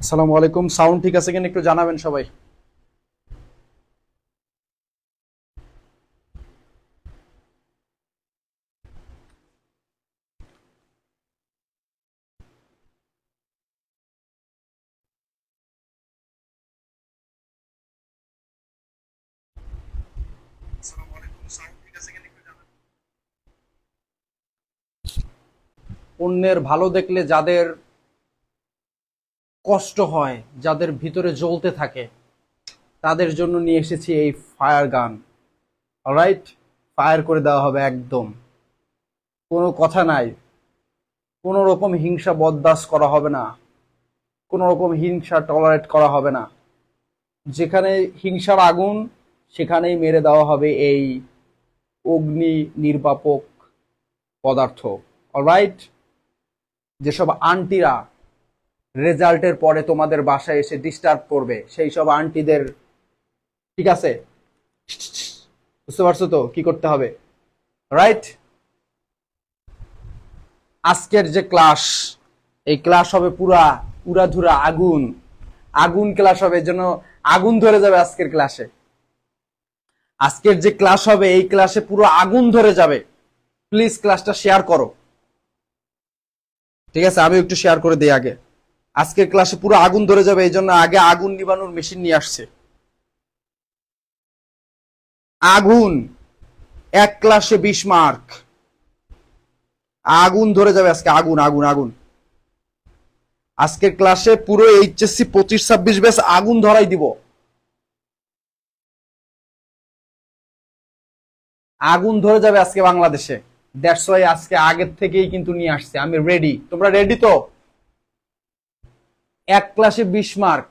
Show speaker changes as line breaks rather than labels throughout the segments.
আসসালামু আলাইকুম। সাউন্ড ঠিক আছে কিনা একটু জানাবেন সবাই। অন্যের ভালো দেখলে যাদের কষ্ট হয়, যাদের ভিতরে জ্বলতে থাকে, তাদের জন্য নিয়ে এসেছি এই ফায়ার গান। অলরাইট, ফায়ার করে দেওয়া হবে একদম, কোনো কথা নাই। কোনো রকম হিংসা বরদাস্ত করা হবে না, কোনো রকম হিংসা টলারেট করা হবে না। যেখানে হিংসার আগুন সেখানেই মেরে দেওয়া হবে এই অগ্নি নির্বাপক পদার্থ। অলরাইট, যেসব আন্টিরা রেজাল্টের পরে তোমাদের বাসায় এসে ডিস্টার্ব করবে, সেই সব আন্টিদের, ঠিক আছে, বুঝতে পারছো তো কি করতে হবে? রাইট, আজকের যে ক্লাস, এই ক্লাস হবে পুরা উড়াধুরা আগুন, আগুন ক্লাস হবে, যেন আগুন ধরে যাবে আজকের ক্লাসে। আজকের যে ক্লাস হবে এই ক্লাসে পুরো আগুন ধরে যাবে। প্লিজ ক্লাসটা শেয়ার করো, ঠিক আছে? আমি একটু শেয়ার করে দিই আগে। আজকের ক্লাসে পুরো আগুন ধরে যাবে, এই জন্য আগে আগুন নিবানোর মেশিন নিয়ে আসছে। আগুন, এক ক্লাসে 20 মার্ক। আগুন ধরে যাবে আজকে, আগুন আগুন আগুন। আজকের ক্লাসে পুরো এইচএসসি 25-26 ব্যাচ আগুন ধরাই দিব। আগুন ধরে যাবে আজকে বাংলাদেশে। দ্যাটস ওয়াই আজকে আগের থেকেই কিন্তু নিয়ে আসছে। আমি রেডি, তোমরা রেডি তো? এক ক্লাসে 20 মার্ক,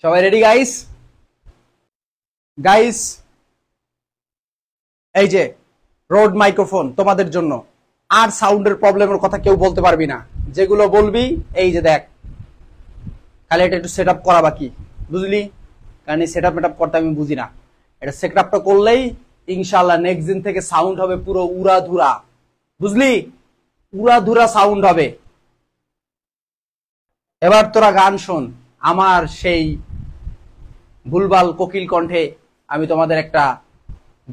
সবাই রেডি গাইস? গাইস, এই যে রোড মাইক্রোফোন তোমাদের জন্য। আর সাউন্ডের প্রবলেমের কথা কেউ বলতে পারবি না, যেগুলো বলবি এই যে দেখ, খালি এটা একটু সেট আপ করা বাকি, বুঝলি? কারণ এই সেট আপ করতে আমি বুঝি না। এটা সেট আপটা করলেই ইনশাল্লাহ নেক্সট দিন থেকে সাউন্ড হবে পুরো উড়াধুরা, বুঝলি? উড়াধুরা সাউন্ড হবে। এবার তোরা গান শোন, আমার সেই ভুলভাল কোকিল কণ্ঠে আমি তোমাদের একটা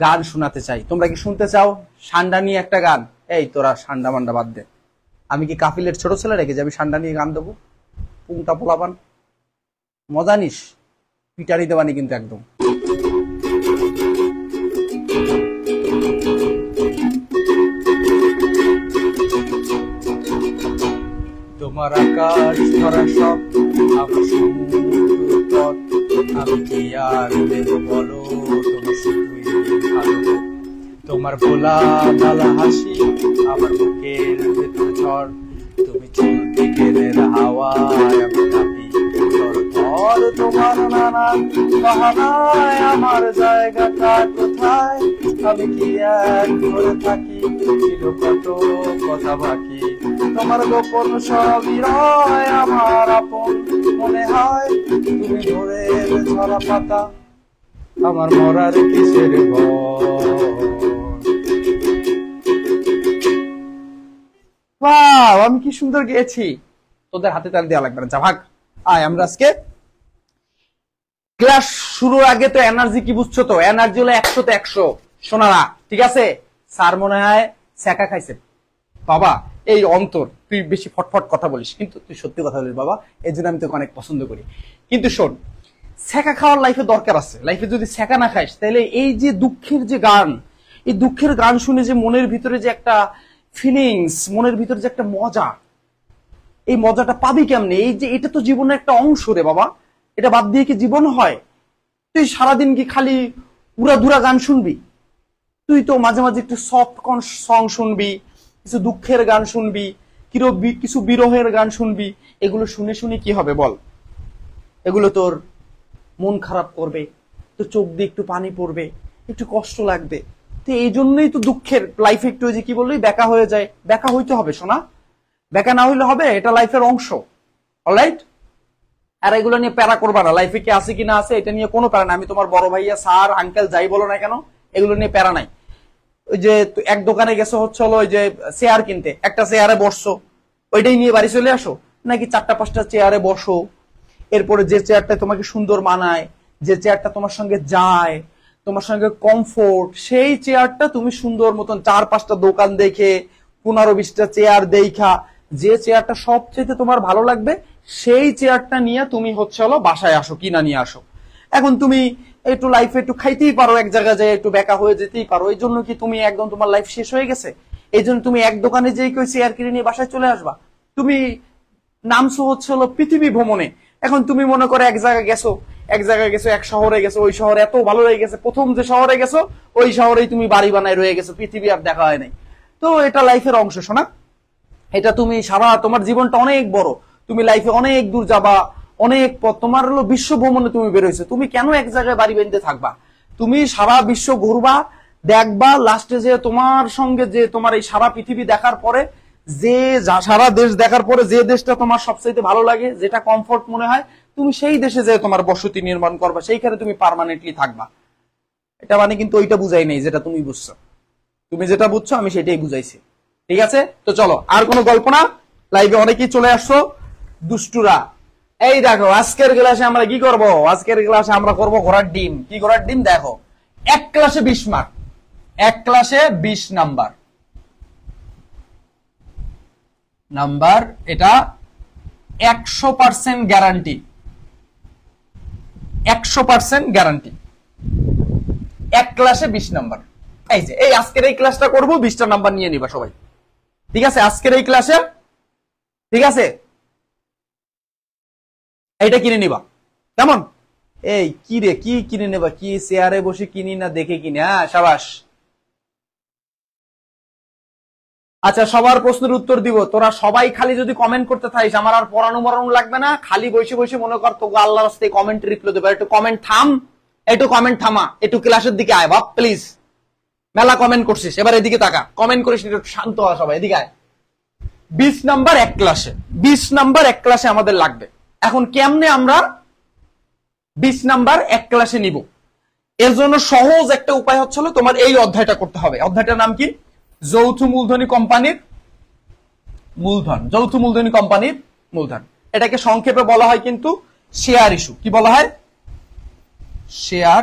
গান শোনাতে চাই। তোমরা কি শুনতে চাও? সান্ডা নিয়ে একটা গান। এই তোরা সান্ডা মান্ডা বাদ দে। আমি কি কাফিলের ছোট ছেলে রেখে যে আমি সান্ডা নিয়ে গান দেবো? পুংটা পোলাপান, মজা নিস, পিটারি দেবানি কিন্তু একদম। তোমার আকাশ ধরা সব, আমার সমুদ্র পথ, আমি কি আর দেব বলো? তোমার শুধুই ভালো, তোমার ভোলা ভালা হাসি, আমার বুকের ভেতর ঝড়, তুমি চলতে গেলের হাওয়ায় আমি কাঁপি থর। তোমার নানান বাহানায় আমার জায়গাটা কোথায়? আমি কি এক করে থাকি, ছিল কত কথা বাকি। তোমার গোপন সবই রয় আমার আপন মনে হয়, তুমি ভোরের ঝরা পাতা, আমার মরার কিসের ভয়। বাহ, আমি কি সুন্দর গেয়েছি। তোদের হাতে তাল দেওয়া লাগবে না, যা ভাগ। আয়, আমরা আজকে ক্লাস শুরুর আগে তো এনার্জি কি বুঝছো তো? এনার্জি হলো 100-তে 100 শোনারা, ঠিক আছে? স্যার মনে হয় ছ্যাঁকা খাইছে বাবা। এই অন্তর, তুই বেশি ফটফট কথা বলিস, কিন্তু তুই সত্যি কথা বলিস বাবা, এই জন্য আমি তোকে অনেক পছন্দ করি। কিন্তু শোন, ছ্যাঁকা খাওয়ার লাইফে দরকার আছে। লাইফে যদি ছ্যাঁকা না খাইস, তাহলে এই যে দুঃখের যে গান, এই দুঃখের গান শুনে যে মনের ভিতরে যে একটা ফিলিংস, মনের ভিতরে যে একটা মজা, এই মজাটা পাবি কেমনে? এই যে এটা তো জীবনের একটা অংশ রে বাবা, এটা বাদ দিয়ে কি জীবন হয়? তুই সারাদিন কি খালি উড়াধুরা গান শুনবি? তুই তো মাঝে মাঝে একটু সফট সং শুনবি, কিছু দুঃখের গান শুনবি, কিছু বিরহের গান শুনবি। এগুলো শুনে শুনে কি হবে বল? এগুলো তোর মন খারাপ করবে, তোর চোখ দিয়ে একটু পানি পড়বে, একটু কষ্ট লাগবে। তো এই জন্যই তো দুঃখের লাইফে একটু, ওই যে কি বললি, ব্যাকা হয়ে যায়। ব্যাকা হইতে হবে শোনা, ব্যাকা না হইলে হবে? এটা লাইফের অংশ। অলরাইট, আর এগুলো নিয়ে প্যারা করবা না। লাইফে কি আছে কি না আছে এটা নিয়ে কোনো প্যারা না। আমি তোমার বড় ভাইয়া, স্যার, আঙ্কেল যাই বলো না কেন, এগুলো নিয়ে প্যারা নাই। ওই যে এক দোকানে গেছো হচ্ছে হলো ওই যে চেয়ার কিনতে, একটা চেয়ারে বসছো, ওইটাই নিয়ে বাড়ি চলে আসো। নাকি 4-5টা চেয়ারে বসো, এরপরে যে চেয়ারটা তোমাকে সুন্দর মানায়, যে চেয়ারটা তোমার সঙ্গে যায়, তোমার সঙ্গে কমফোর্ট, সেই চেয়ারটা তুমি সুন্দর মতন 4-5টা দোকান দেখে 15-20টা চেয়ার দেখা যে চেয়ারটা সবচেয়ে তোমার ভালো লাগবে সেই চেয়ারটা নিয়ে তুমি হচ্ছে হলো বাসায় আসো, কিনা নিয়ে আসো। এখন তুমি একটু লাইফে একটু খাইতেই পারো, এক জায়গায় যায় একটু বেকা হয়ে যেতেই পারো, এই জন্য কি তুমি একদম তোমার লাইফ শেষ হয়ে গেছে? এই জন্য তুমি এক দোকানে যেই কেউ চেয়ার কিনে নিয়ে বাসায় চলে আসবা? তুমি নামছো হচ্ছে হলো পৃথিবী ভ্রমণে। এখন তুমি মনে করো এক জায়গায় গেছো, এক শহরে গেছো, ওই শহরে এত ভালো হয়ে গেছে, প্রথম যে শহরে গেছো ওই শহরেই তুমি বাড়ি বানায় রয়ে গেছো, পৃথিবী আর দেখা হয় নাই। তো এটা লাইফের অংশ শোনা, এটা তুমি সারা তোমার জীবনটা অনেক বড়, তুমি লাইফে অনেক দূর যাবা, অনেক পথ, তোমার হলো বিশ্ব ভ্রমণে তুমি বেরোইছো, তুমি কেন এক জায়গায় বাড়ি বেঁধে থাকবা? তুমি সারা বিশ্ব ঘুরবা, দেখবা, লাস্টে যে তোমার সঙ্গে যে তোমার এই সারা পৃথিবী দেখার পরে যে সারা দেশ দেখার পরে যে দেশটা তোমার সবচেয়ে ভালো লাগে, যেটা কমফোর্ট মনে হয়, তুমি সেই দেশে যে তোমার বসতি নির্মাণ করবা, সেইখানে তুমি পার্মানেন্টলি থাকবা। এটা মানে কিন্তু ওইটা বুঝাই নেই যেটা তুমি বুঝছো, তুমি যেটা বুঝছো আমি সেটাই বুঝাইছি, ঠিক আছে? তো চলো, আর কোনো গল্প না, লাইভে অনেকেই চলে আসছো দুষ্টুরা। এই দেখো আজকের ক্লাসে আমরা কি করব, আজকের ক্লাসে আমরা করব ঘোড়ার ডিম। কি ঘোড়ার ডিম? দেখো, এক ক্লাসে 20 মার্ক, এক ক্লাসে 20 নাম্বার, এটা 100% গ্যারান্টি, 100% গ্যারান্টি, এক ক্লাসে 20 নাম্বার। এই যে এই আজকের এই ক্লাসটা করবো, 20টা নাম্বার নিয়ে নিবা সবাই, ঠিক আছে? আজকের এই ক্লাসে, ঠিক আছে, এইটা কিনে নিবা, কেমন? এই কি রে, কি কিনে নেবা? কি চেয়ারে বসে কিনি না দেখে কিনে? হ্যাঁ, সাবাস। আচ্ছা, সবার প্রশ্নের উত্তর দিব, তোরা সবাই খালি যদি কমেন্ট করতে থাকিস, আমার আর পড়ানো মরানো লাগবে না, খালি বসে বসে মনে কর তোকে আল্লাহর রাস্তায় কমেন্ট রিপ্লাই দেবে। একটু কমেন্ট থাম, একটু কমেন্ট থামা, একটু ক্লাসের দিকে আয় বাপ প্লিজ। মেলা কমেন্ট করছিস, এবার এদিকে তাকা, কমেন্ট করিস, একটু শান্ত হওয়া, সবাই এদিকে আয়। 20 নাম্বার এক ক্লাসে, 20 নাম্বার এক ক্লাসে আমাদের লাগবে। এখন কেমনে আমরা 20 নাম্বার এক ক্লাসে নিব? এর জন্য সহজ একটা উপায় হচ্ছে তোমার এই অধ্যায়টা করতে হবে। অধ্যায়টার নাম কি? যৌথ মূলধনী কোম্পানির মূলধন, যৌথ মূলধনী কোম্পানির মূলধন। এটাকে সংক্ষেপে বলা হয় কিন্তু শেয়ার ইস্যু। কি বলা হয়? শেয়ার।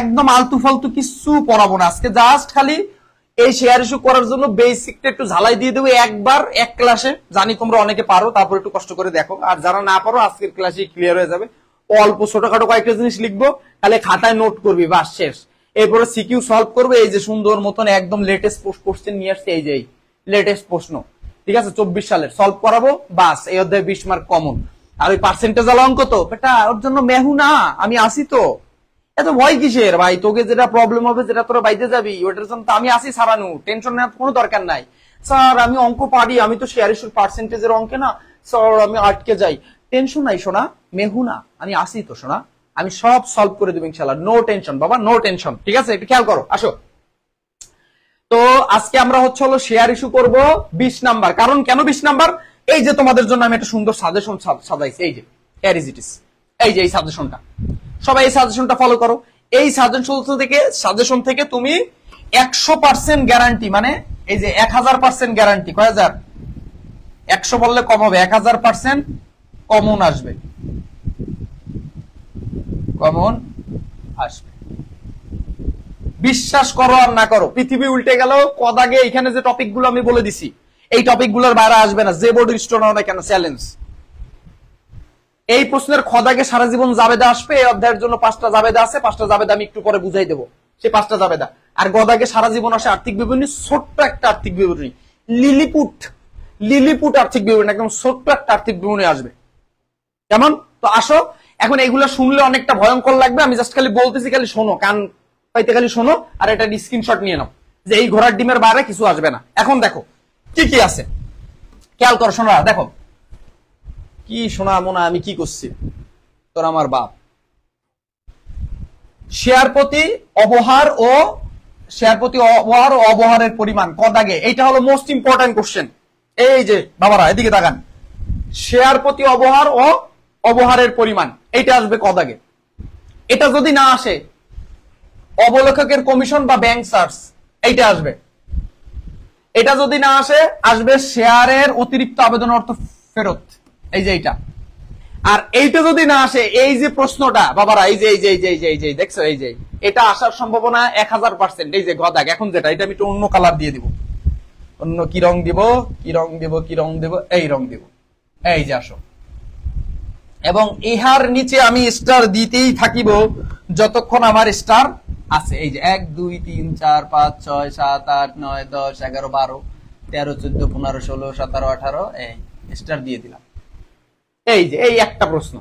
একদম আলতু ফালতু কিছু পড়াবো না আজকে, জাস্ট খালি এই শেয়ার ইস্যু করার জন্য বেসিকটা একটু ঝালাই দিয়ে দেবো একবার এক ক্লাসে। জানি তোমরা অনেকে পারো, তারপর একটু কষ্ট করে দেখো, আর যারা না পারো আজকের ক্লাসে ক্লিয়ার হয়ে যাবে। অল্প ছোটখাটো কয়েকটা জিনিস লিখবো, তাহলে খাতায় নোট করবি, বাস শেষ। এরপরে সিকিউ সলভ করবে, এই যে সুন্দর মতন একদম লেটেস্ট কোশ্চেন নিয়ে আসছে, এই যে লেটেস্ট প্রশ্ন, ঠিক আছে, 24 সালের সলভ করাবো, বাস। এই অধ্যায়ে 20 মার্ক কমন। আর ওই পার্সেন্টেজ অঙ্ক তো বেটা, ওর জন্য মেহু না, আমি আসি তো, এত ভয় কিসের ভাই? তোকে যেটা প্রবলেম হবে, যেটা তোরা বাইতে যাবি, ওটার জন্য তো আমি আসি সারানু, টেনশন নেওয়ার কোনো দরকার নাই। স্যার আমি অঙ্ক পারি, আমি তো শেয়ার ইস্যুর পার্সেন্টেজের অঙ্কে না স্যার আমি আটকে যাই। টেনশন নাই সোনা, মেহু না, আমি আসি তো সোনা, আমি সব সলভ করে দেবো ইনশাল্লাহ, নো টেনশন বাবা, নো টেনশন, ঠিক আছে? একটু খেয়াল করো, আসো। তো আজকে আমরা হচ্ছে হলো শেয়ার ইস্যু করব 20 নাম্বার। কারণ কেন 20 নাম্বার? এই যে তোমাদের জন্য আমি একটা সুন্দর সাজেশন সাজাইছি, এই যে হিয়ার ইজ ইট ইজ, এই যে এই সাজেশনটা, সবাই এই সাজেশনটা ফলো করো। এই সাজেশন থেকে তুমি 100% গ্যারান্টি, মানে এই যে 1000% গ্যারান্টি, কয় হাজার? 100 বললে কম হবে, 1000% কমন আসবে, কমন আসবে। বিশ্বাস করো আর না করো, পৃথিবী উল্টে গেল, কদাগে এখানে যে টপিক গুলো আমি বলে দিছি, এই টপিক গুলোর বাইরে আসবে না, যে বোর্ড স্টোর নাও না কেন, চ্যালেঞ্জ। এই প্রশ্নের খদাগে সারা জীবন জাবেদা আসবে। এই অধ্যায়ের জন্য 5টা জাবেদা আছে, 5টা জাবেদা আমি একটু পরে বুঝাই দেবো, সেই 5টা জাবেদা। আর গদাগে সারা জীবন আসে আর্থিক বিবরণী, ছোট্ট একটা আর্থিক বিবরণী, লিলিপুট আর্থিক বিবরণী, একদম ছোট্ট একটা আর্থিক বিবরণী আসবে, কেমন? তো আসো, এখন এইগুলো শুনলে অনেকটা ভয়ঙ্কর লাগবে, আমি জাস্ট খালি বলতেছি, খালি শোনো, কান পাইতে খালি শোনো, আর এটা স্ক্রিনশট নিয়ে নাও যে এই ঘোড়ার ডিমের বাইরে কিছু আসবে না। এখন দেখো কি কি আছে, খেয়াল করো শোনা, দেখো কি শোনা মোনা, আমি কি করছি তোর আমার বাপ। শেয়ার প্রতি অবহার ও অবহারের পরিমাণ কদাগে, এইটা হলো মোস্ট ইম্পর্টেন্ট কোশ্চেন। এই যে বাবারা এদিকে তাকান, শেয়ার প্রতি অবহার ও অবহারের পরিমাণ, এইটা আসবে কদাগে। এটা যদি না আসে, অবলেখকের কমিশন বা ব্যাংক চার্জ, এইটা আসবে। এটা যদি না আসে, আসবে শেয়ারের অতিরিক্ত আবেদন অর্থ ফেরত, এই যে এইটা। আর এইটা যদি না আসে, এই যে প্রশ্নটা বাবারা, এই যে এই যে এই যে এই যে এই যে দেখছো, এই যে এটা আসার সম্ভাবনা 1000%। এই যে গদাগ, এখন যেটা, এটা আমি একটু অন্য কালার দিয়ে দিব, অন্য কি রং দিব, কি রং দিব, কি রং দেব, এই রং দিব, এই যে আসো। এবং ইহার নিচে আমি স্টার দিতেই থাকিব যতক্ষণ আমার স্টার আছে। এই যে 1 2 3 4 5 6 7 8 9 10 11 12 13 14 15 16 17 18, এই স্টার দিয়ে দিলাম। এই যে এই একটা প্রশ্ন,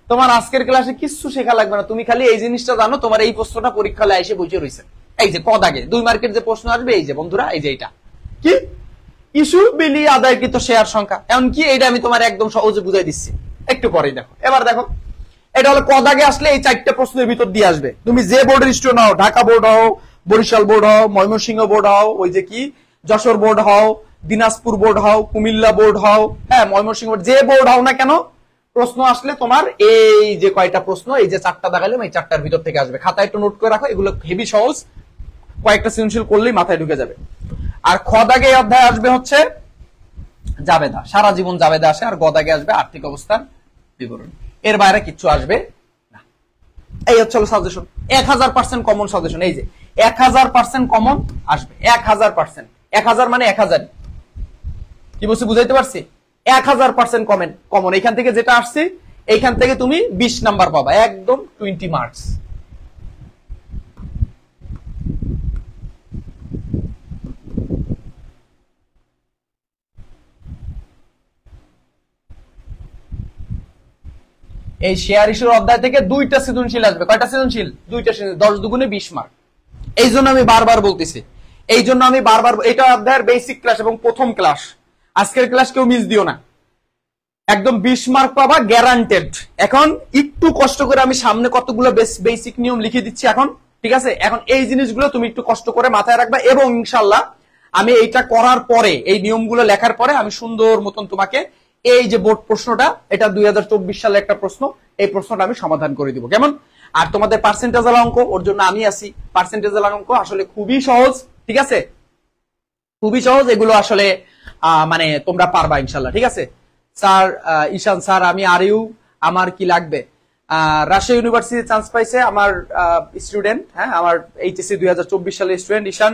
তোমার আজকের ক্লাসে কিছু শেখা লাগবে না, তুমি খালি এই জিনিসটা জানো, তোমার এই প্রশ্নটা পরীক্ষায় এসে বসে রয়েছে। এই যে কদাগে 2 মার্কের যে প্রশ্ন আসবে, এই যে বন্ধুরা, এই যে এটা কি ইস্যু বিলি আদায়কৃত শেয়ার সংখ্যা, এমন কি এইটা আমি তোমার একদম সহজে বুঝাই দিচ্ছি, একটু পরেই দেখো। এবার দেখো, এটা হলো কদাগে আসলে এই 4টা প্রশ্নের ভিতর দিয়ে আসবে। তুমি যে বোর্ডের স্টুডেন্ট হও, ঢাকা বোর্ড হও, বরিশাল বোর্ড হও, ময়মনসিংহ বোর্ড হও, ওই যে কি যশোর বোর্ড হও, দিনাজপুর বোর্ড হও, কুমিল্লা বোর্ড হও, হ্যাঁ ময়মনসিংহ বোর্ড, যে বোর্ড হও না কেন, প্রশ্ন আসলে তোমার এই যে কয়টা প্রশ্ন, এই যে 4টা দেখালাম, এই 4টার ভিতর থেকে আসবে। খাতায় একটু নোট করে রাখো, এগুলো হেভি সহজ, কয়েকটা সৃজনশীল করলেই মাথায় ঢুকে যাবে। আর খ দাগে অধ্যায় আসবে হচ্ছে জাবেদা, সারা জীবন জাবেদা আসে। আর গ দাগে আসবে আর্থিক অবস্থার বিবরণ, এর বাইরে কিচ্ছু আসবে না। এই হচ্ছে সাজেশন, 1000% কমন সাজেশন। এই যে 1000% কমন আসবে, 1000%, 1000 মানে 1000, কি বলছি বুঝাইতে পারছি? 1000% কমন। এখান থেকে যেটা আসছে, এইখান থেকে তুমি 20 নাম্বার পাবা, একদম 20 মার্কস। এই শেয়ার ইস্যুর অধ্যায় থেকে 2টা সৃজনশীল আসবে। কয়টা সৃজনশীল? 2টা সৃজনশীল, 10 দুগুণে 20 মার্ক। এই জন্য আমি বারবার বলতেছি, এই জন্য আমি বারবার, এটা অধ্যায়ের বেসিক ক্লাস এবং প্রথম ক্লাস, আজকের ক্লাস কেউ মিস দিও না, একদম 20 মার্ক পাবা গ্যারান্টেড। এখন একটু কষ্ট করে আমি সামনে কতগুলো বেসিক নিয়ম লিখে দিচ্ছি এখন, ঠিক আছে? এখন এই জিনিসগুলো তুমি একটু কষ্ট করে মাথায় রাখবা, এবং ইনশাল্লাহ আমি এইটা করার পরে, এই নিয়মগুলো লেখার পরে আমি সুন্দর মতন তোমাকে এই যে বোর্ড প্রশ্নটা, এটা 2024 সালে একটা প্রশ্ন, এই প্রশ্নটা আমি সমাধান করে দিব, কেমন? আর তোমাদের পার্সেন্টেজাল অঙ্ক, ওর জন্য আমি আছি। পার্সেন্টেজাল অঙ্ক আসলে খুবই সহজ, ঠিক আছে, খুবই সহজ, এগুলো আসলে মানে তোমরা পারবা ইনশাল্লাহ, ঠিক আছে? স্যার ঈশান স্যার, আমি আরিউ, আমার কি লাগবে? রাজশাহী ইউনিভার্সিটি চান্স পাইছে আমার স্টুডেন্ট, হ্যাঁ আমার এইচএসসি 2024 সালের স্টুডেন্ট ঈশান,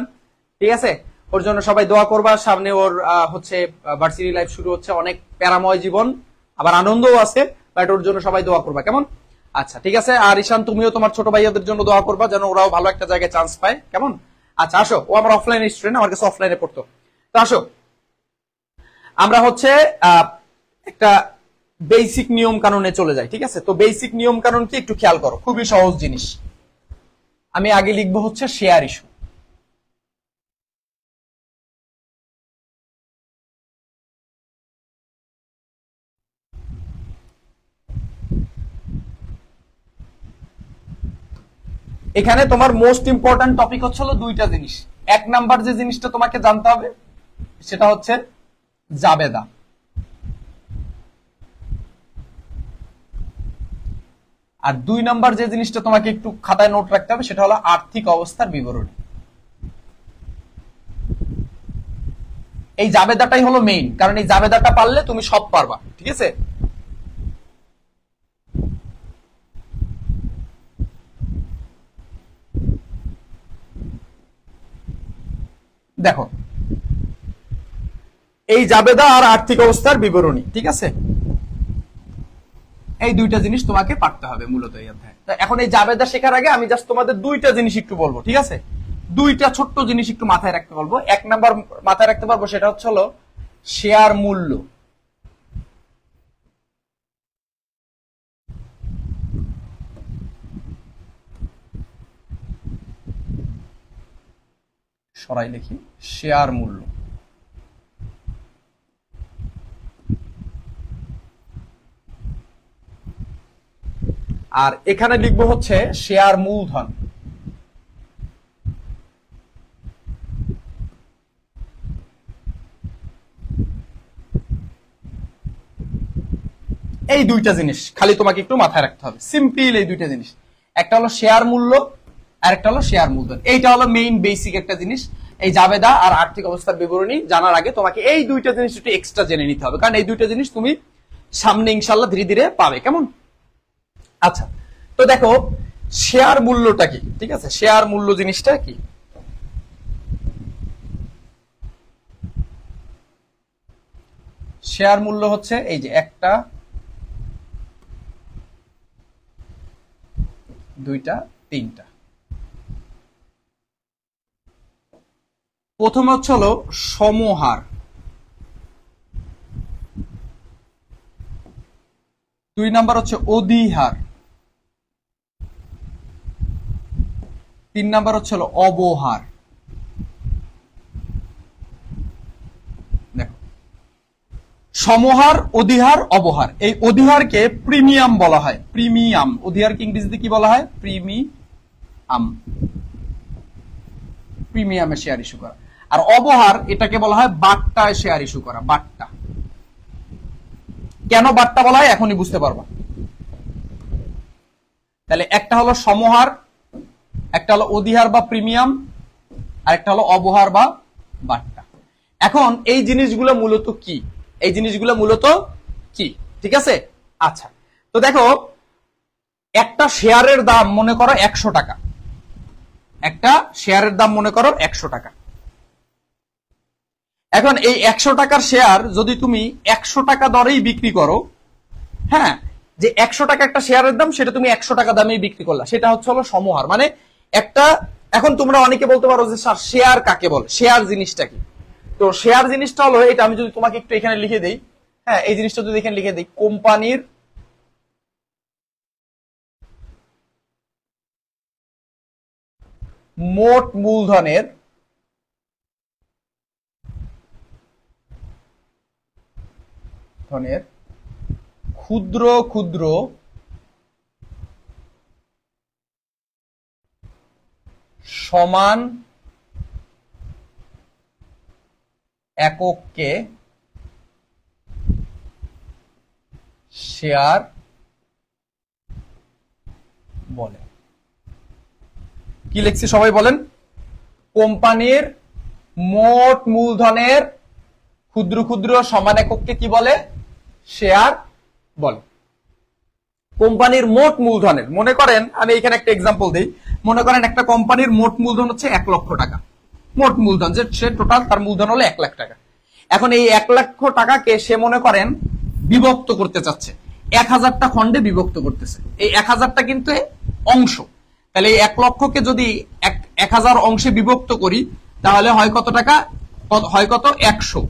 ঠিক আছে? ওর জন্য সবাই দোয়া করবা, সামনে ওর হচ্ছে ভার্সিটি লাইফ শুরু হচ্ছে, অনেক প্যারাময় জীবন, আবার আনন্দও আছে, বাট ওর জন্য সবাই দোয়া করবা, কেমন? আচ্ছা ঠিক আছে। আর ঈশান তুমিও তোমার ছোট ভাইয়াদের জন্য দোয়া করবা, যেন ওরাও ভালো একটা জায়গায় চান্স পায়, কেমন? আচ্ছা আসো, ও আমার অফলাইন স্টুডেন্ট, আমার কাছে অফলাইনে পড়তো। তো আসো, আমরা হচ্ছে একটা বেসিক নিয়ম কানুনে চলে যাই, ঠিক আছে? তো বেসিক নিয়ম কানুন কি একটু খেয়াল করো, খুবই সহজ জিনিস। আমি আগে লিখবো হচ্ছে শেয়ার ইস্যু। এখানে তোমার মোস্ট ইম্পর্টেন্ট টপিক হচ্ছে 2টা জিনিস। 1 নাম্বার যে জিনিসটা তোমাকে জানতে হবে সেটা হচ্ছে জাবেদা, আর 2 নাম্বার যে জিনিসটা তোমাকে একটু খাতায় নোট রাখতে হবে সেটা হলো আর্থিক অবস্থার বিবরণী। এই জাবেদাটাই হলো মেইন, কারণ এই জাবেদাটা পারলে তুমি সব পারবা, ঠিক আছে? দেখো, এই জাবেদা আর আর্থিক অবস্থার বিবরণী, ঠিক আছে, এই 2টা জিনিস তোমাকে পারতে হবে মূলত এই অধ্যায়ে। এখন এই জাবেদা শেখার আগে আমি জাস্ট তোমাদের 2টা জিনিস একটু বলবো, ঠিক আছে? 2টা ছোট্ট জিনিস একটু মাথায় রাখতে বলবো। 1 নাম্বার মাথায় রাখতে পারবো, সেটা হচ্ছে হলো শেয়ার মূল্য। সরাই লিখি, শেয়ার মূল্য। আর এখানে লিখবো হচ্ছে শেয়ার মূলধন। এই 2টা জিনিস খালি তোমাকে একটু মাথায় রাখতে হবে, সিম্পল এই 2টা জিনিস। একটা হলো শেয়ার মূল্য, আর একটা হলো শেয়ার মূলধন। এইটা হলো মেইন বেসিক একটা জিনিস, এই জাবেদা আর আর্থিক অবস্থার বিবরণী জানার আগে তোমাকে এই দুইটা জিনিস একটু এক্সট্রা জেনে নিতে হবে, কারণ এই দুইটা জিনিস তুমি সামনে ইনশাল্লাহ ধীরে ধীরে পাবে। কেমন? আচ্ছা, তো দেখো শেয়ার মূল্যটা কি, ঠিক আছে? শেয়ার মূল্য জিনিসটা কি? শেয়ার মূল্য হচ্ছে এই যে একটা, দুইটা, তিনটা। প্রথমে হচ্ছে হলো সমহার, দুই নাম্বার হচ্ছে অধিহার, তিন নাম্বার হচ্ছে হলো অবহার। দেখো সমহার, অধিহার, অবহার। এই অধিহারকে প্রিমিয়াম বলা হয়, প্রিমিয়াম। অধিহারকে ইংরেজিতে কি বলা হয়? প্রিমিয়াম, প্রিমিয়ামে শেয়ার ইস্যু করা। আর অবহার এটাকে বলা হয় বাট্টায় শেয়ার ইস্যু করা, বাট্টা। কেন বাট্টা বলা হয় এখনই বুঝতে পারবা। তাহলে একটা হলো সমহার, একটা হলো অধিহার বা প্রিমিয়াম, আর একটা হলো অবহার বা বাট্টা। এখন এই জিনিসগুলো মূলত কি? এই জিনিসগুলো মূলত কি, ঠিক আছে? আচ্ছা, তো দেখো একটা শেয়ারের দাম মনে করো 100 টাকা, একটা শেয়ারের দাম মনে করো 100 টাকা। এখন এই 100 টাকার শেয়ার যদি তুমি 100 টাকা দরেই বিক্রি করো, হ্যাঁ, যে 100 টাকা একটা শেয়ারের দাম, সেটা তুমি 100 টাকা দামেই বিক্রি করলা, সেটা হচ্ছে হলো সমহার। মানে একটা, এখন তোমরা অনেকে বলতে পারো যে স্যার শেয়ার কাকে বলে, শেয়ার জিনিসটা কি? তো শেয়ার জিনিসটা হলো এটা, আমি যদি তোমাকে একটু এখানে লিখে দেই, হ্যাঁ, এই জিনিসটা যদি এখানে লিখে দেই, কোম্পানির মোট মূলধনের ক্ষুদ্র ক্ষুদ্র সমান এককে শেয়ার বলে। কি লিখছি সবাই বলেন? কোম্পানির মোট মূলধনের ক্ষুদ্র ক্ষুদ্র সমান এককে কি বলে? শেয়ার বলে। কোম্পানির মোট মূলধনের, মনে করেন আমি এখানে একটা এক্সাম্পল দিই, মনে করেন একটা কোম্পানির মোট মূলধন হচ্ছে 1 লক্ষ টাকা, মোট মূলধন, যে সে টোটাল তার মূলধন হলো 1 লাখ টাকা। এখন এই 1 লক্ষ টাকাকে সে মনে করেন বিভক্ত করতে চাচ্ছে, 1000টা খণ্ডে বিভক্ত করতেছে। এই 1000টা কিন্তু অংশ, তাহলে এই 1 লক্ষকে যদি 1000 অংশে বিভক্ত করি, তাহলে হয় কত টাকা? হয় কত? 100।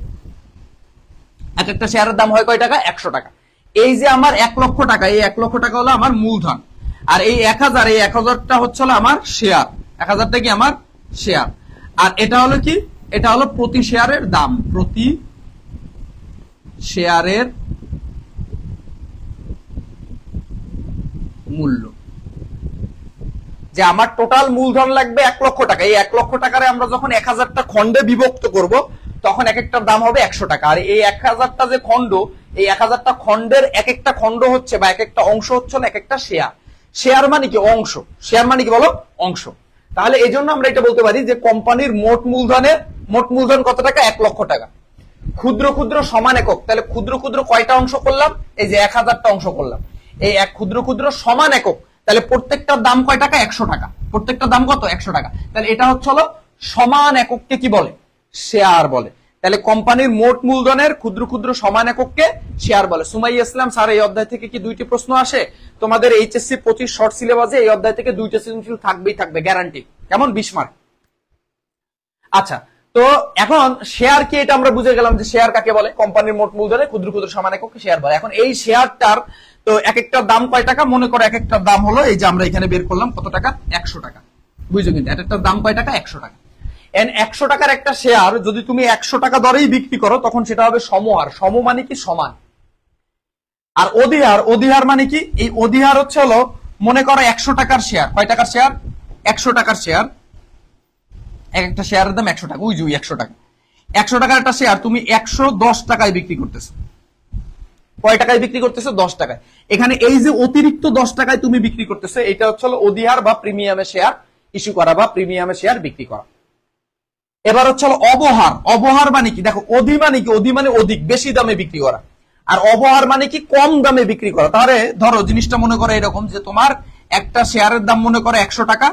এক একটা শেয়ারের দাম হয় কয় টাকা? 100 টাকা। এই যে আমার 1 লক্ষ টাকা, এই 1 লক্ষ টাকা হলো আমার মূলধন, আর এই 1000, এই 1000টা হচ্ছে হলো আমার শেয়ার, 1000টা কি আমার শেয়ার। আর এটা হলো কি? এটা হলো প্রতি শেয়ারের দাম, প্রতি শেয়ারের মূল্য। যে আমার টোটাল মূলধন লাগবে 1 লক্ষ টাকা, এই 1 লক্ষ টাকারে আমরা যখন 1000টা খণ্ডে বিভক্ত করব, তখন এক একটার দাম হবে 100 টাকা। আর এই 1000টা যে খণ্ড, এই 1000টা খণ্ডের এক একটা খণ্ড হচ্ছে বা এক একটা অংশ হচ্ছে না এক একটা শেয়ার। শেয়ার মানে কি? অংশ। শেয়ার মানে কি বলো? অংশ। তাহলে এই জন্য আমরা এটা বলতে পারি যে কোম্পানির মোট মূলধন কত টাকা? 1 লক্ষ টাকা। ক্ষুদ্র ক্ষুদ্র সমান একক, তাহলে ক্ষুদ্র ক্ষুদ্র কয়টা অংশ করলাম? এই যে 1000টা অংশ করলাম। এই এক ক্ষুদ্র ক্ষুদ্র সমান একক, তাহলে প্রত্যেকটার দাম কয় টাকা? 100 টাকা। প্রত্যেকটার দাম কত? 100 টাকা। তাহলে এটা হচ্ছে হলো সমান একককে কি বলে? শেয়ার বলে। তাহলে কোম্পানির মোট মূলধনের ক্ষুদ্র ক্ষুদ্র সমান একককে শেয়ার বলে। সুমাইয়া ইসলাম স্যার, এই অধ্যায় থেকে কি 2টি প্রশ্ন আসে? তোমাদের এইচএসসি 25 শর্ট সিলেবাসে এই অধ্যায় থেকে 2টা সৃজনশীল থাকবেই থাকবে, গ্যারান্টি। কেমন? 20 মার্ক। আচ্ছা, তো এখন শেয়ার কি এটা আমরা বুঝে গেলাম যে শেয়ার কাকে বলে? কোম্পানির মোট মূলধনের ক্ষুদ্র ক্ষুদ্র সমান এককে শেয়ার বলে। এখন এই শেয়ারটার তো এক একটার দাম কয় টাকা? মনে করো এক একটার দাম হলো, এই যে আমরা এখানে বের করলাম কত টাকা? 100 টাকা। বুঝছো? কিন্তু এক একটার দাম কয় টাকা? 100 টাকা। 100 টাকার একটা শেয়ার যদি তুমি 100 টাকা দরেই বিক্রি করো, তখন সেটা হবে সমহার। সম মানে কি? সমান। আর অধিহার মানে কি? এই অধিহার হচ্ছে হলো, মনে করো 100 টাকার শেয়ার, কয় টাকার শেয়ার? 100 টাকার শেয়ার, এক একটা শেয়ারের দাম 100 টাকা। ওই যে 100 টাকা, 100 টাকার একটা শেয়ার তুমি 110 টাকায় বিক্রি করতেছো। কয় টাকায় বিক্রি করতেছো? 10 টাকায়। এখানে এই যে অতিরিক্ত 10 টাকায় তুমি বিক্রি করতেছো, এটা হচ্ছে অধিহার বা প্রিমিয়ামে শেয়ার ইস্যু করা বা প্রিমিয়ামে শেয়ার বিক্রি করা। এবার হচ্ছে হলো অবহার। অবহার মানে কি? দেখো, অধি মানে কি? অধি মানে অধিক, বেশি দামে বিক্রি করা। আর অবহার মানে কি? কম দামে বিক্রি করা। তাহলে ধরো জিনিসটা মনে করো এরকম যে তোমার একটা শেয়ারের দাম মনে করো 100 টাকা।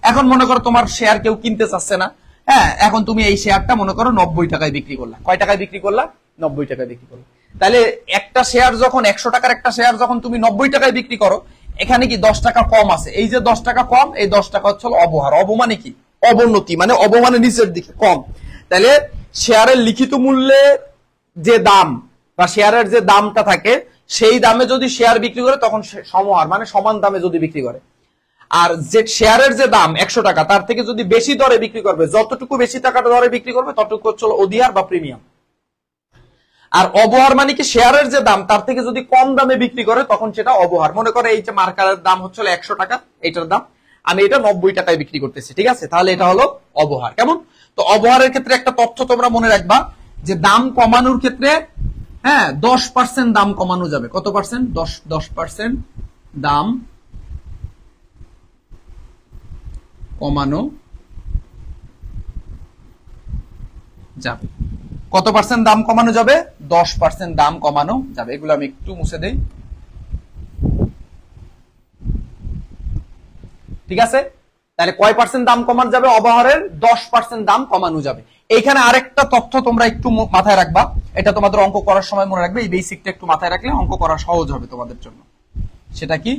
এখন মনে করো তোমার শেয়ার কেউ কিনতে চাচ্ছে না, হ্যাঁ, এখন তুমি এই শেয়ারটা মনে করো 90 টাকায় বিক্রি করলা। কয় টাকায় বিক্রি করলা? 90 টাকায় বিক্রি করলা। তাহলে একটা শেয়ার যখন 100 টাকার একটা শেয়ার যখন তুমি 90 টাকায় বিক্রি করো, এখানে কি 10 টাকা কম আছে। এই যে 10 টাকা কম, এই 10 টাকা হচ্ছে অবহার। অব মানে কি? অবনতি, মানে অবমানে নিচের দিকে কম। তাহলে শেয়ারের লিখিত মূল্যের যে দাম বা শেয়ারের যে দামটা থাকে, সেই দামে যদি শেয়ার বিক্রি করে তখন সমহার, মানে সমান দামে যদি বিক্রি করে। আর যে শেয়ারের যে দাম 100 টাকা, তার থেকে যদি বেশি দরে বিক্রি করবে, যতটুকু বেশি টাকাটা দরে বিক্রি করবে ততটুকু হচ্ছে অধিহার বা প্রিমিয়াম। আর অবহার মানে কি? শেয়ারের যে দাম তার থেকে যদি কম দামে বিক্রি করে তখন সেটা অবহার। মনে করে এই যে মার্কারের দাম হচ্ছে 100 টাকা, এইটার দাম আমি এটা 90 টাকায় বিক্রি করতেছি, ঠিক আছে? তাহলে এটা হলো অবহার। কেমন? তো অবহারের ক্ষেত্রে একটা তথ্য তোমরা মনে রাখবা, যে দাম কমানোর ক্ষেত্রে, হ্যাঁ, 10% দাম কমানো যাবে। কত পার্সেন্ট? 10% দাম কমানো যাবে। কত পার্সেন্ট দাম কমানো যাবে? 10% দাম কমানো যাবে। এগুলো আমি একটু মুছে দেই, ঠিক আছে? তাহলে কয় পার্সেন্ট দাম কমানো যাবে? অবহারের 10% দাম কমানো যাবে। এইখানে আরেকটা তথ্য তোমরা একটু মাথায় রাখবা, এটা তোমাদের অঙ্ক করার সময় মনে রাখবে। এই বেসিকটা একটু মাথায় রাখলে অঙ্ক করা সহজ হবে তোমাদের জন্য। সেটা কি?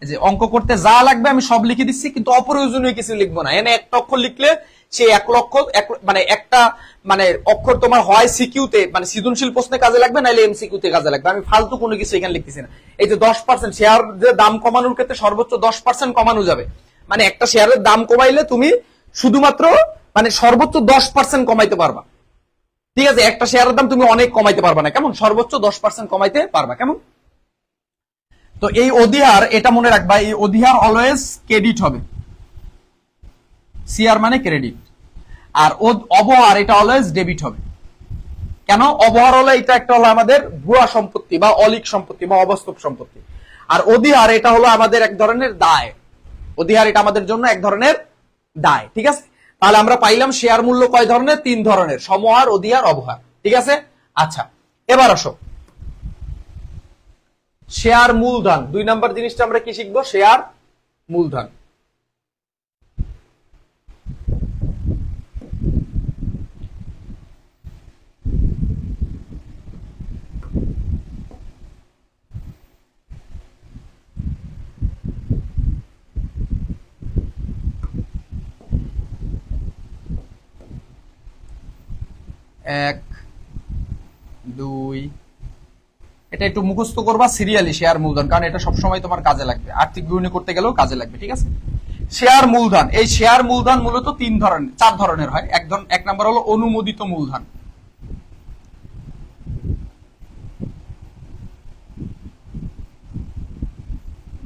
যে অঙ্ক করতে যা লাগবে আমি সব লিখে দিচ্ছি, কিন্তু অপ্রয়োজনীয় কিছু লিখবো না। এনে একটা অক্ষর লিখলে সে 1 লক্ষ মানে একটা মানে অক্ষর তোমার হয় সিকিউতে, মানে সৃজনশীল প্রশ্নে কাজে লাগবে, নাইলে এমসিকিউতে কাজে লাগবে। আমি ফালতু কোনো কিছু এখানে লিখতেছি না। এই যে 10% শেয়ার যে দাম কমানোর ক্ষেত্রে সর্বোচ্চ 10% কমানো যাবে, মানে একটা শেয়ারের দাম কমাইলে তুমি শুধুমাত্র মানে সর্বোচ্চ 10% কমাইতে পারবা, ঠিক আছে? একটা শেয়ারের দাম তুমি অনেক কমাইতে পারবা না, কেমন? সর্বোচ্চ 10% কমাইতে পারবা, কেমন? তো এই অধিহার, এটা মনে রাখবা, এই অধিহার অলওয়েজ ক্রেডিট হবে। সিআর মানে ক্রেডিট। আর অবহার এটা অলওয়েজ ডেবিট হবে। কেন? অবহার হলো এটা একটা হলো আমাদের ভুয়া সম্পত্তি বা অলিক সম্পত্তি বা অবাস্তব সম্পত্তি। আর অধিহার এটা হলো আমাদের এক ধরনের দায়। অধিহার এটা আমাদের জন্য এক ধরনের দায়, ঠিক আছে? তাহলে আমরা পাইলাম শেয়ার মূল্য কয় ধরনের? 3 ধরনের, সমহার, অধিহার, অবহার, ঠিক আছে? আচ্ছা, এবার আসো শেয়ার মূলধন। 2 নাম্বার জিনিসটা আমরা কি শিখবো? শেয়ার মূলধন। এক, দুই, এটা একটু মুখস্থ করবা সিরিয়ালি, শেয়ার মূলধন, কারণ এটা সবসময় তোমার কাজে লাগবে, আর্থিক বিবরণী করতে গেলেও কাজে লাগবে, ঠিক আছে? শেয়ার মূলধন, এই শেয়ার মূলধন মূলত 4 ধরনের হয়। এক নাম্বার হলো অনুমোদিত মূলধন।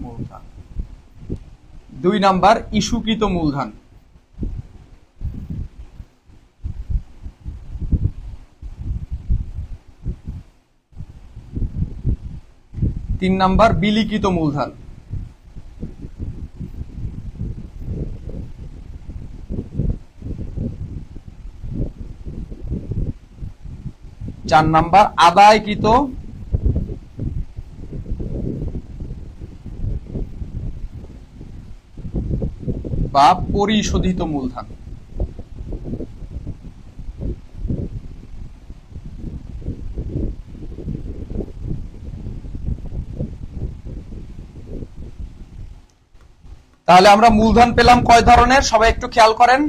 মূলধন 2 নাম্বার ইস্যুকৃত মূলধন। 3 নাম্বার বিলিখিত মূলধন। 4 নাম্বার আদায়কৃত বা পরিশোধিত মূলধন। তাহলে আমরা মূলধন পেলাম কয় ধরনের? সবাই একটু খেয়াল করেন।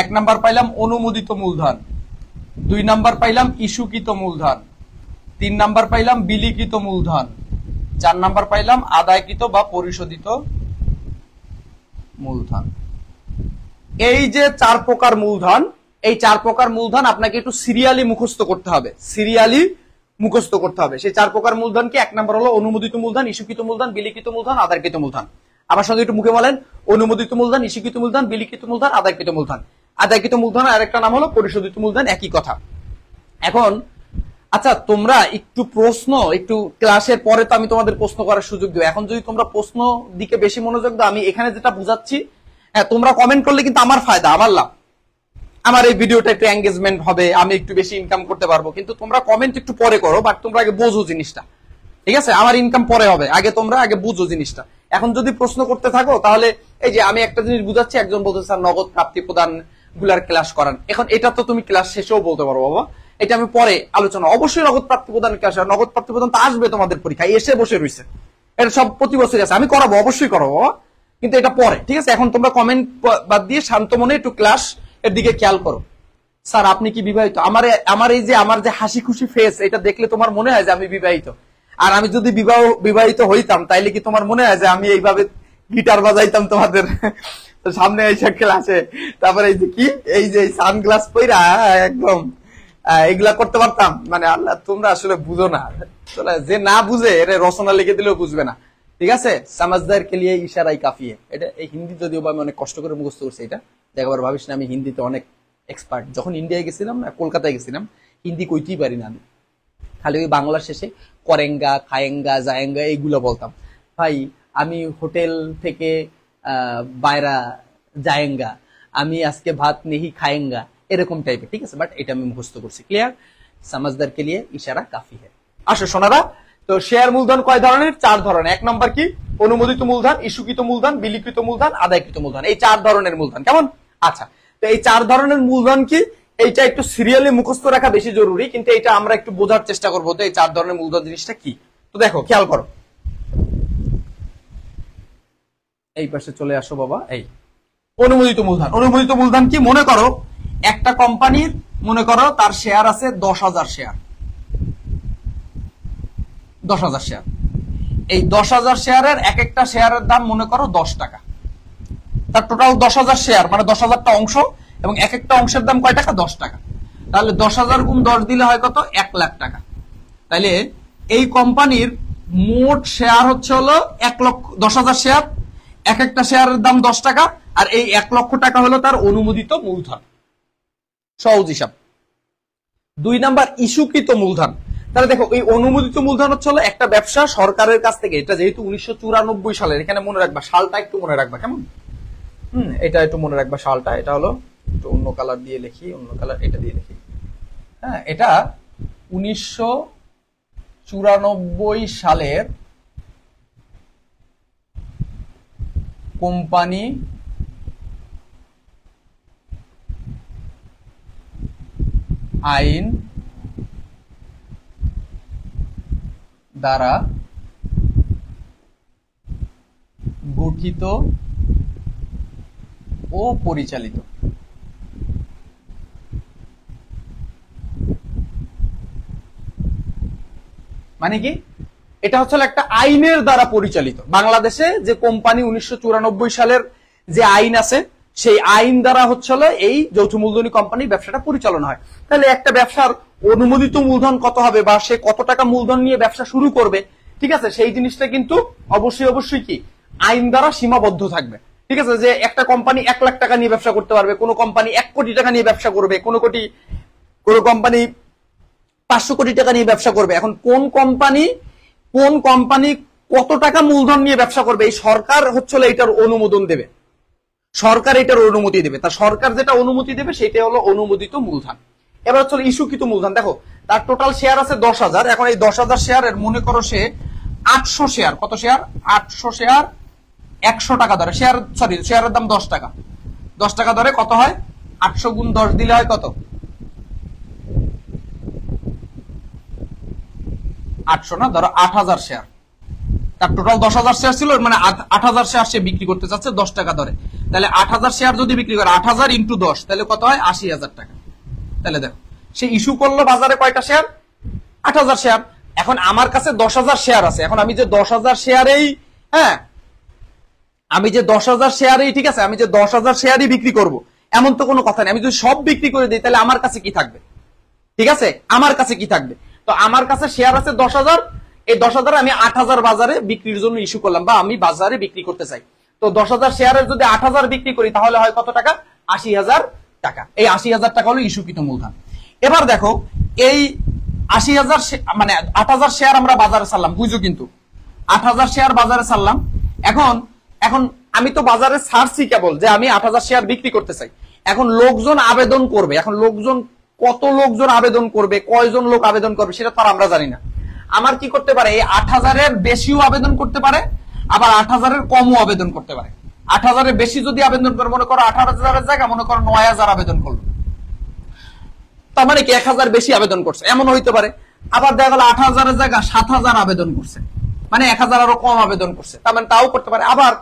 1 নাম্বার পাইলাম অনুমোদিত মূলধন, 2 নাম্বার পাইলাম ইস্যুকৃত মূলধন, 3 নাম্বার পাইলাম বিলিখিত মূলধন, 4 নাম্বার পাইলাম আদায়কৃত বা পরিশোধিত মূলধন। এই যে 4 প্রকার মূলধন, এই 4 প্রকার মূলধন আপনাকে একটু সিরিয়ালি মুখস্থ করতে হবে, সিরিয়ালি মুখস্থ করতে হবে। সেই 4 প্রকার মূলধন কি? 1 নাম্বার হলো অনুমোদিত মূলধন, ইস্যুকৃত মূলধন, বিলিখিত মূলধন, আদায়কৃত মূলধন। আমার সঙ্গে একটু মুখে বলেন, অনুমোদিত মূলধন, ইস্যুকৃত মূলধন, বিলিখিত মূলধন, আদায়কৃত মূলধন। আদায়কৃত মূলধন আরেকটা নাম হলো পরিশোধিত মূলধন, একই কথা। এখন আচ্ছা, তোমরা একটু প্রশ্ন, একটু ক্লাসের পরে তো আমি তোমাদের প্রশ্ন করার সুযোগ দেব। এখন যদি তোমরা প্রশ্ন দিকে বেশি মনোযোগ দাও, আমি এখানে যেটা বুঝাচ্ছি হ্যাঁ, তোমরা কমেন্ট করলে কিন্তু আমার ফায়দা, আমার লাভ, আমার এই ভিডিওটা একটু এঙ্গেজমেন্ট হবে, আমি একটু বেশি ইনকাম করতে পারবো। কিন্তু তোমরা কমেন্ট একটু পরে করো, বাট তোমরা আগে বোঝো জিনিসটা, ঠিক আছে? আমার ইনকাম পরে হবে, আগে তোমরা আগে বুঝো জিনিসটা। এখন যদি প্রশ্ন করতে থাকো তাহলে এই যে আমি একটা জিনিস বুঝাচ্ছি, একজন বলতে স্যার নগদ প্রাপ্তি প্রদান গুলার ক্লাস করান। এখন এটা তো তুমি ক্লাস শেষেও বলতে পারো বাবা, এটা আমি পরে আলোচনা। অবশ্যই নগদ প্রাপ্তি প্রদান ক্লাস, নগদ প্রাপ্তি প্রদান তো আসবে তোমাদের পরীক্ষায়, এসে বসে রয়েছে, এটা সব প্রতি বছরই আছে, আমি করাবো, অবশ্যই করাবো বাবা, কিন্তু এটা পরে, ঠিক আছে? এখন তোমরা কমেন্ট বাদ দিয়ে শান্ত মনে একটু ক্লাস এর দিকে খেয়াল করো। স্যার আপনি কি বিবাহিত? আমার এই যে আমার যে হাসি খুশি ফেস, এটা দেখলে তোমার মনে হয় যে আমি বিবাহিত? আর আমি যদি বিবাহিত হইতাম তাইলে কি তোমার মনে হয় যে আমি এইভাবে গিটার বাজাইতাম তোমাদের সামনে এসে ক্লাসে, তারপরে এই যে কি এই যে সানগ্লাস পইরা একদম এগুলা করতে পারতাম? মানে আল্লাহ, তোমরা আসলে বুঝো না, যে না বুঝে এর রচনা লিখে দিলেও বুঝবে না, ঠিক আছে? সমাজদার কে লিয়ে ইশারাই কাফি। এটা এই হিন্দি যদিও বা আমি অনেক কষ্ট করে মুখস্থ করছি, এটা একবার ভাবিস না আমি হিন্দিতে অনেক এক্সপার্ট। যখন ইন্ডিয়ায় গেছিলাম না, কলকাতায় গেছিলাম, হিন্দি কইতেই পারি না আমি, খালি ওই বাংলার শেষে করেঙ্গা, খায়েঙ্গা, জায়েঙ্গা এইগুলো বলতাম। ভাই আমি হোটেল থেকে বাইরা জায়েঙ্গা, আমি আজকে ভাত নেহি খায়েঙ্গা, এরকম টাইপের, ঠিক আছে? বাট এটা আমি মুখস্থ করছি। ক্লিয়ার? সমাজদার কে লিয়ে ইশারা কাফি হ্যায়। আসো সোনারা, তো শেয়ার মূলধন কয় ধরনের? 4 ধরনের। 1 নম্বর কি? অনুমোদিত মূলধন, ইস্যুকৃত মূলধন, বিলিকৃত মূলধন, আদায়কৃত মূলধন, এই 4 ধরনের মূলধন। কেমন? আচ্ছা, তো এই 4 ধরনের মূলধন কি, এইটা একটু সিরিয়ালি মুখস্থ রাখা বেশি জরুরি, কিন্তু এটা আমরা একটু বোঝার চেষ্টা করবো তো এই 4 ধরনের মূলধন জিনিসটা কি। তো দেখো, খেয়াল করো, এই পাশে চলে আসো বাবা। এই অনুমোদিত মূলধন। অনুমোদিত মূলধন কি? মনে করো একটা কোম্পানির, মনে করো তার শেয়ার আছে 10,000 শেয়ার, 10,000 শেয়ার। এই 10,000 শেয়ারের এক একটা শেয়ারের দাম মনে করো 10 টাকা। তার টোটাল 10,000 শেয়ার মানে 10,000টা অংশ, এবং এক একটা অংশের দাম কয় টাকা? 10 টাকা। তাহলে 10,000 গুণ 10 দিলে হয় কত? 1 লাখ টাকা। তাহলে এই কোম্পানির মোট শেয়ার হচ্ছে হলো 1 লক্ষ, 10,000 শেয়ার, এক একটা শেয়ারের দাম 10 টাকা, আর এই 1 লক্ষ টাকা হলো তার অনুমোদিত মূলধন। সহজ হিসাব। 2 নাম্বার ইস্যুকৃত মূলধন। তাহলে দেখো, এই অনুমোদিত মূলধন হচ্ছে হলো একটা ব্যবসা সরকারের কাছ থেকে, এটা যেহেতু 1994 সালের, এখানে মনে রাখবা, সালটা একটু মনে রাখবা, কেমন? এটা একটু মনে রাখবা, সালটা। এটা হলো একটু অন্য কালার দিয়ে লিখি, অন্য কালার এটা দিয়ে লিখি। হ্যাঁ, এটা 1994 সালের কোম্পানি আইন দ্বারা গঠিত ও পরিচালিত। মানে কি? এটা হচ্ছে একটা আইনের দ্বারা পরিচালিত। বাংলাদেশে যে কোম্পানি 1994 সালের যে আইন আছে, সেই আইন দ্বারা হচ্ছে এই যৌথ মূলধনী কোম্পানি ব্যবসাটা পরিচালনা হয়। তাহলে একটা ব্যবসার অনুমোদিত মূলধন কত হবে, বা সে কত টাকা মূলধন নিয়ে ব্যবসা শুরু করবে, ঠিক আছে, সেই জিনিসটা কিন্তু অবশ্যই কি আইন দ্বারা সীমাবদ্ধ থাকবে। ঠিক আছে, যে একটা কোম্পানি 1 লাখ টাকা নিয়ে ব্যবসা করতে পারবে, কোন কোম্পানি 1 কোটি টাকা নিয়ে ব্যবসা করবে, কোন কোম্পানি 500 কোটি টাকা নিয়ে ব্যবসা করবে। এখন কোন কোম্পানি কত টাকা মূলধন নিয়ে ব্যবসা করবে, এই সরকার হচ্ছে এটার অনুমোদন দেবে, সরকার এটার অনুমতি দেবে। তা সরকার যেটা অনুমতি দেবে সেটা হলো অনুমোদিত মূলধন। এবার হচ্ছে ইস্যুকৃত মূলধন। দেখো, তার টোটাল শেয়ার আছে 10,000। এখন এই 10,000 শেয়ারের মনে করো সে 800 শেয়ার, কত শেয়ার? 800 শেয়ার 100 টাকা ধরে, শেয়ারের দাম 10 টাকা, 10 টাকা ধরে কত হয়? 800 গুণ 10 দিলে হয় কত? 800 না, ধরো 8,000 শেয়ার। তার টোটাল 10,000 শেয়ার ছিল, মানে 8,000 শেয়ার সে বিক্রি করতে চাচ্ছে 10 টাকা ধরে। তাহলে 8,000 শেয়ার যদি বিক্রি করে, 8,000 ইন্টু 10, তাহলে কত হয়? 80,000 টাকা। তাহলে দেখো, সে ইস্যু করলো বাজারে কয়টা শেয়ার? 8,000 শেয়ার। এখন আমার কাছে 10,000 শেয়ার আছে। এখন আমি যে 10,000 শেয়ারেই, হ্যাঁ, আমি যে 10,000 শেয়ারেই, ঠিক আছে, আমি যে 10,000 শেয়ারই বিক্রি করব, এমন তো কোনো কথা নেই। আমি যদি সব বিক্রি করে দিই, তাহলে আমার কাছে কি থাকবে? ঠিক আছে, আমার কাছে কি থাকবে? তো আমার কাছে শেয়ার আছে 10,000, এই 10,000 আমি 8,000 বাজারে বিক্রির জন্য ইস্যু করলাম, বা আমি বাজারে বিক্রি করতে চাই। তো 10,000 শেয়ারের যদি 8,000 বিক্রি করি, তাহলে হয় কত টাকা? 80,000 টাকা। এই 80,000 টাকা হলো ইস্যুকৃত মূলধন। এবার দেখো, এই 80,000 মানে 8,000 শেয়ার আমরা বাজারে ছাড়লাম, বুঝো কিন্তু 8,000 শেয়ার বাজারে ছাড়লাম। এখন আমি তো বাজারে ছাড়ছি কেবল যে আমি 8,000 শেয়ার বিক্রি করতে চাই। এখন লোকজন আবেদন করবে, এখন লোকজন কত লোকজন আবেদন করবে, কয়জন লোক আবেদন করবে সেটা তো আমরা জানি না। আমার কি করতে পারে, এই 8,000-এর বেশিও আবেদন করতে পারে, আবার 8,000-এর কমও আবেদন করতে পারে। 8,000-এর বেশি যদি আবেদন করে, মনে করো 18,000-এর জায়গা মনে করো 9,000 আবেদন করলো, তার মানে কি 1,000 বেশি আবেদন করছে, এমন হইতে পারে। আবার দেখা গেল 8,000-এর জায়গা 7,000 আবেদন করছে, মানে 1,000 আরো কম আবেদন করছে, তার মানে তাও করতে পারে। আবার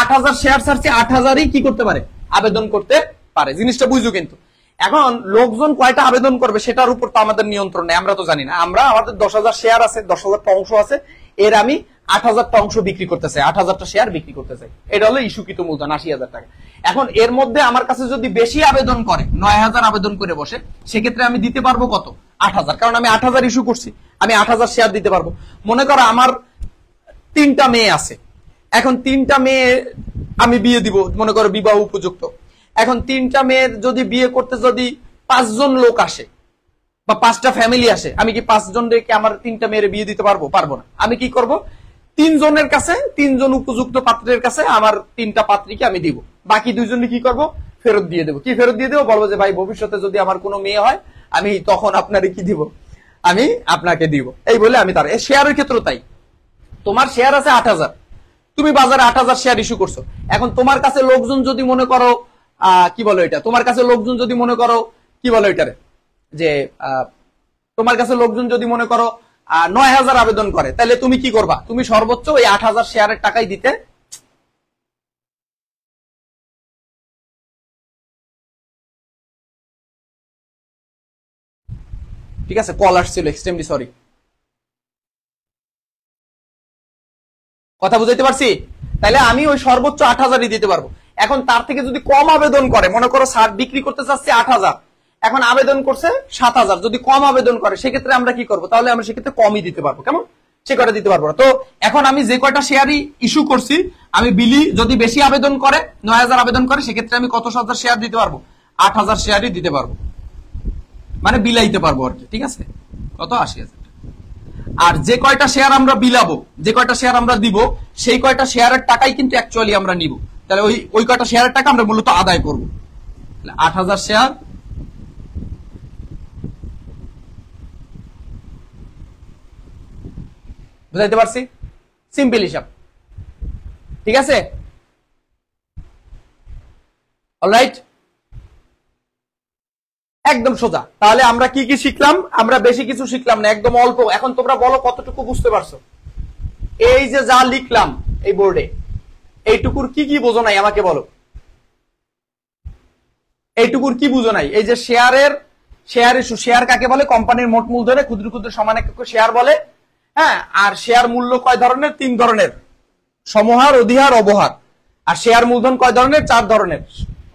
8,000 শেয়ার ছাড়ছে, 8,000-ই কি করতে পারে, আবেদন করতে পারে। জিনিসটা বুঝো কিন্তু। এখন লোকজন কয়টা আবেদন করবে সেটার উপর তো আমাদের নিয়ন্ত্রণ নেই, আমরা তো জানি না। আমরা আমাদের 10,000 শেয়ার আছে, 10,000টা অংশ আছে, এর আমি 8,000টা অংশ বিক্রি করতে চাই, 8,000টা শেয়ার বিক্রি করতে চাই, এটা হলো ইস্যুকৃত মূলধন 80,000 টাকা। এখন এর মধ্যে আমার কাছে যদি বেশি আবেদন করে, 9,000 আবেদন করে বসে, সেক্ষেত্রে আমি দিতে পারবো কত, 8,000, কারণ আমি 8,000 ইস্যু করছি, আমি 8,000 শেয়ার দিতে পারবো। মনে করো আমার 3টা মেয়ে আছে, এখন 3টা মেয়ে আমি বিয়ে দিব, মনে করো বিবাহ উপযুক্ত। এখন 3টা মেয়ের যদি বিয়ে করতে যদি 5 জন লোক আসে বা 5টা ফ্যামিলি আসে, আমি কি 5 জন রেখে আমার 3টা মেয়ের বিয়ে দিতে পারবো? পারবো না। আমি কি করব, 3 জনের কাছে, 3 জন উপযুক্ত পাত্রের কাছে আমার 3টা পাত্রীকে আমি দিব, বাকি 2 জনকে কি করব, ফেরত দিয়ে দেবো। কি ফেরত দিয়ে দেবো, বলবো যে ভাই ভবিষ্যতে যদি আমার কোনো মেয়ে হয় আমি তখন আপনারে কি দিব, আমি আপনাকে দিব, এই বলে আমি তার। শেয়ারের ক্ষেত্রে তাই, তোমার শেয়ার আছে 8,000, তুমি বাজারে 8,000 শেয়ার ইস্যু করছো। এখন তোমার কাছে লোকজন যদি মনে করো কি বলো এটা, তোমার কাছে লোকজন যদি মনে করো কি বলো এটারে, যে তোমার কাছে লোকজন যদি মনে করো 9,000 আবেদন করে, তাহলে তুমি কি করবা, তুমি সর্বোচ্চ ওই 8,000 শেয়ারের টাকাই দিতে। ঠিক আছে, কল আসছিল, এক্সট্রিমলি সরি। কথা বুঝাইতে পারছি? তাহলে আমি ওই সর্বোচ্চ 8,000-ই দিতে পারবো। এখন তার থেকে যদি কম আবেদন করে, মনে করো শার্ট বিক্রি করতে চাচ্ছে 8,000, এখন আবেদন করছে 7,000, যদি কম আবেদন করে সেক্ষেত্রে আমরা কি করবো, তাহলে আমরা সেক্ষেত্রে কমই দিতে পারবো। কেমন, সে কয়টা দিতে পারবো না। তো এখন আমি যে কয়টা শেয়ারই ইস্যু করছি, আমি বিলি যদি বেশি আবেদন করে, 9,000 আবেদন করে, সেক্ষেত্রে আমি কত হাজার শেয়ার দিতে পারবো, 8,000 শেয়ারই দিতে পারবো, মানে বিলাইতে পারবো আর কি। ঠিক আছে, কত, 80,000। আর যে কয়টা শেয়ার আমরা বিলাবো, যে কয়টা শেয়ার আমরা দিব, সেই কয়টা শেয়ারের টাকাই কিন্তু অ্যাকচুয়ালি আমরা নিব। তাহলে ওই কয়টা শেয়ারের টাকা আমরা মূলত আদায় করবো। 8,000 শেয়ার, বুঝাইতে পারছি? সিম্পল হিসাব। ঠিক আছে, অলরাইট, একদম সোজা। তাহলে আমরা কি কি শিখলাম, আমরা বেশি কিছু শিখলাম না, একদম অল্প। এখন তোমরা বলো কতটুকু বুঝতে পারছো। এই যে যা লিখলাম এই বোর্ডে, এইটুকুর কি কি বোঝো নাই আমাকে বলো, এইটুকুর কি বুঝো নাই? এই যে শেয়ার ইস্যু, শেয়ার কাকে বলে, কোম্পানির মোট মূলধনে ক্ষুদ্র ক্ষুদ্র সমান একক শেয়ার বলে। হ্যাঁ, আর শেয়ার মূল্য কয় ধরনের, 3 ধরনের, সমহার, অধিহার, অবহার। আর শেয়ার মূলধন কয় ধরনের, 4 ধরনের,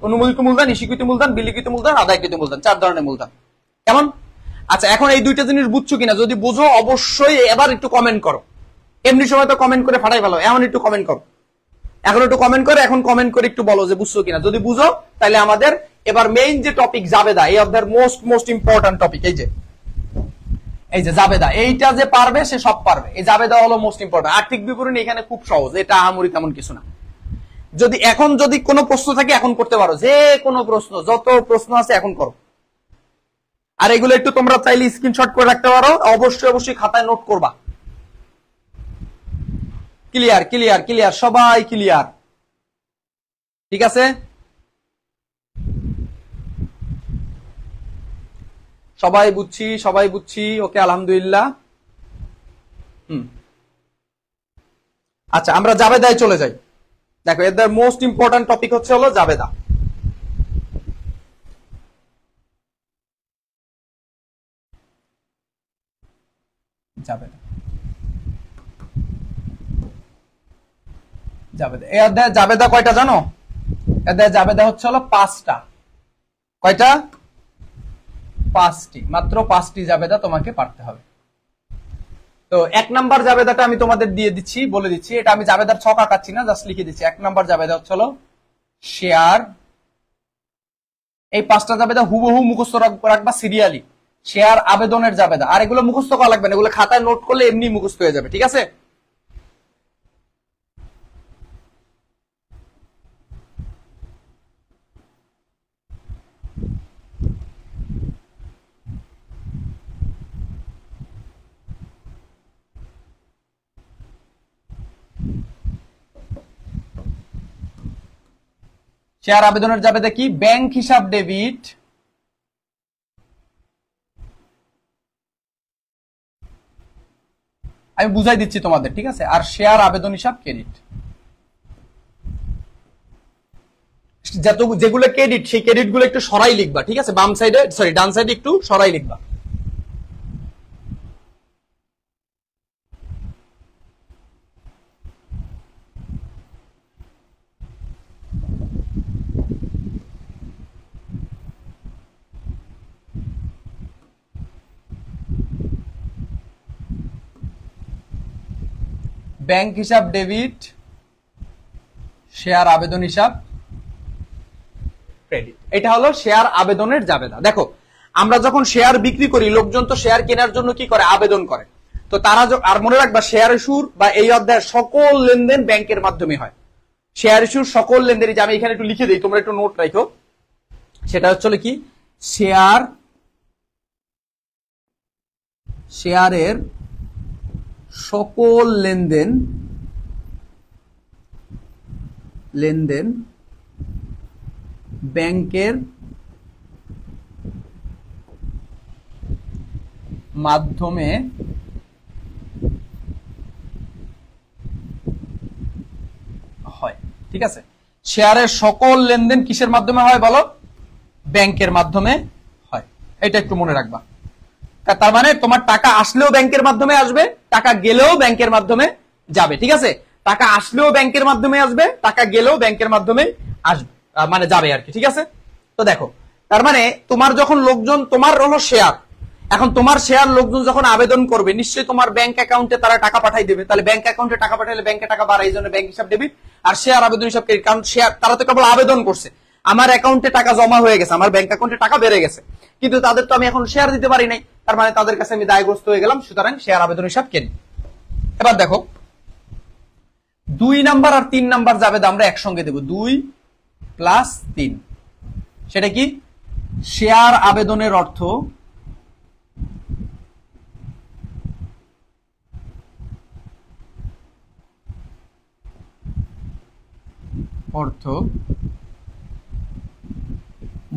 অনুমোদিত মূলধন, ইস্যুকৃত মূলধন, বিলিখিত মূলধন, আদায়কৃত মূলধন, 4 ধরনের মূলধন। কেমন? আচ্ছা, এখন এই 2টা জিনিস বুঝছো কিনা, যদি বুঝো অবশ্যই এবার একটু কমেন্ট করো। এমনি সময় তো কমেন্ট করে ফাটাই ভালো, এখন একটু কমেন্ট করো, এখন একটু কমেন্ট করে, এখন কমেন্ট করে একটু বলো যে বুঝছো কিনা। যদি বুঝো তাহলে আমাদের এবার মেইন যে টপিক জাবেদা, এই অফ মোস্ট ইম্পর্টেন্ট টপিক, এই যে জাবেদা, এইটা যে পারবে সে সব পারবে। এই জাবেদা হলো মোস্ট ইম্পর্টেন্ট। আর্থিক বিবরণী এখানে খুব সহজ, এটা আহামরি তেমন কিছু না। যদি কোনো প্রশ্ন থাকে এখন করতে পারো, যে কোনো প্রশ্ন, যত প্রশ্ন আছে এখন করো। আর এগুলো একটু তোমরা চাইলে স্ক্রিনশট করে রাখতে পারো, অবশ্যই খাতায় নোট করবা। ক্লিয়ার ক্লিয়ার ক্লিয়ার, সবাই ক্লিয়ার? ঠিক আছে, সবাই বুঝছি। ওকে, আলহামদুলিল্লাহ। আচ্ছা, আমরা জাবেদায় চলে যাই। দেখো, এদের মোস্ট ইম্পর্টেন্ট টপিক হচ্ছে হলো জাবেদা। এই অধ্যায় জাবেদা কয়টা জানো? অধ্যায় জাবেদা হচ্ছে হলো 5টা। কয়টা? 5টি, মাত্র 5টি জাবেদা তোমাকে পারতে হবে। তো 1 নাম্বার জাবেদাটা আমি তোমাদের দিয়ে দিচ্ছি, বলে দিচ্ছি। এটা আমি জাবেদার ছক আঁকাচ্ছি না, জাস্ট লিখে দিচ্ছি। 1 নাম্বার জাবেদা হচ্ছে হলো শেয়ার। এই 5টা জাবেদা হুবহু মুখস্থ রাখবা সিরিয়ালি। শেয়ার আবেদনের জাবেদা, আর এগুলো মুখস্থ করা লাগবে না, এগুলো খাতায় নোট করলে এমনি মুখস্থ হয়ে যাবে। ঠিক আছে, শেয়ার আবেদনের জাবেদা কি? ব্যাংক হিসাব ডেবিট, আমি বুঝাই দিচ্ছি তোমাদের, ঠিক আছে? আর শেয়ার আবেদন হিসাব ক্রেডিট। যেগুলো ক্রেডিট সেই ক্রেডিট গুলো একটু সরাই লিখবা, ঠিক আছে? বাম সাইডে, সরি ডান সাইডে একটু সরাই লিখবা। ব্যাংক হিসাব ডেবিট, শেয়ার আবেদন হিসাব ক্রেডিট। এটা হলো শেয়ার আবেদনের জাবেদা। দেখো আমরা যখন শেয়ার বিক্রি করি, লোকজন তো শেয়ার কেনার জন্য কি করে? আবেদন করে। তো তারা, আর মনে রাখবা শেয়ার ইস্যুর বা এই অধ্যায়ের সকল লেনদেন ব্যাংকের মাধ্যমে হয়। শেয়ার ইস্যুর সকল লেনদেন, যে আমি এখানে একটু লিখে দিই, তোমরা একটু নোট রাখো। সেটা হচ্ছে কি? শেয়ারের সকল লেনদেন ব্যাংকের মাধ্যমে হয়, ঠিক আছে? শেয়ারের সকল লেনদেন কিসের মাধ্যমে হয় বলো? ব্যাংকের মাধ্যমে হয়। এটা একটু মনে রাখবা। তার মানে তোমার টাকা আসলেও ব্যাংকের মাধ্যমে আসবে, টাকা গেলেও ব্যাংকের মাধ্যমে যাবে, ঠিক আছে? টাকা আসলেও ব্যাংকের মাধ্যমে আসবে, টাকা গেলেও ব্যাংকের মাধ্যমে আসবে, মানে যাবে আর কি, ঠিক আছে? তো দেখো, তার মানে তোমার যখন লোকজন, তোমার হলো শেয়ার, এখন তোমার শেয়ার লোকজন যখন আবেদন করবে, নিশ্চয়ই তোমার ব্যাংক অ্যাকাউন্টে তারা টাকা পাঠাই দেবে। তাহলে ব্যাংক অ্যাকাউন্টে টাকা পাঠাইলে ব্যাংকে টাকা বাড়ায়, এই জন্য ব্যাংক হিসাব ডেবিট আর শেয়ার আবেদন হিসাব ক্রেডিট। কারণ শেয়ার, তারা তো কেবল আবেদন করছে, আমার অ্যাকাউন্টে টাকা জমা হয়ে গেছে, আমার ব্যাংক অ্যাকাউন্টে টাকা বেড়ে গেছে, কিন্তু তাদের তো আমি এখন শেয়ার দিতে পারি নাই, তার মানে তাদের কাছে আমি দায়গ্রস্ত হয়ে গেলাম, সুতরাং শেয়ার আবেদন হিসাব ক্রেডিট। এবার দেখো 2 নাম্বার আর 3 নাম্বার জাবেদা আমরা একসঙ্গে দেব, 2 + 3। সেটা কি? শেয়ার আবেদনের অর্থ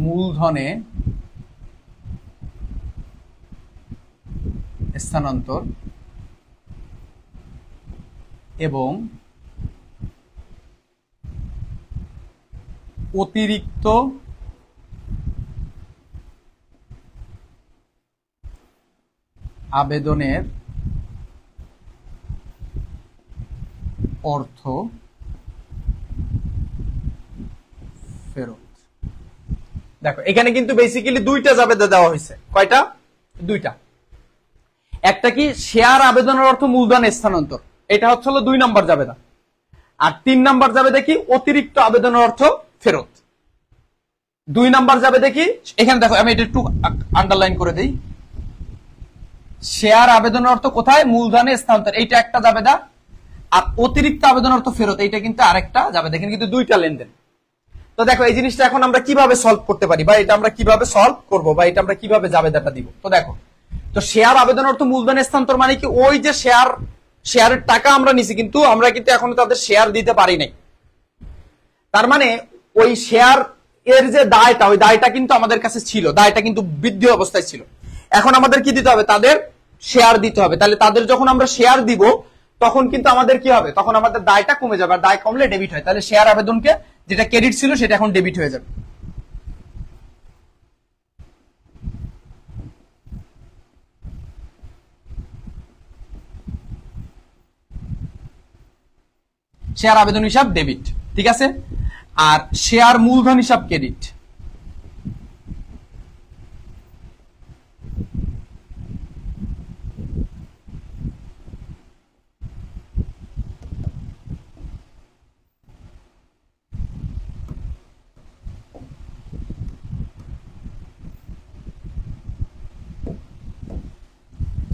মূলধনে স্থানান্তর এবং অতিরিক্ত আবেদনের অর্থ ফেরত। দেখো এখানে কিন্তু বেসিক্যালি 2টা জাবেদা দেওয়া হয়েছে। কয়টা? 2টা। একটা কি? শেয়ার আবেদনের অর্থ মূলধন স্থানান্তর, এটা হচ্ছে হলো 2 নাম্বার জাবেদা। আর 3 নাম্বার জাবেদা কি? অতিরিক্ত আবেদনের অর্থ ফেরত। 2 নাম্বার জাবেদা কি? এখানে দেখো আমি এটা একটু আন্ডারলাইন করে দেই। শেয়ার আবেদনের অর্থ কোথায়? মূলধনে স্থানান্তর, এইটা একটা জাবেদা। আর অতিরিক্ত আবেদন অর্থ ফেরত, এইটা কিন্তু আরেকটা জাবেদা। এখানে কিন্তু 2টা লেনদেন। তো দেখো এই জিনিসটা এখন আমরা কিভাবে সলভ করতে পারি, বা এটা আমরা কিভাবে সলভ করব, বা এটা আমরা কিভাবে জাবেদাটা দিব। তো দেখো, তো শেয়ার আবেদন অর্থ মূলধন স্থানান্তর মানে কি? ওই যে শেয়ারের টাকা আমরা নিছি, কিন্তু আমরা কিন্তু এখনো তাদের শেয়ার দিতে পারি নাই। তার মানে ওই শেয়ার এর যে দায়টা, ওই দায়টা কিন্তু আমাদের কাছে ছিল, দায়টা কিন্তু বৃদ্ধি অবস্থায় ছিল। এখন আমাদের কি দিতে হবে? তাদের শেয়ার দিতে হবে। তাহলে তাদের যখন আমরা শেয়ার দিব, তখন কিন্তু আমাদের কি হবে? তখন আমাদের দায়টা কমে যাবে, আর দায় কমলে ডেবিট হয়। তাহলে শেয়ার আবেদনকে যেটা ক্রেডিট ছিল সেটা এখন ডেবিট হয়ে যাবে। শেয়ার আবেদন হিসাব ডেবিট, ঠিক আছে? আর শেয়ার মূলধন হিসাব ক্রেডিট।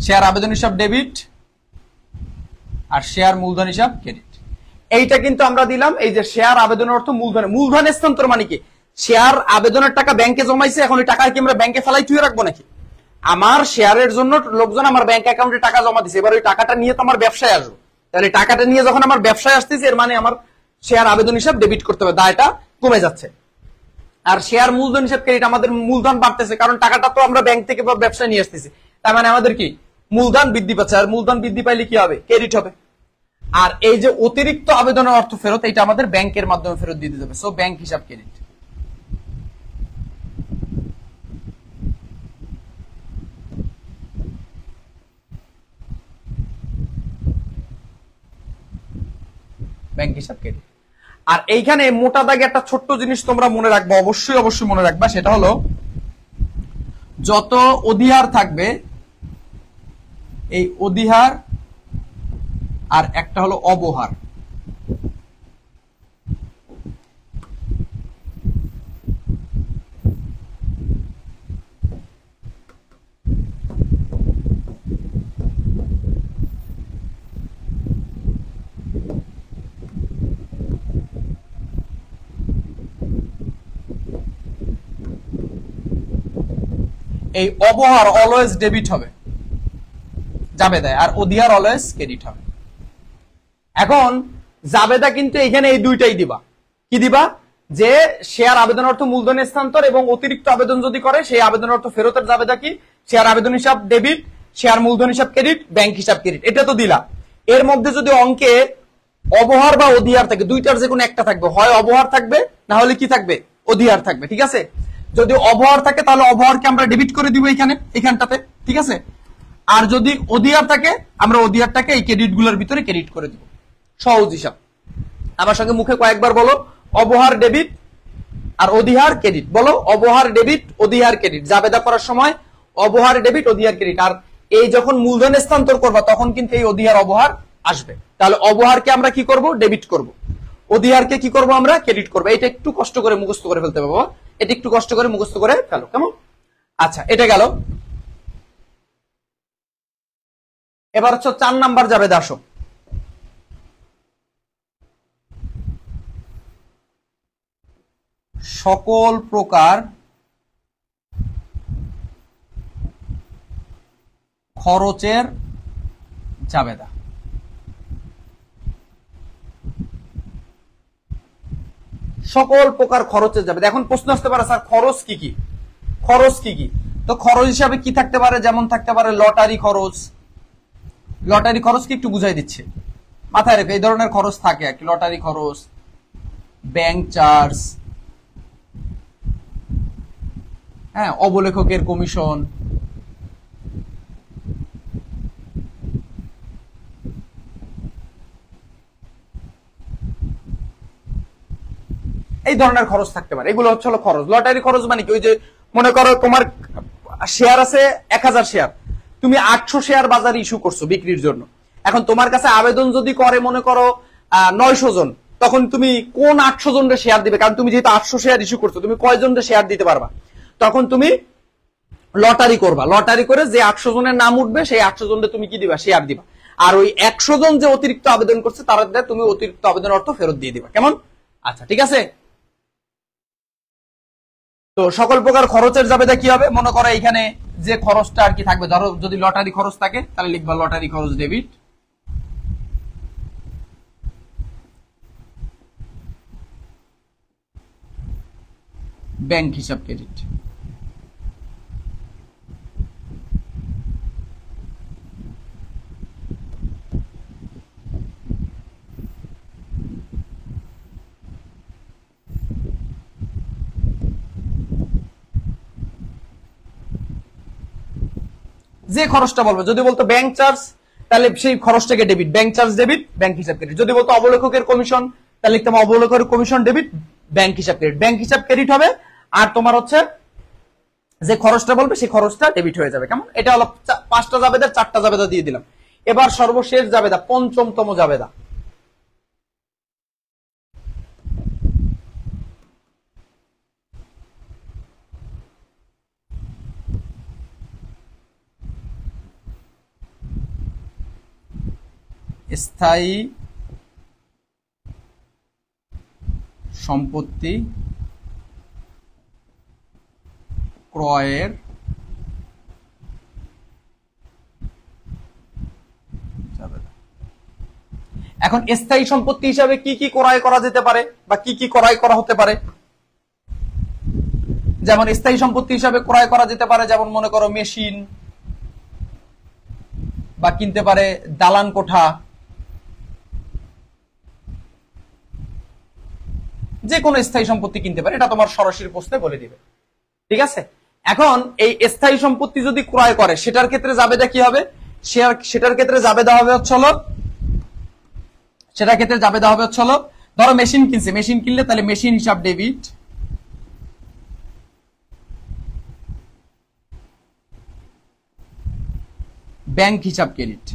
শেয়ার আবেদন হিসাব ডেবিট আর শেয়ার মূলধন হিসাব ক্রেডিট। এইটা কিন্তু আমরা দিলাম। এই যে শেয়ার আবেদনের অর্থ মূলধন স্থানান্তর মানে কি? শেয়ার আবেদনের টাকা ব্যাংকে জমাইছে, এখন ওই টাকা কি আমরা ব্যাংকে ফেলাই থুয়ে রাখবো নাকি? আমার শেয়ারের জন্য লোকজন আমার ব্যাংক অ্যাকাউন্টে টাকা জমা দিছে, এবার ওই টাকাটা নিয়ে তো আমার ব্যবসায় আসবো। তাহলে টাকাটা নিয়ে যখন আমার ব্যবসায় আসতেছে, এর মানে আমার শেয়ার আবেদন হিসাব ডেবিট করতে হবে, দায়টা কমে যাচ্ছে। আর শেয়ার মূলধন হিসাব ক্রেডিট, আমাদের মূলধন বাড়তেছে কারণ টাকাটা তো আমরা ব্যাংক থেকে বা ব্যবসায় নিয়ে আসতেছি, তার মানে আমাদের কি মূলধন বৃদ্ধি পাচ্ছে, আর মূলধন বৃদ্ধি পাইলে কি হবে, ক্রেডিট হবে। আর এই যে অতিরিক্ত আবেদনের অর্থ ফেরত, এটা আমাদের ব্যাংকের মাধ্যমে ফেরত দিয়ে দিতে হবে, সো ব্যাংক হিসাব ক্রেডিট। ব্যাংক হিসাব ক্রেডিট। আর এইখানে মোটা দাগে একটা ছোট্ট জিনিস তোমরা মনে রাখবা, অবশ্যই অবশ্যই মনে রাখবা, সেটা হলো যত অধিহার থাকবে, এই অধিহার আর একটা হলো অবহার, এই অবহার অলওয়েজ ডেবিট হবে জাবেদায়, আর অধিহার অলওয়েজ ক্রেডিট হবে। এখন জাবেদা কিন্তু এখানে এই দুইটাই দিবা, কি দিবা, যে শেয়ার আবেদন অর্থ মূলধনের স্থানান্তর এবং অতিরিক্ত আবেদন যদি করে সেই আবেদন অর্থ ফেরতের জাবেদা কি, শেয়ার আবেদন হিসাব ডেবিট, শেয়ার মূলধন হিসাব ক্রেডিট, ব্যাংক হিসাব ক্রেডিট, এটা তো দিলা। এর মধ্যে যদি অঙ্কে অবহার বা অধিহার থাকে, দুইটার যে কোনো একটা থাকবে, হয় অবহার থাকবে না হলে কি থাকবে, অধিহার থাকবে, ঠিক আছে। যদি অবহার থাকে তাহলে অবহারকে আমরা ডেবিট করে দিব এখানটাতে, ঠিক আছে। আর যদি অধিহার থাকে আমরা অধিহারটাকে এই ক্রেডিট গুলোর ভিতরে ক্রেডিট করে দিব, সহজ হিসাব। আমার সঙ্গে মুখে কয়েকবার বলো, অবহার ডেবিট আর অধিহার ক্রেডিট, বলো অবহার ডেবিট অধিহার ক্রেডিট, জাবেদা করার সময় অবহার ডেবিট অধিহার ক্রেডিট। আর এই যখন মূলধন স্থানান্তর করবা তখন কিন্তু এই অধিহার অবহার আসবে, তাহলে অবহারকে আমরা কি করব, ডেবিট করব, অধিহারকে কি করব, আমরা ক্রেডিট করব। এটা একটু কষ্ট করে মুখস্থ করে ফেলতে বাবা, এটা একটু কষ্ট করে মুখস্থ করে ফেলো, কেমন? আচ্ছা, এটা গেল। এবার হচ্ছে 4 নাম্বার জাবেদা, আসো। সকল প্রকার খরচের জাবেদা। সকল প্রকার খরচের জাবেদা। এখন প্রশ্ন আসতে পারে, স্যার খরচ কি কি, খরচ কি কি? তো খরচ হিসাবে কি থাকতে পারে, যেমন থাকতে পারে লটারি খরচ। লটারি খরচ কি একটু বুঝাই দিচ্ছে, মাথায় রেখে, এই ধরনের খরচ থাকে আর কি, লটারি খরচ, ব্যাংক চার্জ, হ্যাঁ, অবলেখকের কমিশন, এই ধরনের খরচ থাকতে পারে, এগুলো হচ্ছে খরচ। লটারি খরচ মানে কি, ওই যে মনে করো তোমার শেয়ার আছে 1000 শেয়ার, তুমি 800 শেয়ার বাজারে ইস্যু করছো বিক্রির জন্য। এখন তোমার কাছে আবেদন যদি করে মনে করো 900 জন, তখন তুমি কোন 800 জনের শেয়ার দিবে, কারণ তুমি যেহেতু 800 শেয়ার ইস্যু করছো, তুমি কয়জনের শেয়ার দিতে পারবা, তখন তুমি লটারি করবা, লটারি করে যে 800 জনের নাম উঠবে সেই 800 জনের তুমি কি দিবা, শেয়ার দিবা। আর ওই 100 জন যে অতিরিক্ত আবেদন করছে তাদের তুমি অতিরিক্ত আবেদন অর্থ ফেরত দিয়ে দিবা, কেমন? আচ্ছা, ঠিক আছে। তো সকল প্রকার খরচের জাবেদা কি হবে, মনে করো এখানে যে খরচটা আর কি থাকবে, ধরো যদি লটারি খরচ থাকে তাহলে লিখবা লটারি খরচ ডেবিট, ব্যাংক হিসাব ক্রেডিট। যে খরচটা বলবো, যদি বলতো ব্যাংক চার্জ তাহলে সেই খরচটাকে debit, bank charge debit, bank হিসাব ক্রেডিট। যদি বলতো অবলেখকের কমিশন তাহলে লিখতাম অবলেখকের কমিশন ডেবিট, ব্যাংক হিসাব ক্রেডিট, ব্যাংক হিসাব ক্রেডিট হবে। আর তোমার হচ্ছে যে খরচটা বলবে সেই খরচটা ডেবিট হয়ে যাবে, কেমন? এটা হলো 5টা জাবেদা, 4টা জাবেদা দিয়ে দিলাম। এবার সর্বশেষ জাবেদা, 5মতম জাবেদা, স্থায়ী সম্পত্তি ক্রয়ের জাবেদা। এখন স্থায়ী সম্পত্তি হিসাবে কি কি ক্রয় করা যেতে পারে বা কি কি ক্রয় করা হতে পারে, যেমন স্থায়ী সম্পত্তি হিসাবে ক্রয় করা যেতে পারে, যেমন মনে করো মেশিন, বা কিনতে পারে দালান কোঠা, যে কোনো স্থায়ী সম্পত্তি কিনতে পারে, এটা তোমার সরাসরি প্রশ্নে বলে দিবে। ঠিক আছে, এখন এই স্থায়ী সম্পত্তি যদি ক্রয় করে সেটার ক্ষেত্রে জাবেদা কি হবে? সেটার ক্ষেত্রে জাবেদা হবে হলো ধরো মেশিন কিনছে, মেশিন কিনলে তাহলে মেশিন হিসাব ডেবিট, ব্যাংক হিসাব ক্রেডিট।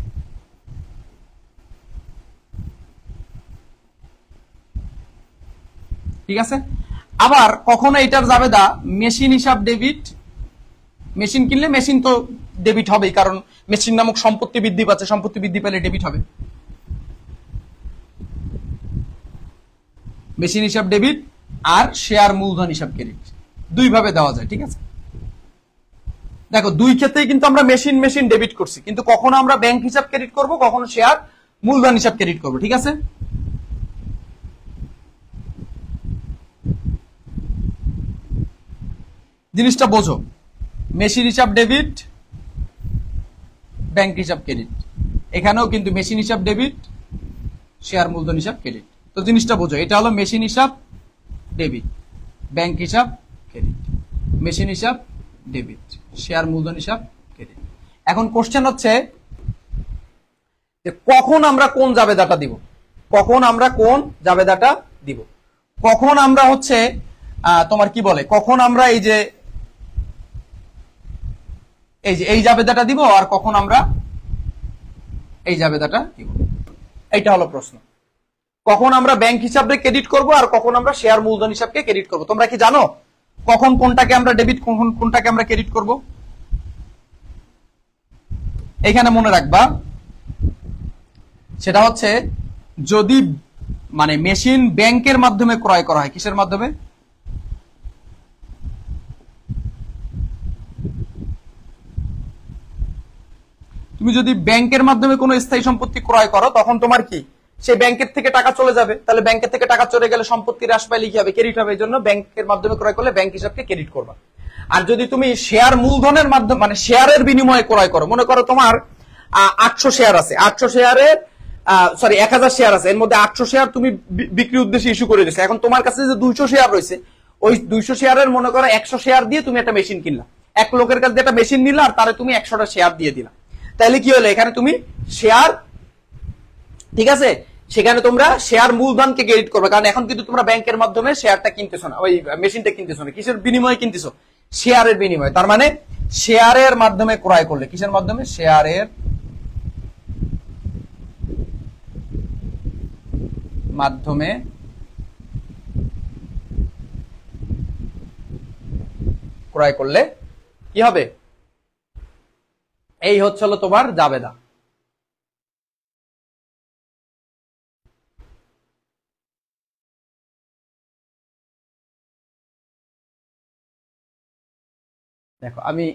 ঠিক আছে, আবার কখনো এটার জাবেদা মেশিন হিসাব ডেবিট, মেশিন কিনলে মেশিন তো ডেবিট হবেই, কারণ মেশিন নামক সম্পত্তি বৃদ্ধি পাচ্ছে, সম্পত্তি বৃদ্ধি পেলে ডেবিট হবে, মেশিন হিসাব ডেবিট। আর শেয়ার মূলধন হিসাব ক্রেডিট, দুই ভাবে দেওয়া যায়। ঠিক আছে, দেখো দুই ক্ষেত্রেই কিন্তু আমরা মেশিন মেশিন ডেবিট করছি, কিন্তু কখনো আমরা ব্যাংক হিসাব ক্রেডিট করব, কখনো শেয়ার মূলধন হিসাব ক্রেডিট করব। ঠিক আছে, জিনিসটা বোঝো, মেশিন হিসাব ডেবিট, ব্যাংক হিসাব ক্রেডিট, এখানেও কিন্তু মেশিন হিসাব ডেবিট, শেয়ার মূলধন হিসাব ক্রেডিট। তো জিনিসটা বোঝো, এটা হলো মেশিন হিসাব ডেবিট, ব্যাংক হিসাব ক্রেডিট, মেশিন হিসাব ডেবিট, শেয়ার মূলধন হিসাব ক্রেডিট। এখন কোশ্চেন হচ্ছে যে কখন আমরা কোন জাবেদাটা দিব, কখন আমরা হচ্ছে তোমার কি বলে, কখন আমরা এই জাবেদাটা দিব, আর কখন আমরা এই জাবেদাটা দিব, এইটা হলো প্রশ্ন। কখন আমরা ব্যাংক হিসাবে ক্রেডিট করব আর কখন আমরা শেয়ার মূলধন হিসাবকে ক্রেডিট করব। তোমরা কি জানো কখন কোনটাকে আমরা ডেবিট, কখন কোনটাকে আমরা ক্রেডিট করব? এখানে মনে রাখবা, সেটা হচ্ছে যদি মানে মেশিন ব্যাংকের মাধ্যমে ক্রয় করা হয়। কিসের মাধ্যমে? তুমি যদি ব্যাংকের মাধ্যমে কোনো স্থায়ী সম্পত্তি ক্রয় করো, তখন তোমার কি সেই ব্যাংকের থেকে টাকা চলে যাবে, তাহলে ব্যাংকের থেকে টাকা চলে গেলে সম্পত্তি হ্রাস পাইলে কি হবে? ক্রেডিট হবে। এই জন্য ব্যাংকের মাধ্যমে ক্রয় করলে ব্যাংক হিসাবকে ক্রেডিট করবা। আর যদি তুমি শেয়ার মূলধনের মাধ্যমে মানে শেয়ারের বিনিময়ে ক্রয় করো, মনে করো তোমার 800 শেয়ার আছে, 800 শেয়ারের 1000 শেয়ার আছে, এর মধ্যে 800 শেয়ার তুমি বিক্রি উদ্দেশ্যে ইস্যু করে দিচ্ছ। এখন তোমার কাছে যে 200 শেয়ার রয়েছে, ওই 200 শেয়ারের মনে করো 100 শেয়ার দিয়ে তুমি একটা মেশিন কিনলা, এক লোকের কাছে একটা মেশিন নিলা আর তারে তুমি 100টা শেয়ার দিয়ে দিলা। তাহলে কি হলো? এখানে তুমি শেয়ার, ঠিক আছে, সেখানে তোমরা শেয়ার মূলধনকে ক্রেডিট করবে, কারণ এখন কিন্তু তোমরা ব্যাংকের মাধ্যমে শেয়ারটা কিনতেছো না, ওই মেশিনটা কিনতেছো না। কিসের বিনিময়ে কিনতেছো? শেয়ারের বিনিময়ে। তার মানে শেয়ারের মাধ্যমে ক্রয় করলে, কিসের মাধ্যমে? শেয়ারের মাধ্যমে ক্রয় করলে কি হবে? এই হচ্ছিল তোমার জাবেদা। দেখো আমি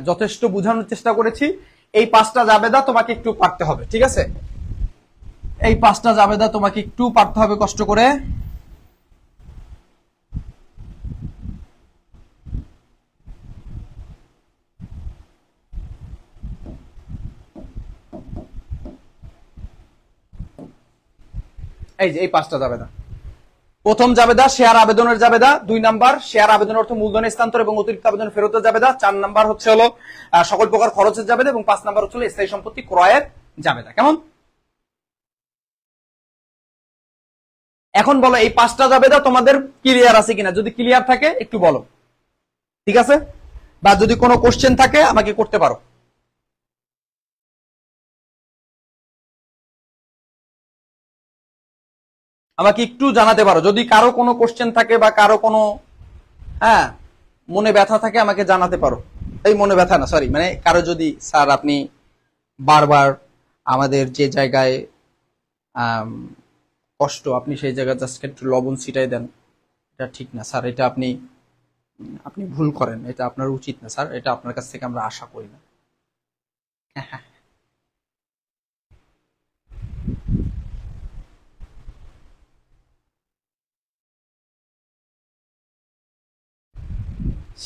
যথেষ্ট বোঝানোর চেষ্টা করেছি। এই 5টা জাবেদা তোমাকে একটু পারতে হবে, ঠিক আছে? এই 5টা জাবেদা তোমাকে একটু পারতে হবে কষ্ট করে। এই যে এই 5টা জাবেদা। প্রথম জাবেদা শেয়ার আবেদনের জাবেদা, 2 নাম্বার শেয়ার আবেদন অর্থ মূলধনের স্থানান্তর এবং অতিরিক্ত আবেদন ফেরতের জাবেদা, 4 নাম্বার হচ্ছে হলো সকল প্রকার খরচের জাবেদা, এবং 5 নাম্বার হচ্ছে স্থায়ী সম্পত্তি ক্রয়ের জাবেদা। কেমন? এখন বলো এই 5টা জাবেদা তোমাদের ক্লিয়ার আছে কিনা? যদি ক্লিয়ার থাকে একটু বলো, ঠিক আছে? বা যদি কোনো কোশ্চেন থাকে আমাকে করতে পারো। আমাকে একটু জানাতে পারো যদি কারো কোনো কোশ্চেন থাকে বা কারো কোনো মনে ব্যথা থাকে, আমাকে জানাতে পারো। এই মনে ব্যথা না, সরি, মানে কারো যদি স্যার আপনি বারবার আমাদের যে জায়গায় কষ্ট, আপনি সেই জায়গায় জাস্ট একটু লবণ ছিটাই দেন, এটা ঠিক না স্যার, এটা আপনি ভুল করেন, এটা আপনার উচিত না স্যার, এটা আপনার কাছ থেকে আমরা আশা করি না।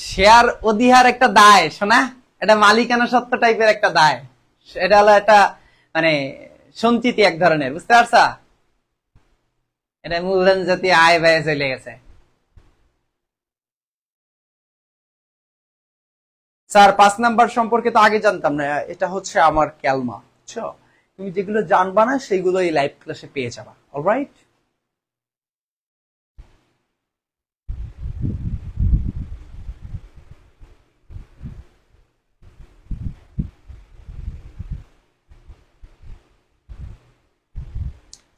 শেয়ার অধিহার একটা দায়, শোনা, এটা মালিকানা সত্ত্ব টাইপের একটা দায়। এটা হলো একটা মানে সঞ্চিতি এক ধরনের, বুঝতে পারছা? এটা মূলধন জাতীয় আয় ব্যয়ে চলে গেছে। স্যার 5 নাম্বার সম্পর্কে তো আগে জানতাম না, এটা হচ্ছে আমার ক্যালমা, বুঝছো? তুমি যেগুলো জানবা না সেইগুলো এই লাইভ ক্লাসে পেয়ে যাবা। অলরাইট,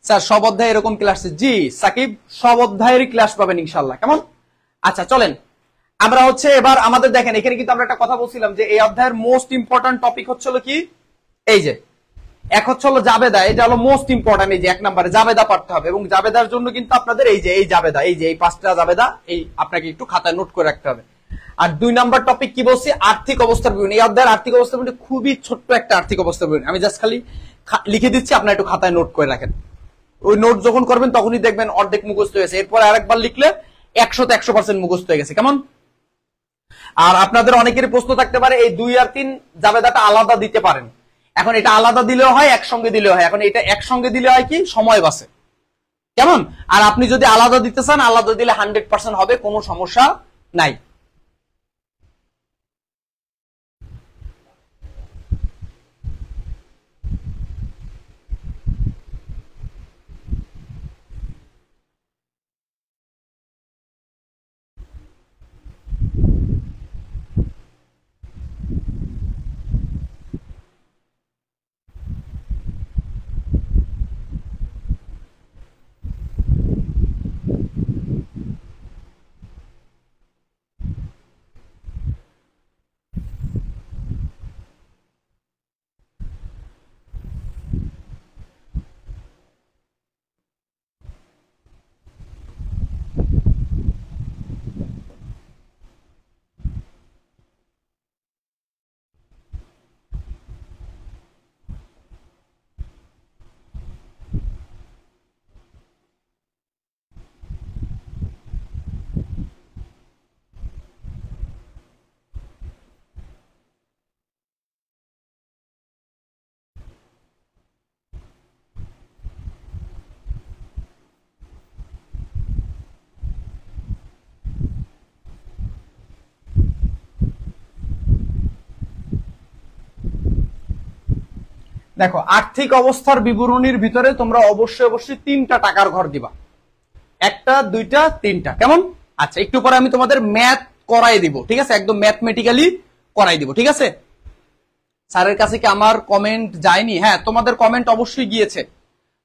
স্যার সব অধ্যায় এরকম ক্লাস? জি সাকিব, সব অধ্যায়েরই ক্লাস পাবেন ইনশাল্লাহ। কেমন? আচ্ছা চলেন আমরা হচ্ছে এবার আমাদের দেখেন, এখানে কিন্তু আমরা একটা কথা বলছিলাম যে এই অধ্যায়ের মোস্ট ইম্পর্টেন্ট টপিক হচ্ছিল কি, এই যে এক হচ্ছে হলো জাবেদা। এটা হলো মোস্ট ইম্পর্টেন্ট, এই যে 1 নম্বরে জাবেদা পড়তে হবে, এবং জাবেদার জন্য কিন্তু আপনাদের এই যে এই জাবেদা, এই যে এই 5টা জাবেদা এই আপনাকে একটু খাতায় নোট করে রাখতে হবে। আর 2 নাম্বার টপিক কি বলছি, আর্থিক অবস্থার বিবরণী। এই অধ্যায়ের আর্থিক অবস্থার বিবরণী খুবই ছোট্ট একটা আর্থিক অবস্থার বিবরণী, আমি জাস্ট খালি লিখে দিচ্ছি, আপনারা একটু খাতায় নোট করে রাখেন। ওই নোট যখন করবেন তখনই দেখবেন অর্ধেক মুখস্থ হয়েছে, এরপর আরেকবার লিখলে 100% মুখস্থ হয়ে গেছে। কেমন? আর আপনাদের অনেকেরই প্রশ্ন থাকতে পারে এই 2 আর 3 জাবেদাটা আলাদা দিতে পারেন। এখন এটা আলাদা দিলেও হয়, একসঙ্গে দিলেও হয়। এখন এটা একসঙ্গে দিলে হয় কি, সময় বাঁচে। কেমন? আর আপনি যদি আলাদা দিতে চান, আলাদা দিলে 100% হবে, কোনো সমস্যা নাই। দেখো, আর্থিক অবস্থার বিবরণীর ভিতরে তোমরা অবশ্যই 3টা টাকার ঘর দিবা, 1টা 2টা 3টা। কেমন? আচ্ছা, একটু পরে আমি তোমাদের ম্যাথ করাই দিব, ঠিক আছে? একদম ম্যাথমেটিক্যালি করাই দিব, ঠিক আছে? স্যারের কাছে কি আমার কমেন্ট যায়নি? হ্যাঁ, তোমাদের কমেন্ট অবশ্যই গিয়েছে।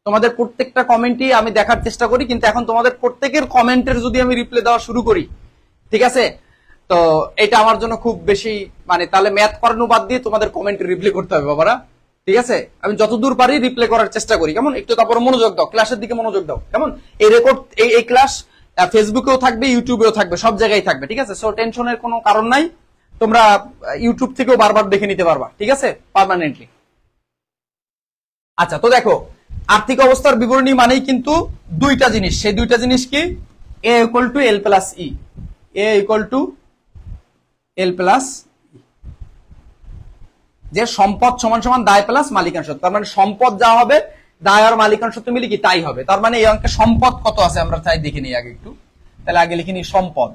তোমাদের প্রত্যেকটা কমেন্টই আমি দেখার চেষ্টা করি, কিন্তু এখন তোমাদের প্রত্যেকের কমেন্টের যদি আমি রিপ্লাই দেওয়া শুরু করি, ঠিক আছে, তো এটা আমার জন্য খুব বেশি, মানে তাহলে ম্যাথ করানো বাদ দিয়ে তোমাদের কমেন্ট রিপ্লাই করতে হবে বাবারা, ঠিক আছে? আমি যতদূর পারি রিপ্লাই করার চেষ্টা করি। কেমন? একটু তারপরে মনোযোগ দাও, ক্লাসের দিকে মনোযোগ দাও। কেমন? এই রেকর্ড, এই ক্লাস ফেসবুকেও থাকবে, ইউটিউবেও থাকবে, সব জায়গায় থাকবে, ঠিক আছে? সো টেনশনের কোনো কারণ নাই, তোমরা ইউটিউব থেকেও বারবার দেখে নিতে পারবা, ঠিক আছে, পার্মানেন্টলি। আচ্ছা, তো দেখো, আর্থিক অবস্থার বিবরণী মানেই কিন্তু 2টা জিনিস। সেই 2টা জিনিস কি? A equal to L plus E, A equal to L plus, যে সম্পদ সমান সমান দায় প্লাস মালিকানা সত্ত্ব। তার মানে সম্পদ যা হবে, দায় আর মালিকানা সত্ত্ব মিলে কি তাই হবে। তার মানে এই অঙ্কে সম্পদ কত আছে আমরা চাই দেখে নিই আগে একটু। তাহলে আগে লিখে নিই সম্পদ।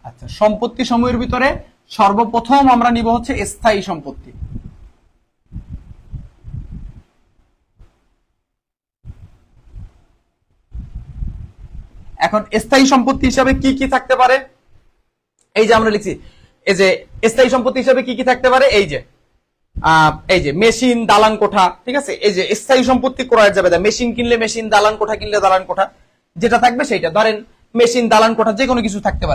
আচ্ছা, সম্পত্তি সমূহের ভিতরে সর্বপ্রথম আমরা নিব হচ্ছে স্থায়ী সম্পত্তি। এখন স্থায়ী সম্পত্তি হিসাবে কি কি থাকতে পারে, এই যে আমরা লিখছি, এই যে স্থায়ী সম্পত্তি হিসাবে কি কি থাকতে পারে, এই যে মেশিন, দালান কোঠা, ঠিক আছে? এই যে স্থায়ী সম্পত্তি ক্রয়ের যাবে, মেশিন কিনলে মেশিন, দালান কোঠা কিনলে দালান কোঠা, যেটা থাকবে সেইটা। ধরেন মেশিন, দালান কোঠা যে কোনো কিছু থাকতে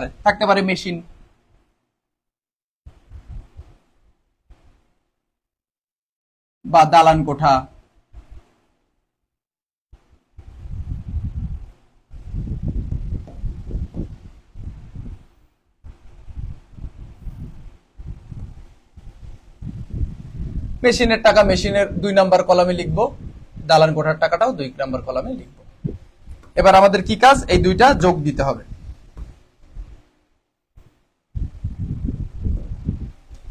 পারে মেশিন, বা দালান কোঠা। মেশিনের টাকা মেশিনের 2 নাম্বার কলামে লিখবো, দালান কোঠার টাকাটাও 2 নম্বর কলামে লিখবো। এবার আমাদের কি কাজ, এই দুইটা যোগ দিতে হবে।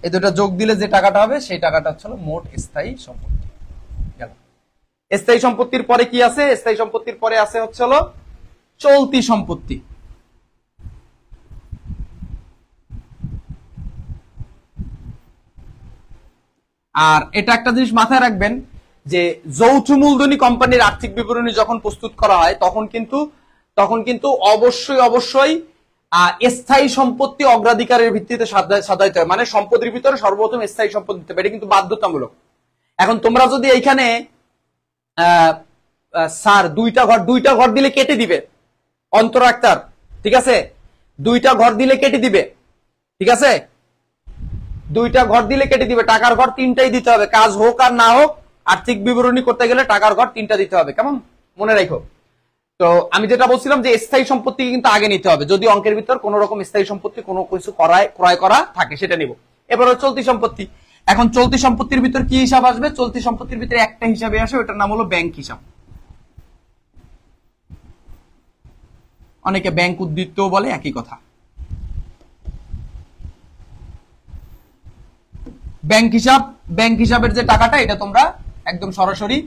এই দুটো যোগ দিলে যে টাকাটা হবে সেই টাকাটা হচ্ছে মোট স্থায়ী সম্পত্তি। স্থায়ী সম্পত্তির পরে কি আছে, স্থায়ী সম্পত্তির পরে আছে হচ্ছে চলতি সম্পত্তি। আর এটা একটা জিনিস মাথায় রাখবেন যে যৌথ মূলধনী কোম্পানির আর্থিক বিবরণী যখন প্রস্তুত করা হয় তখন কিন্তু অবশ্যই স্থায়ী সম্পত্তি অগ্রাধিকারের ভিত্তিতে সাজাইতে হয়। মানে সম্পত্তির ভিতরে সর্বপ্রথম স্থায়ী সম্পত্তি দিতে হবে, এটা কিন্তু বাধ্যতামূলক। এখন তোমরা যদি এইখানে স্যার দুইটা ঘর দিলে কেটে দিবে অন্তর আক্তার, ঠিক আছে, দুইটা ঘর দিলে কেটে দিবে, ঠিক আছে, দুইটা ঘর দিলে কেটে দিবে, টাকার ঘর 3টাই দিতে হবে, কাজ হোক আর না হোক আর্থিক বিবরণী করতে গেলে টাকার ঘর 3টা দিতে হবে, কেমন মনে রাখো। তো আমি যেটা বলছিলাম যে স্থায়ী সম্পত্তি কিন্তু আগে নিতে হবে, যদি অঙ্কের ভিতর কোন রকম স্থায়ী সম্পত্তি কোনো কিছু ক্রয় করা থাকে সেটা নিব। এবার চলতি সম্পত্তি। এখন চলতি সম্পত্তির ভিতর কি হিসাব আসবে, চলতি সম্পত্তির ভিতরে একটা হিসাবে আসে, ওটার নাম হলো ব্যাংক হিসাব। অনেকে ব্যাংক উদ্ধৃত বলে, একই কথা। ব্যাংক হিসাবের যে টাকাটা এটা তোমরা একদম সরাসরি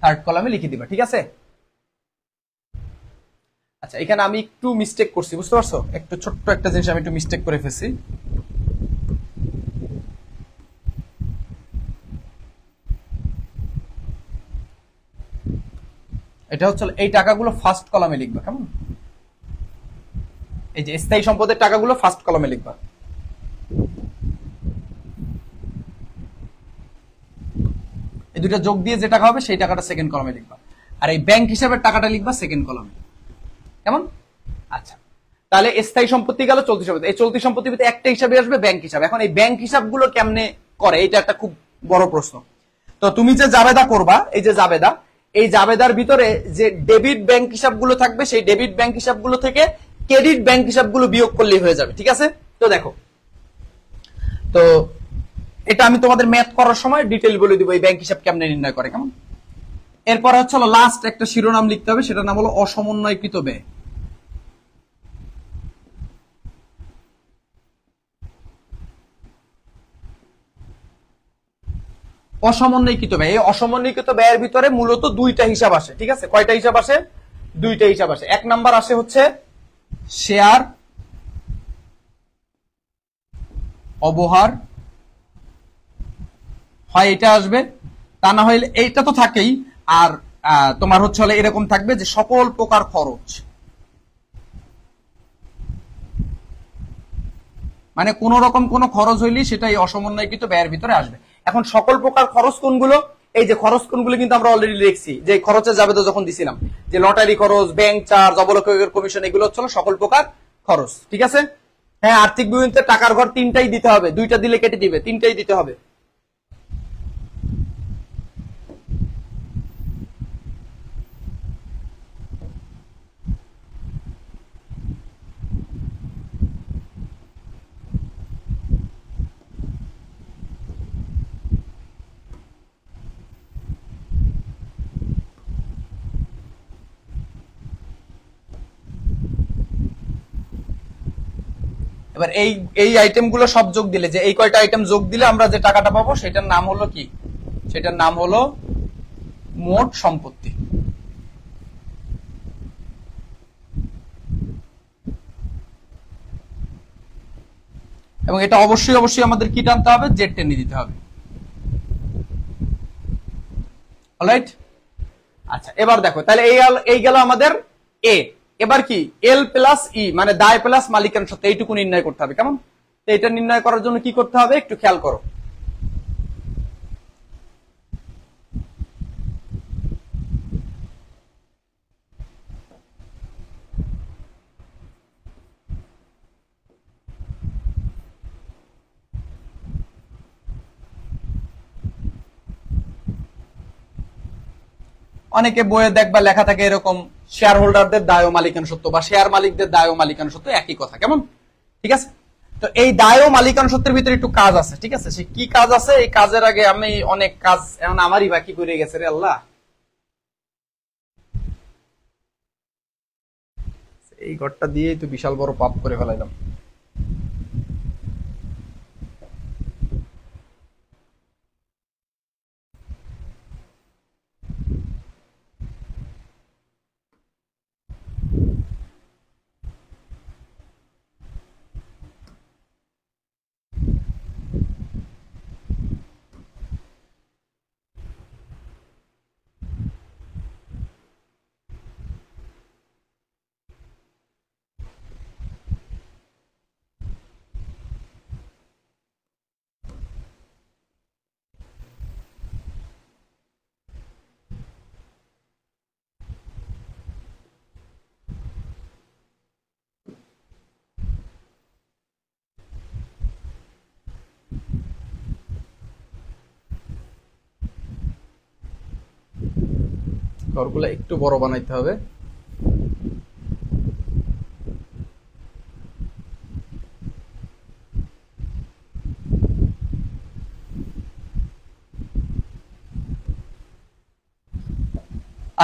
থার্ড কলামে লিখে দিবা, ঠিক আছে। আচ্ছা, এখানে আমি একটু মিস্টেক করছি, বুঝতে পারছো, একটু ছোট্ট একটা জিনিস আমি একটু মিস্টেক করে ফেলছি। এটা হচ্ছে এই টাকাগুলো ফার্স্ট কলামে লিখবা, কেমন, এই যে স্থায়ী সম্পদের টাকাগুলো ফার্স্ট কলামে লিখবা। এই দুটো যোগ দিয়ে যে টাকা হবে সেই টাকাটা সেকেন্ড কলামে লিখবা, আর এই ব্যাংক হিসাবের টাকাটা লিখবা সেকেন্ড কলামে, কেমন। আচ্ছা, তাহলে স্থায়ী সম্পত্তি গেল, চলতি সম্পত্তি। এই চলতি সম্পত্তির ভিতরে একটা হিসাবে আসবে ব্যাংক হিসাব। এখন এই ব্যাংক হিসাবগুলো কেমনে করে, এটা একটা খুব বড় প্রশ্ন। তো তুমি যে জাবেদা করবা, এই যে জাবেদা, এই জাবেদার ভিতরে যে ডেবিট ব্যাংক হিসাবগুলো থাকবে সেই ডেবিট ব্যাংক হিসাবগুলো থেকে ক্রেডিট ব্যাংক হিসাবগুলো বিয়োগ করলেই হয়ে যাবে, ঠিক আছে। তো দেখো, তো এটা আমি তোমাদের ম্যাথ করার সময় ডিটেইল বলে দিব এই ব্যাংক হিসাব কেমনে নির্ণয় করে, কেমন। এরপর হচ্ছে লাস্ট একটা শিরোনাম লিখতে হবে, সেটার নাম হলো অসমন্বয়কৃত ব্যয়। অসমন্বয়কৃত ব্যয়, এই অসমন্বয়কৃত ব্যয়ের ভিতরে মূলত দুইটা হিসাব আসে, ঠিক আছে। কয়টা হিসাব আসে, দুইটা হিসাব আসে। এক নাম্বার আসে হচ্ছে শেয়ার অবহার, হয় এটা আসবে, তা না হলে এইটা তো থাকেই। আর তোমার হচ্ছে এরকম থাকবে যে সকল প্রকার খরচ, মানে কোন রকম কোন খরচ হইলে সেটা এই অসমন্বয়কৃত ব্যয়ের ভিতরে আসবে। এখন সকল প্রকার খরচ কোনগুলো, এই যে খরচ কোনগুলো কিন্তু আমরা অলরেডি লিখছি, যে খরচের জাবেদা যখন দিছিলাম, যে লটারি খরচ, ব্যাংক চার্জ, অবলোকন কমিশন, এগুলো হচ্ছে সকল প্রকার খরচ, ঠিক আছে। হ্যাঁ, আর্থিক বিবরণীতে টাকার ঘর 3টাই দিতে হবে, 2টা দিলে কেটে দিবে, 3টাই দিতে হবে। এবার এই আইটেম গুলো সব যোগ দিলে, যে এই কয়টা আইটেম যোগ দিলে আমরা যে টাকাটা পাবো সেটার নাম হলো কি, সেটার নাম হলো মোট সম্পত্তি। এবং এটা অবশ্যই আমাদের কি টানতে হবে, জেড টেনে দিতে হবে, অলরাইট। আচ্ছা, এবার দেখো, তাহলে এই গেল আমাদের এ। এবার কি এল প্লাস ই, মানে দায় প্লাস মালিকানা সত্ত্ব, এইটুকু নির্ণয় করতে হবে, কেমন। তো এটা নির্ণয় করার জন্য কি করতে হবে, একটু খেয়াল করো। অনেকে বইয়ে দেখবা লেখা থাকে এরকম, শেয়ার হোল্ডারদের দায় ও মালিকানা সত্ত্ব, বা শেয়ার মালিকদের দায় ও মালিকানা সত্ত্ব, একই কথা, কেমন, ঠিক আছে। তো এই দায় ও মালিকানা সত্ত্বের ভিতরে একটু কাজ আছে, ঠিক আছে? সে কি কাজ আছে, এই কাজের আগে আমি অনেক কাজ এখন আমারই বাকি করে গেছে রে আল্লাহ। এই ঘরটা দিয়েই তো বিশাল বড় পাপ করে ফেলাইলাম। ঘরগুলো একটু বড় বানাইতে হবে।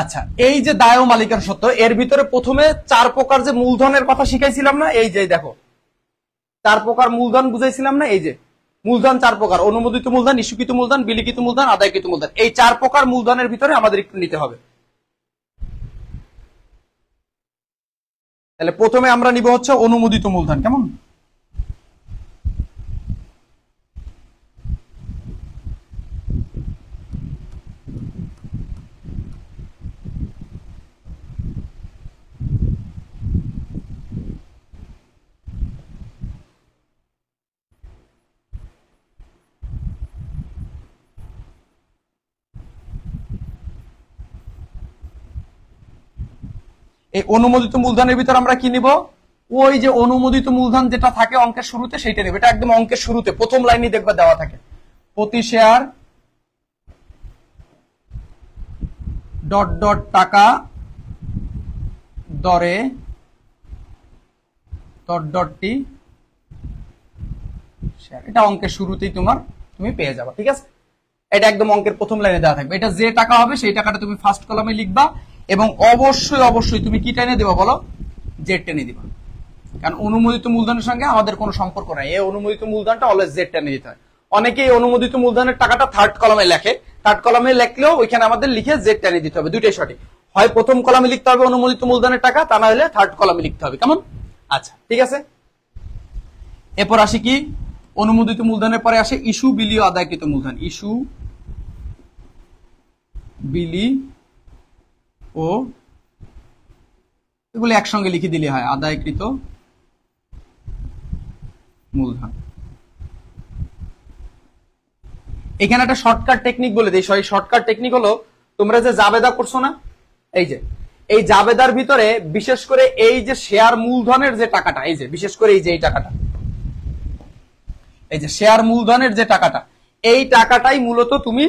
আচ্ছা, এই যে দায় ও মালিকানা সত্ত্ব, এর ভিতরে প্রথমে 4 প্রকার যে মূলধনের কথা শিখাইছিলাম না, এই যে দেখো 4 প্রকার মূলধন বুঝাইছিলাম না, এই যে মূলধন 4 প্রকার: অনুমোদিত মূলধন, ইস্যুকৃত মূলধন, বিলিখিত মূলধন, আদায়কৃত মূলধন। এই 4 প্রকার মূলধনের ভিতরে আমাদের একটু নিতে হবে। তাহলে প্রথমে আমরা নিব হচ্ছে অনুমোদিত মূলধন। কেমন? এই অনুমোদিত মূলধনের ভিতর আমরা কি নিব? ওই যে অনুমোদিত মূলধন যেটা থাকে অঙ্কের শুরুতে, সেইটা নেব। এটা একদম অঙ্কের শুরুতে প্রথম লাইনে দেখবা দেওয়া থাকে, প্রতি শেয়ার ডট ডট টাকা দরে ডট ডটটি শেয়ার। এটা অঙ্কের শুরুতেই তুমি পেয়ে যাবা, ঠিক আছে? এটা একদম অঙ্কের প্রথম লাইনে দেওয়া থাকবে। এটা যে টাকা হবে সেই টাকাটা তুমি ফার্স্ট কলামে লিখবা, এবং অবশ্যই অবশ্যই তুমি কি টেনে দিবা বলো? জেড টেনে দিবা। কারণ অনুমোদিত মূলধনের সঙ্গে আমাদের কোনো সম্পর্ক নাই। এই অনুমোদিত মূলধনটা অলওয়েজ জেড টেনে দিতে হয়। অনেকেই অনুমোদিত মূলধনের টাকাটা থার্ড কলামে লেখে, থার্ড কলামে লেখলেও ওইখানে আমাদের লিখে জেড টেনে দিতে হবে। দুইটাই সঠিক, হয় প্রথম কলামে লিখতে হবে অনুমোদিত মূলধনের টাকা, তা না হলে থার্ড কলামে লিখতে হবে। কেমন? আচ্ছা, ঠিক আছে। এরপর আসি কি? অনুমোদিত মূলধনের পরে আসে ইস্যু, বিলি ও আদায়কৃত মূলধন। ইস্যু, বিলি ও, এগুলো একসঙ্গে লিখে দিলে হয়, আদায়কৃত মূলধন। এখানে একটা শর্টকাট টেকনিক বলে দিই। সেই শর্টকাট টেকনিক হলো, তোমরা যে জাবেদা করছো না, এই যে এই জাবেদার ভিতরে বিশেষ করে এই যে শেয়ার মূলধনের যে টাকাটা, এই যে বিশেষ করে এই যে এই টাকাটা, এই যে শেয়ার মূলধনের যে টাকাটা, এই টাকাটাই মূলত তুমি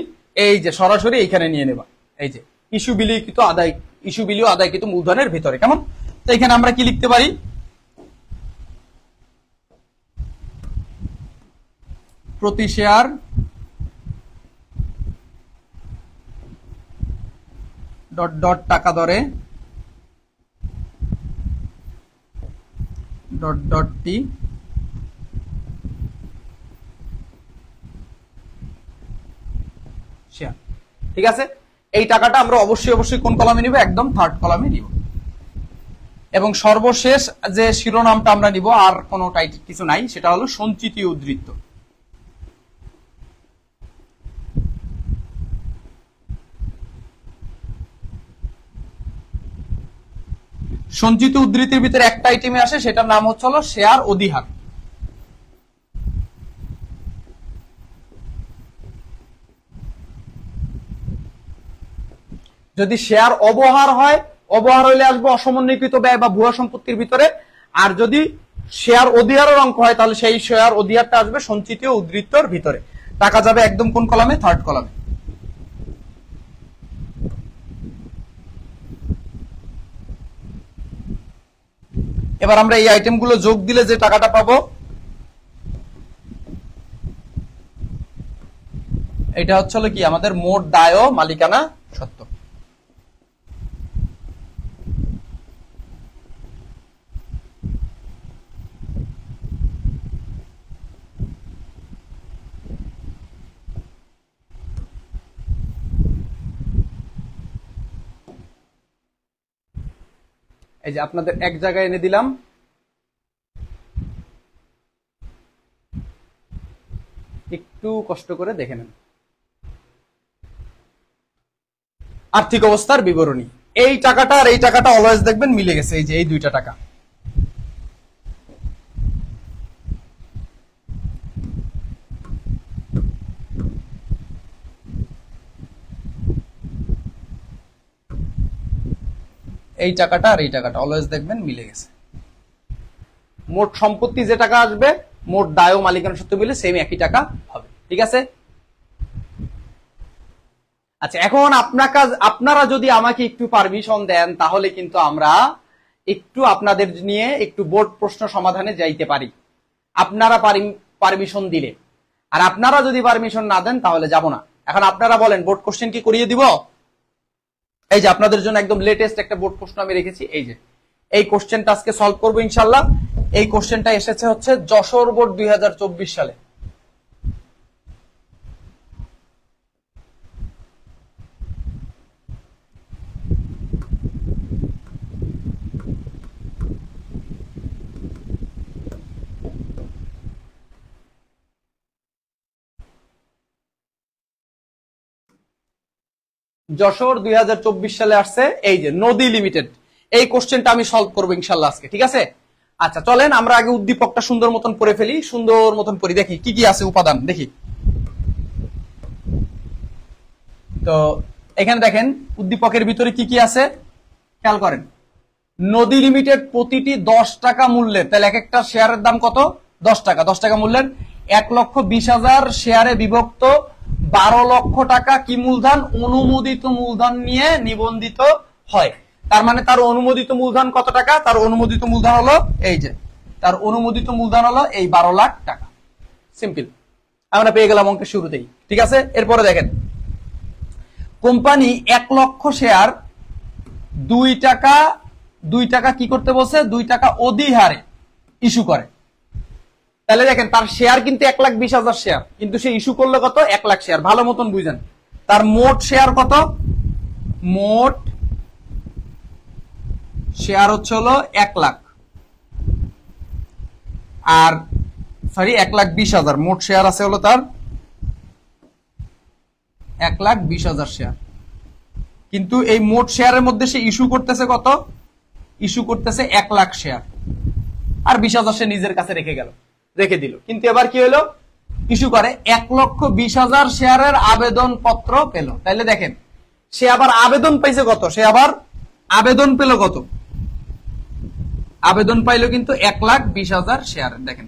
এই যে সরাসরি এইখানে নিয়ে নেবা। এই যে ইস্যু, বিলিকৃত আদায়, ইস্যু, বিলি ও আদায়কৃত মূলধনের ভিতরে। কেমন? তো এখানে আমরা কি লিখতে পারি? প্রতি শেয়ার ডট ডট টাকা দরে ডট ডটটি শেয়ার। ঠিক আছে? এই টাকাটা আমরা অবশ্যই অবশ্যই কোন কলামে নিব? একদম থার্ড কলামে নিব। এবং সর্বশেষ যে শিরোনামটা আমরা নিব, আর কোনো টাইটেল কিছু নাই, সেটা হলো সঞ্চিতি উদ্ধৃত। সঞ্চিত উদ্ধৃতির ভিতরে একটা আইটেমে আসে, সেটার নাম হচ্ছে হলো শেয়ার অধিহার। যদি শেয়ার অবহার হয়, অবহার হইলে আসবে অসমন্বয়কৃত ব্যয় বা ভুয়া সম্পত্তির ভিতরে। আর যদি শেয়ার অধিহারের অঙ্ক হয়, তাহলে সেই শেয়ার অধিহারটা আসবে সঞ্চিত উদ্ধৃতর ভিতরে। টাকা যাবে একদম কোন কলামে? থার্ড কলামে। এবার আমরা এই আইটেমগুলো যোগ দিলে যে টাকাটা পাবো, এটা হচ্ছে হলো কি আমাদের মোট দায় ও মালিকানা সত্ত্ব। এই যে আপনাদের এক জায়গায় এনে দিলাম, একটু কষ্ট করে দেখে নেন। আর্থিক অবস্থার বিবরণী, এই টাকাটা আর এই টাকাটা অলওয়েজ দেখবেন মিলে গেছে, এই যে এই দুইটা টাকা। এই টাকাটা আর এই টাকাটা অলওয়েজ দেখবেন মিলে গেছে। মোট সম্পত্তি যে টাকা আসবে মোট দায় ও মালিকানা সত্ত্ব মিলে সেম একই টাকা হবে, ঠিক আছে? আচ্ছা, এখন আপনারা যদি আমাকে একটু পারমিশন দেন তাহলে কিন্তু আমরা একটু আপনাদের নিয়ে একটু বোর্ড প্রশ্ন সমাধানে যাইতে পারি, আপনারা পারমিশন দিলে। আর আপনারা যদি পারমিশন না দেন তাহলে যাব না। এখন আপনারা বলেন বোর্ড কোশ্চেন কি করিয়ে দিব? এই যে আপনাদের জন্য একদম লেটেস্ট একটা বোর্ড প্রশ্ন আমি রেখেছি, এই যে এই কোশ্চেনটা আজকে সলভ করবো ইনশাল্লাহ। এই কোশ্চেনটা এসেছে হচ্ছে যশোর বোর্ড 2024 সালে। যশোর 2024 সালে আসছে, এই যে নদী লিমিটেড। এই কোশ্চেনটা আমি সলভ করবো ইনশাল্লাহ আজকে, ঠিক আছে? আচ্ছা চলেন আমরা আগে উদ্দীপকটা সুন্দর মতন পড়ে ফেলি, সুন্দর মতন পড়ি, দেখি কি কি আছে উপাদান দেখি। তো এখানে দেখেন উদ্দীপকের ভিতরে কি কি আছে খেয়াল করেন। নদী লিমিটেড প্রতিটি 10 টাকা মূল্যের, তাহলে এক একটা শেয়ারের দাম কত? 10 টাকা। 10 টাকা মূল্যের 1,20,000 শেয়ারে বিভক্ত 12 লক্ষ টাকা কি মূলধন? অনুমোদিত মূলধন নিয়ে নিবন্ধিত হয়। তার মানে তার অনুমোদিত মূলধন কত টাকা? তার অনুমোদিত মূলধন হলো এই যে, তার অনুমোদিত মূলধন হলো এই 12 লাখ টাকা। সিম্পল, আমরা পেয়ে গেলাম অঙ্কের শুরুতেই, ঠিক আছে? এরপরে দেখেন কোম্পানি 1 লক্ষ শেয়ার 2 টাকা কি করতে বলছে? 2 টাকা অধিহারে ইস্যু করে। তাহলে দেখেন তার শেয়ার কিন্তু 1,20,000 শেয়ার, কিন্তু সে ইস্যু করলো কত? 1 লাখ শেয়ার। ভালো মতন বুঝেন, তার মোট শেয়ার কত? মোট শেয়ার হচ্ছে হলো 1 লাখ, আর সরি 1,20,000 মোট শেয়ার আছে হলো তার 1,20,000 শেয়ার। কিন্তু এই মোট শেয়ারের মধ্যে সে ইস্যু করতেছে কত? ইস্যু করতেছে 1 লাখ শেয়ার, আর 20,000 সে নিজের কাছে রেখে দিল। কিন্তু এবার কি হলো? ইস্যু করে 1,20,000 শেয়ারের আবেদন পত্র পেল। তাইলে দেখেন সে আবার আবেদন পাইছে কত? সে আবার আবেদন পেল কত? আবেদন পাইলো কিন্তু 1,20,000 শেয়ারের। দেখেন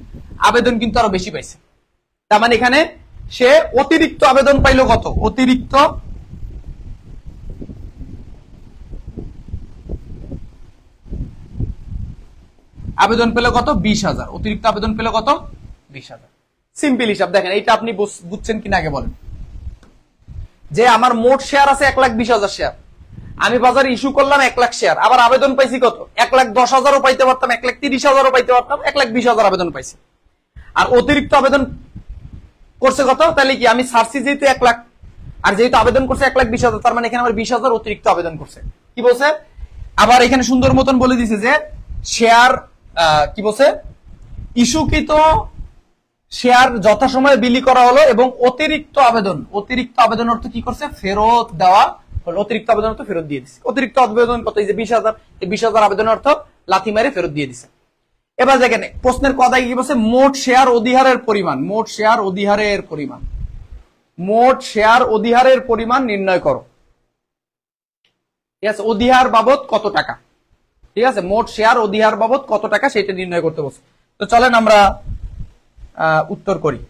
আবেদন কিন্তু আরো বেশি পাইছে, তার মানে এখানে সে অতিরিক্ত আবেদন পাইলো কত? অতিরিক্ত আবেদন পেল কত? 20,000। অতিরিক্ত আবেদন পেল কত? 20,000। সিম্পল হিসাব। দেখেন এইটা আপনি বুঝছেন কিনা আগে বলেন। যে আমার মোট শেয়ার আছে 1,20,000 শেয়ার, আমি বাজারে ইস্যু করলাম 1 লাখ শেয়ার, আবার আবেদন পাইছি কত? 1,10,000ও পাইতে পারতাম, 1,30,000ও পাইতে পারতাম, 1,20,000 আবেদন পাইছি। আর অতিরিক্ত আবেদন করছে কত? তাহলে কি আমি ছাড়ছি যেহেতু 1 লাখ, আর যেহেতু আবেদন করছে 1,20,000, তার মানে এখানে আমার 20,000 অতিরিক্ত আবেদন করছে। কি বলছে? আবার এখানে সুন্দর মতন বলে দিছে যে শেয়ার কি বলছে? ইস্যুকৃত শেয়ার যথাসময়ে বিলি করা হলো এবং অতিরিক্ত আবেদন অর্থ কি করছে? ফেরত দেওয়া হলো। অতিরিক্ত আবেদন অর্থ ফেরত দিয়ে দিচ্ছে। অতিরিক্ত আবেদন কত? এই যে 20,000, এই 20,000 আবেদন অর্থ লাথি মেরে ফেরত দিয়ে দিচ্ছে। এবার দেখেন প্রশ্নের কথায় কি বলছে? মোট শেয়ার অধিহারের পরিমাণ, মোট শেয়ার অধিহারের পরিমাণ, মোট শেয়ার অধিহারের পরিমাণ নির্ণয় করো। ঠিক আছে, অধিহার বাবদ কত টাকা? ঠিক আছে, মোট শেয়ার অধিহার বাবদ কত টাকা সেটা নির্ণয় করতে বলছে। তো চলেন আমরা উত্তর করি।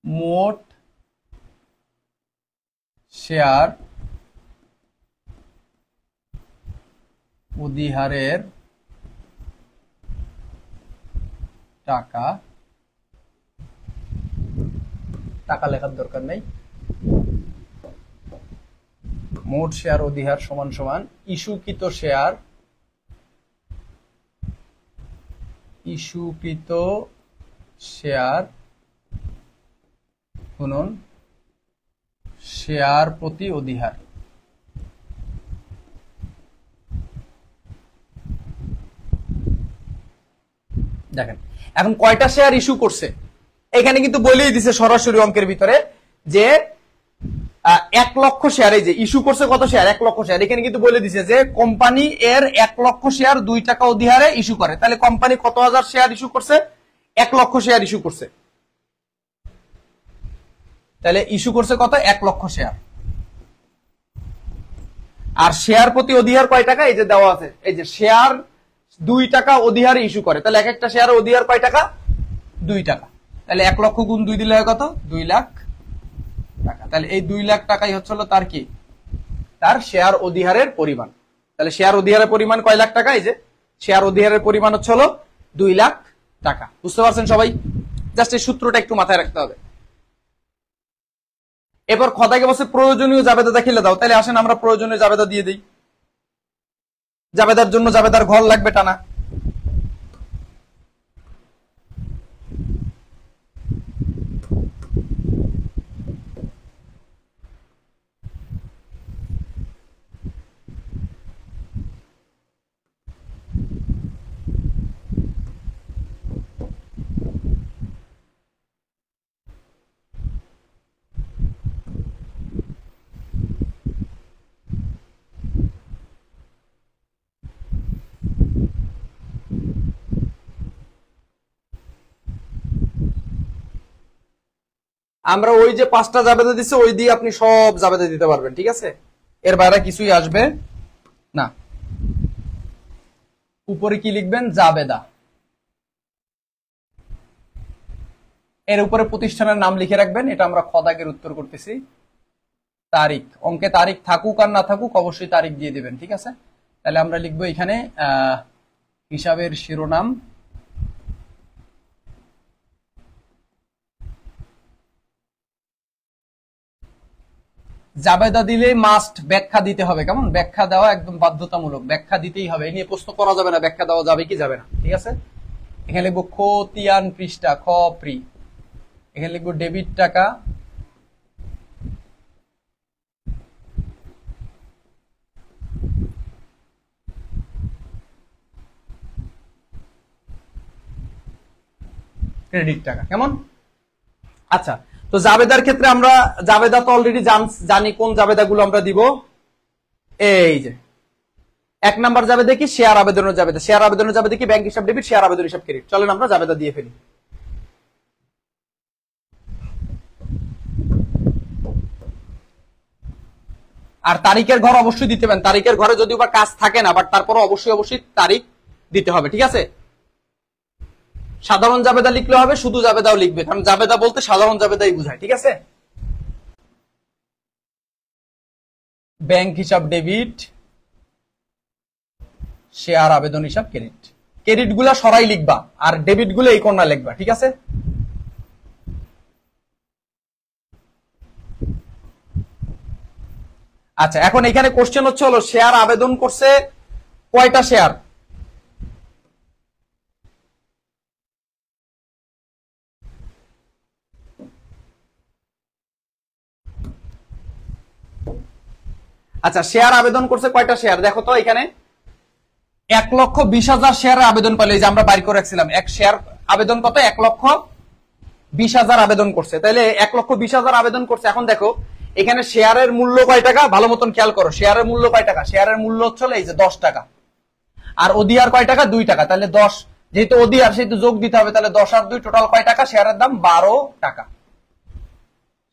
মোট শেয়ার অধিহারের টাকা, টাকা লেখার দরকার নেই, মোট শেয়ার অধিহার সমান সমান ইস্যুকৃত শেয়ার, ইস্যুকৃত শেয়ার গুণন শেয়ার প্রতি অধিহার। দেখেন এখন কয়টা শেয়ার ইস্যু করছে, এখানে কিন্তু বলেই দিছে সরাসরি অঙ্কের ভিতরে যে 1 লক্ষ শেয়ার, এই যে ইস্যু করছে কত শেয়ার, 1 লক্ষ শেয়ার। এখানে কিন্তু বলে দিছে যে কোম্পানি এর 1 লক্ষ শেয়ার 2 টাকা অধিহারে ইস্যু করে, তাহলে কোম্পানি কত হাজার শেয়ার ইস্যু করছে, 1 লক্ষ শেয়ার ইস্যু করছে। তাহলে ইস্যু করছে কত, 1 লক্ষ শেয়ার। আর শেয়ার প্রতি অধিহার কয় টাকা, এই যে দেওয়া আছে, এই যে শেয়ার 2 টাকা অধিহারে ইস্যু করে, তাহলে এক একটা শেয়ার অধিহার কয় টাকা, 2 টাকা। তাহলে 1 লক্ষ গুণ 2 দিলে হয় কত, 2 লাখ টাকা। তাহলে এই 2 লাখ টাকাই হচ্ছে তার কি, তার শেয়ার অধিহারের পরিমাণ। তাহলে শেয়ার অধিহারের পরিমাণ কয় লাখ টাকা, এই যে শেয়ার অধিহারের পরিমাণ হচ্ছে 2 লাখ টাকা। বুঝতে পারছেন সবাই? জাস্ট এই সূত্রটা একটু মাথায় রাখতে হবে। এরপর খদাকে বলছে প্রয়োজনীয় জাবেদা দেখিলে দাও, তাহলে আসেন আমরা প্রয়োজনীয় জাবেদা দিয়ে দিই। জাবেদার জন্য জাবেদার ঘর লাগবে টানা। আমরা ওই যে 5টা জাবেদা দিচ্ছে ওই দিয়ে আপনি সব জাবেদা দিতে পারবেন, ঠিক আছে? এর বাইরে কিছুই আসবে না। উপরে কি লিখবেন, জাবেদা, এর উপরে প্রতিষ্ঠানের নাম লিখে রাখবেন। এটা আমরা খদাকের উত্তর করতেছি। তারিখ, অঙ্কে তারিখ থাকুক আর না থাকুক অবশ্যই তারিখ দিয়ে দিবেন, ঠিক আছে? তাহলে আমরা লিখবো এখানে হিসাবের শিরোনাম, জাবেদা দিলে মাস্ট ব্যাখ্যা দিতে হবে। কেমন? ব্যাখ্যা দেওয়া একদম বাধ্যতামূলক, ব্যাখ্যা দিতেই হবে। এই নিয়ে প্রশ্ন করা যাবে না ব্যাখ্যা দেওয়া যাবে কি যাবে না, ঠিক আছে? এখানে লিখবো খতিয়ান পৃষ্ঠা, খ প্রি। এখানে লিখবো ডেবিট টাকা, ক্রেডিট টাকা। কেমন? আচ্ছা, তো জাবেদার ক্ষেত্রে আমরা জাবেদা তো অলরেডি জানি কোন জাবেদাগুলো আমরা দিব। এই যে 1 নাম্বার জাবেদা কি, শেয়ার আবেদনের জাবেদা। শেয়ার আবেদনের জাবেদা কি, ব্যাংক হিসাব ডেবিট, শেয়ার আবেদন হিসাব ক্রেডিট। চলেন আমরা জাবেদা দিয়ে ফেলি। আর তারিখের ঘর অবশ্যই দিতে হবে। তারিখের ঘরে যদিও বা কাজ থাকে না, বাট তারপরে অবশ্যই অবশ্যই তারিখ দিতে হবে, ঠিক আছে? সাধারণ জাবেদা লিখলে হবে, শুধু জাবেদাও লিখবে, কারণ জাবেদা বলতে সাধারণ জাবেদাই বোঝায়, ঠিক আছে? ব্যাংক হিসাব ডেবিট, শেয়ার আবেদন হিসাব ক্রেডিট। ক্রেডিট গুলা সরাই লিখবা আর ডেবিট গুলো এই কোণা লিখবা, ঠিক আছে? আচ্ছা, এখন এখানে কোশ্চেন হচ্ছে শেয়ার আবেদন করছে কয়টা শেয়ার? আচ্ছা, শেয়ার আবেদন করছে কয়টা শেয়ার দেখো তো। এখানে 1,20,000 শেয়ারের আবেদন পেলে, এই যে আমরা বাইর করে রাখছিলাম, এক শেয়ার আবেদন কত, 1,20,000 আবেদন করছে। তাহলে 1,20,000 আবেদন করছে। এখন দেখো এখানে শেয়ারের মূল্য কয় টাকা, ভালো মতন খেয়াল করো। শেয়ারের মূল্য কয় টাকা? শেয়ারের মূল্য হচ্ছে এই যে 10 টাকা। আর অধিহার কয় টাকা? 2 টাকা। তাহলে 10, যেহেতু অধিহার সেহেতু যোগ দিতে হবে, তাহলে 10 আর 2 টোটাল কয় টাকা? শেয়ারের দাম 12 টাকা।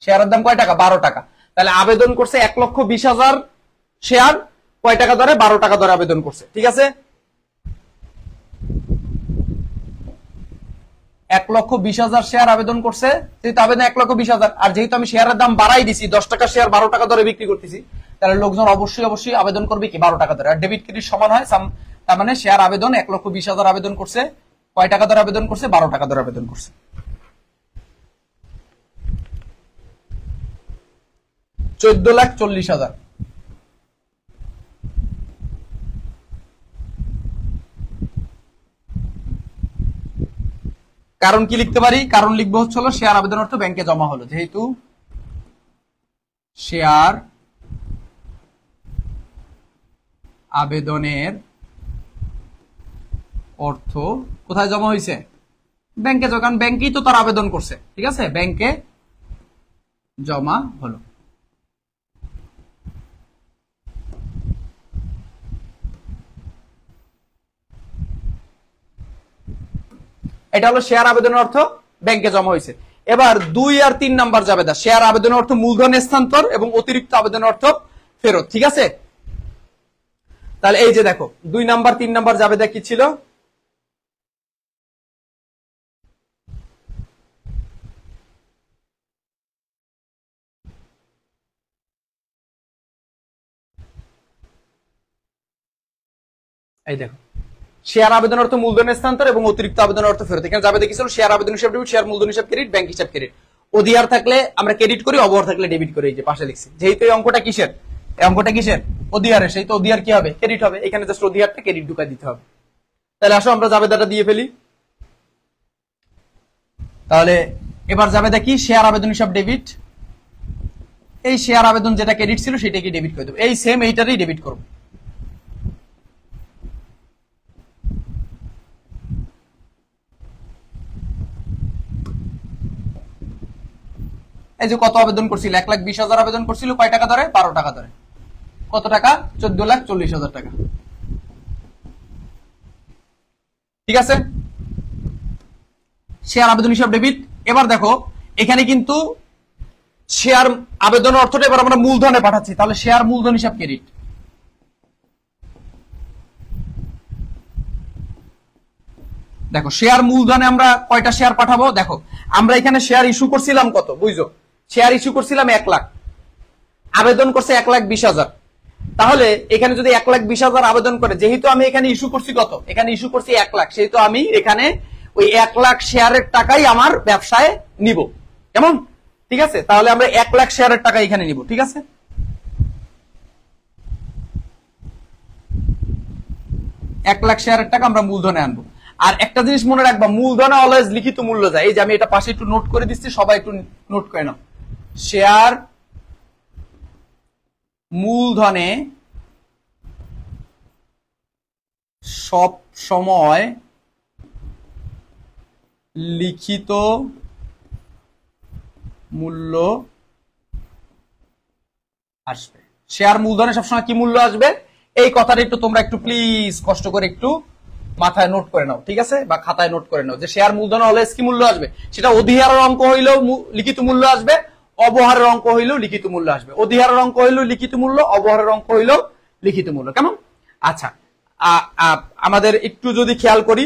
শেয়ারের দাম কয় টাকা? 12 টাকা। তাহলে আবেদন করছে 1,20,000 শেয়ার, কয় টাকা ধরে? 12 টাকা ধরে আবেদন করছে, ঠিক আছে? 1,20,000 শেয়ার আবেদন করছে, যেহেতু আবেদন 1,20,000, আর যেহেতু আমি শেয়ারের দাম বাড়াই দিছি, 10 টাকা শেয়ার 12 টাকা ধরে বিক্রি করতেছি, তাহলে লোকজন অবশ্যই অবশ্যই আবেদন করবে কি 12 টাকা ধরে। আর ডেবিট ক্রেডিট সমান হয়, তার মানে শেয়ার আবেদন 1,20,000 আবেদন করছে, কয় টাকা ধরে আবেদন করছে? 12 টাকা ধরে আবেদন করছে। 14,40,000। কারণ কি লিখতে পারি? কারণ লিখবো হচ্ছে শেয়ার আবেদন অর্থ ব্যাংকে জমা হলো, যেহেতু শেয়ার আবেদনের অর্থ কোথায় জমা হয়েছে? ব্যাংকে। যখন ব্যাংকেই তো তার আবেদন করছে, ঠিক আছে, ব্যাংকে জমা হলো। এটা হলো শেয়ার আবেদনের অর্থ ব্যাংকে জমা হয়েছে। এবার 2 আর 3 নাম্বার জাবেদা, শেয়ার আবেদনের অর্থ মূলধন স্থানান্তর এবং অতিরিক্ত আবেদনের অর্থ ফেরত, ঠিক আছে। তাহলে এই যে দেখো 2 নাম্বার 3 নাম্বার জাবেদা কি ছিল? এই দেখো শেয়ার আবেদন অর্থ মূলধন স্থানান্তর এবং অতিরিক্ত আবেদন অর্থ ফেরত। এখানে যাবে দেখিছিল শেয়ার আবেদন হিসাব ডেবিট, শেয়ার মূলধন হিসাব ক্রেডিট, ব্যাংক হিসাব ক্রেডিট। অধিহার থাকলে আমরা ক্রেডিট করি, অবহার থাকলে ডেবিট করি। এই যে পাশে লিখছি, যেহেতু এই অঙ্কটা কিসের? এই অঙ্কটা কিসের? অধিহারের, সেই তো অধিহার কি হবে? ক্রেডিট হবে। এখানে জাস্ট অধিহারটা ক্রেডিট ঢুকাই দিতে হবে। তাহলে আসো আমরা জাবেদাটা দিয়ে ফেলি। তাহলে এবার জাবেদা কি? শেয়ার আবেদন হিসাব ডেবিট। এই শেয়ার আবেদন যেটা ক্রেডিট ছিল সেটাকে ডেবিট করে দেবো। এই সেম এইটারই ডেবিট করবো। এই যে কত আবেদন করছিল? 1,20,000 আবেদন করছিল, কয় টাকা ধরে? 12 টাকা ধরে। কত টাকা? 14,40,000 টাকা, ঠিক আছে। শেয়ার আবেদন হিসাব ডেবিট। এবার দেখো এখানে কিন্তু শেয়ার আবেদন অর্থটা এবার আমরা মূলধনে পাঠাচ্ছি, তাহলে শেয়ার মূলধন হিসাব ক্রেডিট। দেখো শেয়ার মূলধনে আমরা কয়টা শেয়ার পাঠাবো? দেখো আমরা এখানে শেয়ার ইস্যু করছিলাম কত? বুঝছো, শেয়ার ইস্যু করছিলাম 1 লাখ, আবেদন করছে 1,20,000। তাহলে এখানে যদি 1,20,000 আবেদন করে, যেহেতু আমি এখানে ইস্যু করছি কত? এখানে ইস্যু করছি 1 লাখ, সেহেতু আমি এখানে ওই 1 লাখ শেয়ারের টাকাই আমার ব্যবসায় নিব, কেমন? ঠিক আছে, তাহলে আমরা 1 লাখ শেয়ারের টাকা এখানে নিব, ঠিক আছে। 1 লাখ শেয়ারের টাকা আমরা মূলধনে আনবো। আর একটা জিনিস মনে রাখবা, মূলধনে অলওয়েজ লিখিত মূল্য যায়। এই যে আমি এটা পাশে একটু নোট করে দিচ্ছি, সবাই একটু নোট করে নাও। শেয়ার মূলধনে সব সময় লিখিত মূল্য আসবে। শেয়ার মূলধনে সবসময় কি মূল্য আসবে? এই কথাটা একটু তোমরা একটু প্লিজ কষ্ট করে একটু মাথায় নোট করে নাও, ঠিক আছে, বা খাতায় নোট করে নাও, যে শেয়ার মূলধনে অলওয়েজ কি মূল্য আসবে। সেটা অধিহারের অঙ্ক হইলেও লিখিত মূল্য আসবে, অবহারের অঙ্ক হইলেও লিখিত মূল্য আসবে। অধিহারের অঙ্ক হইলেও লিখিত মূল্য, অবহারের অঙ্ক হইলেও লিখিত মূল্য, কেমন? আচ্ছা, আমাদের একটু যদি খেয়াল করি,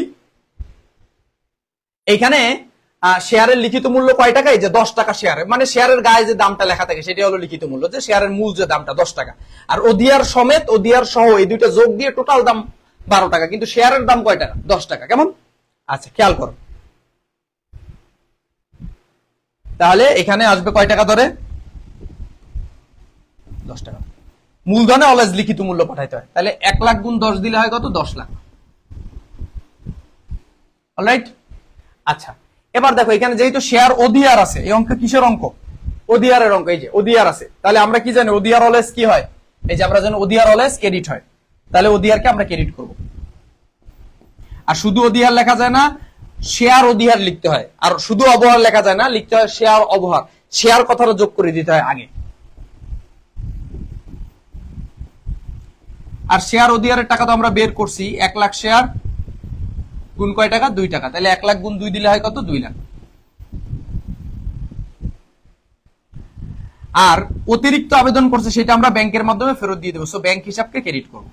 এইখানে শেয়ারের লিখিত মূল্য কয় টাকা? এই যে 10 টাকা শেয়ার, মানে শেয়ারের গায়ে যে দামটা লেখা থাকে সেটা হলো লিখিত মূল্য, যে শেয়ারের মূল যে দামটা 10 টাকা। আর অধিহার সমেত, অধিহার সহ এই দুইটা যোগ দিয়ে টোটাল দাম 12 টাকা, কিন্তু শেয়ারের দাম কয় টাকা? 10 টাকা, কেমন? আচ্ছা খেয়াল করো, তাহলে এখানে আসবে কয় টাকা ধরে? 10 টাকা। মূলধনে অলওয়েজ লিখিত মূল্য পাঠাইতে হয়, তাহলে 1 লাখ গুণ 10 দিলে হয় কত? 10 লাখ। অলরাইট। আচ্ছা এবার দেখো এখানে যেহেতু শেয়ার অধিহার আছে, এই অঙ্ক কিসের অঙ্ক? অধিহারের অঙ্ক। এই যে অধিহার আছে, তাহলে আমরা কি জানি অধিহার অলওয়েজ কি হয়? এই যে আমরা জানি অধিহার অলওয়েজ ক্রেডিট হয়, তাহলে অধিহারকে আমরা ক্রেডিট করব। আর শুধু অধিহার লেখা যায় না, শেয়ার অধিহার লিখতে হয়। আর শুধু অবহার লেখা যায় না, লিখতে হয় শেয়ার অবহার। শেয়ার কথাটা যোগ করে দিতে হয় আগে। আর শেয়ার অধিহারের টাকা তো আমরা বের করছি, 1 লাখ শেয়ার গুণ কয় টাকা? 2 টাকা, তাহলে 1 লাখ গুণ 2 দিলে হয় কত? 2 লাখ। আর অতিরিক্ত আবেদন করছে সেটা আমরা ব্যাংকের মাধ্যমে ফেরত দিয়ে দেবো, সো ব্যাংক হিসাবকে ক্রেডিট করব।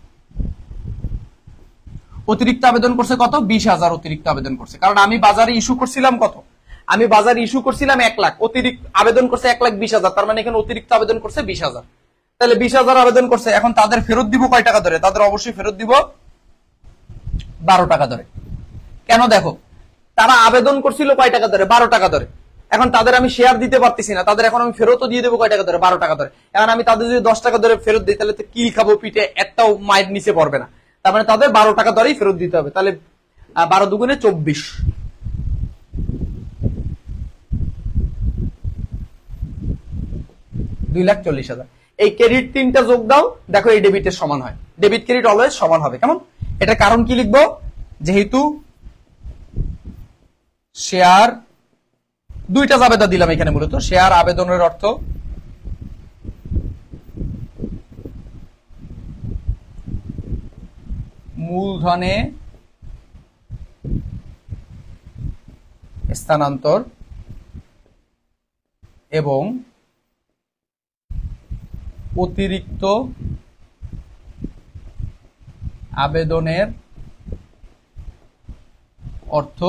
অতিরিক্ত আবেদন করছে কত? 20,000 অতিরিক্ত আবেদন করছে, কারণ আমি বাজারে ইস্যু করছিলাম কত? আমি বাজারে ইস্যু করছিলাম 1 লাখ, অতিরিক্ত আবেদন করছে 1,20,000, তার মানে এখানে অতিরিক্ত আবেদন করছে 20,000। তাহলে 20,000 আবেদন করছে, এখন তাদের ফেরত দিব কয় টাকা ধরে? তাদের অবশ্যই ফেরত দিব 12 টাকা ধরে। কেন? দেখো তারা আবেদন করছিল কয় টাকা ধরে? 12 টাকা ধরে। এখন তাদের আমি শেয়ার দিতে পারতেছি না, তাদের এখন আমি ফেরতও দিয়ে দেবো কয় টাকা ধরে? 12 টাকা ধরে। এখন আমি তাদের যদি 10 টাকা ধরে ফেরত দিই, তাহলে তো কিল খাবো পিঠে, একটাও মায়ের নিচে পড়বে না। তার মানে তাদের 12 টাকা ধরেই ফেরত দিতে হবে। তাহলে 12 দুগুণে 24, 2,40,000। এই ক্রেডিট 3টা যোগ দাও, দেখো এই ডেবিটের সমান হয়। ডেবিট ক্রেডিট অলওয়েজ সমান হবে। কেমন? এটা কারণ কি লিখবো? যেহেতু শেয়ার, দুইটা জাবেদা দিলাম এখানে, মূলত শেয়ার আবেদনের অর্থ মূলধনে স্থানান্তর এবং অতিরিক্ত আবেদনের অর্থ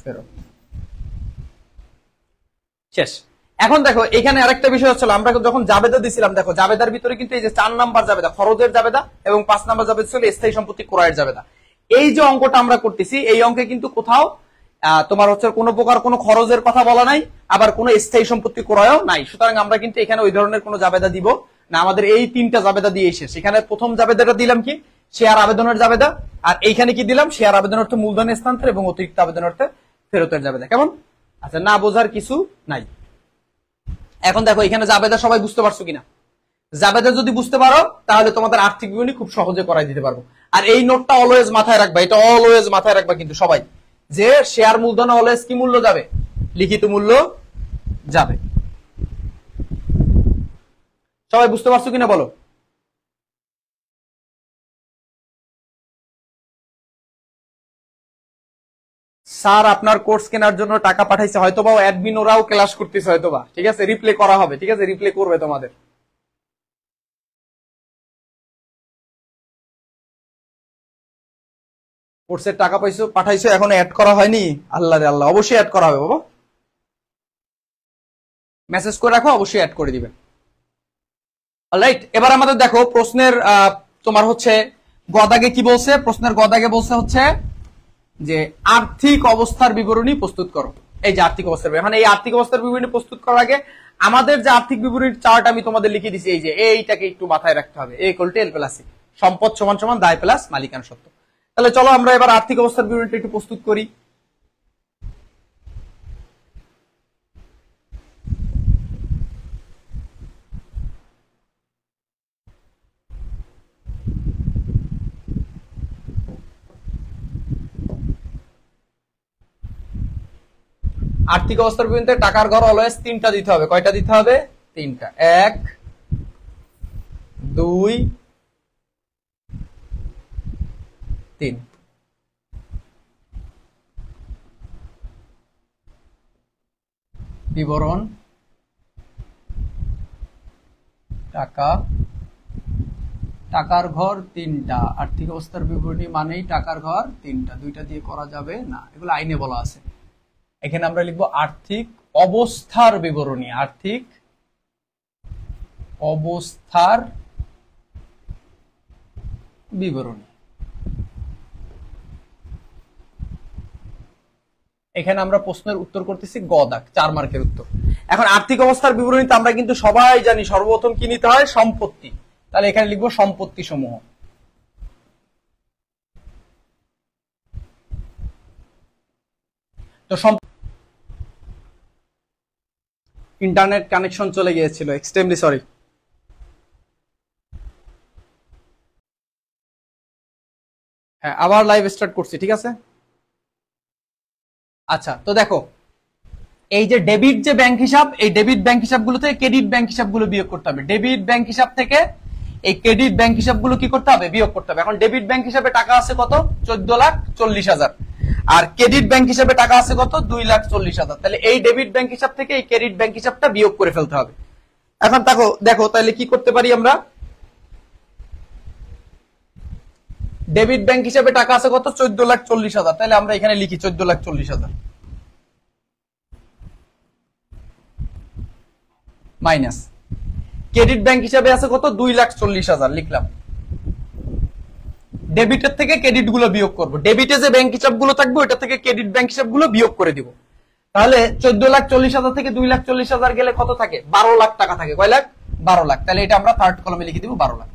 ফেরত। শেষ। এখন দেখো এখানে আরেকটা বিষয় হচ্ছিল, আমরা যখন জাবেদা দিছিলাম, দেখো জাবেদার ভিতরে কিন্তু এই যে 4 নাম্বার জাবেদা খরচের জাবেদা এবং 5 নাম্বার জাবেদা ছিল স্থায়ী সম্পত্তি ক্রয়ের জাবেদা। এই যে অঙ্কটা আমরা করতেছি, এই অঙ্কে কিন্তু কোথাও তোমার হচ্ছে কোনো প্রকার কোনো খরচের কথা বলা নাই, আবার কোনো স্থায়ী সম্পত্তি ক্রয়ও নাই। সুতরাং আমরা কিন্তু এখানে ওই ধরনের কোনো জাবেদা দিব না, আমাদের এই 3টা জাবেদা দিয়ে শেষ। এখানে প্রথম জাবেদাটা দিলাম কি? শেয়ার আবেদনের জাবেদা। আর এইখানে কি দিলাম? শেয়ার আবেদন অর্থে মূলধন স্থানান্তর এবং অতিরিক্ত আবেদন অর্থে ফেরতের জাবেদা। কেমন? আচ্ছা, না বোঝার কিছু নাই। এখন দেখো এখানে জাবেদা সবাই বুঝতে পারছো কিনা? জাবেদা যদি বুঝতে পারো, তাহলে তোমাদের আর্থিক বিবরণী খুব সহজে করাই দিতে পারবো। আর এই নোটটা অলওয়েজ মাথায় রাখবা, এটা অলওয়েজ মাথায় রাখবা কিন্তু সবাই, যে শেয়ার মূলধনে অলওয়েজ কি মূল্য যাবে? লিখিত মূল্য যাবে। সবাই বুঝতে পারছো কিনা বলো? স্যার আপনার কোর্স কেনার জন্য টাকা পাঠাইছে, হয়তোবা অ্যাডমিন ওরাও ক্লাস করতেছে, হয়তোবা। ঠিক আছে, রিপ্লে করা হবে। ঠিক আছে, রিপ্লে করবে তোমাদের। কোর্সের টাকা পাইছো, পাঠাইছো, এখন অ্যাড করা হয়নি? আল্লাহ রে আল্লাহ, অবশ্যই অ্যাড করা হবে বাবা। মেসেজ করে রাখো, অবশ্যই অ্যাড করে দিবে। অলরাইট, এবার আমাদের দেখো প্রশ্নের তোমার হচ্ছে গদাগে কি বলছে? প্রশ্নের গদাগে বলছে হচ্ছে যে আর্থিক অবস্থার বিবরণী প্রস্তুত করো। এই যে আর্থিক অবস্থার, এখন এই আর্থিক অবস্থার বিবরণী প্রস্তুত করার আগে আমাদের যে আর্থিক বিবরণীর চার্ট আমি তোমাদের লিখে দিছি, এই যে এইটাকে একটু মাথায় রাখতে হবে। A equal to L plus C, সম্পদ সমান সমান দায় প্লাস মালিকানা সত্ত্ব। তাহলে চলো আমরা এবার আর্থিক অবস্থার বিবরণীটা একটু প্রস্তুত করি। আর্থিক অবস্থার বিবরণীতে টাকার ঘর অলওয়েজ 3টা দিতে হবে। কয়টা দিতে হবে? 3টা। 1, 2, 3। বিবরণ টাকা, টাকার ঘর 3টা। আর্থিক অবস্থার বিবরণী মানেই টাকার ঘর 3টা, 2টা দিয়ে করা যাবে না, এগুলো আইনে বলা আছে। এখানে আমরা লিখবো আর্থিক অবস্থার বিবরণী। আর্থিক অবস্থার বিবরণী। এখানে আমরা প্রশ্নের উত্তর করতেছি গ দাগ, 4 মার্কের উত্তর। এখন আর্থিক অবস্থার বিবরণীতে আমরা কিন্তু সবাই জানি সর্বপ্রথম কি নিতে হয়? সম্পত্তি। তাহলে এখানে লিখবো সম্পত্তি সমূহ। তো ইন্টারনেট কানেকশন চলে গিয়েছিল, এক্সট্রিমলি সরি। হ্যাঁ, আবার লাইভ স্টার্ট করছি। ঠিক আছে, আচ্ছা। তো দেখো এই যে ডেবিট যে ব্যাংক হিসাব, এই ডেবিট ব্যাংক হিসাবগুলো থেকে ক্রেডিট ব্যাংক হিসাবগুলো বিয়োগ করতে হবে। ডেবিট ব্যাংক হিসাব থেকে এই ক্রেডিট ব্যাংক হিসাবগুলো কি করতে হবে? বিয়োগ করতে হবে। এখন ডেবিট ব্যাংক হিসাবে টাকা আছে কত? 14,40,000। আর ক্রেডিট ব্যাংক হিসাবে টাকা আছে কত? 2,40,000। তাহলে এই ডেবিট ব্যাংক হিসাব থেকে এই ক্রেডিট ব্যাংক হিসাবটা বিয়োগ করে ফেলতে হবে। এখন দেখো তাহলে কি করতে পারি আমরা? ডেবিট ব্যাংক হিসাবে টাকা আছে কত? 14,40,000। তাহলে আমরা এখানে লিখি 14,40,000 মাইনাস ক্রেডিট ব্যাংক হিসাবে আছে কত? 2,40,000 লিখলাম। ডেবিটের থেকে ক্রেডিট গুলো বিয়োগ করবো, ডেবিটে যে ব্যাংক হিসাব গুলো থাকবে ওইটা থেকে ক্রেডিট ব্যাংক হিসাব গুলো বিয়োগ করে দিব। তাহলে 14,40,000 থেকে 2,40,000 গেলে কত থাকে? 12 লাখ টাকা থাকে। কয় লাখ? 12 লাখ। তাহলে এটা আমরা থার্ড কলামে লিখে দিব 12 লাখ।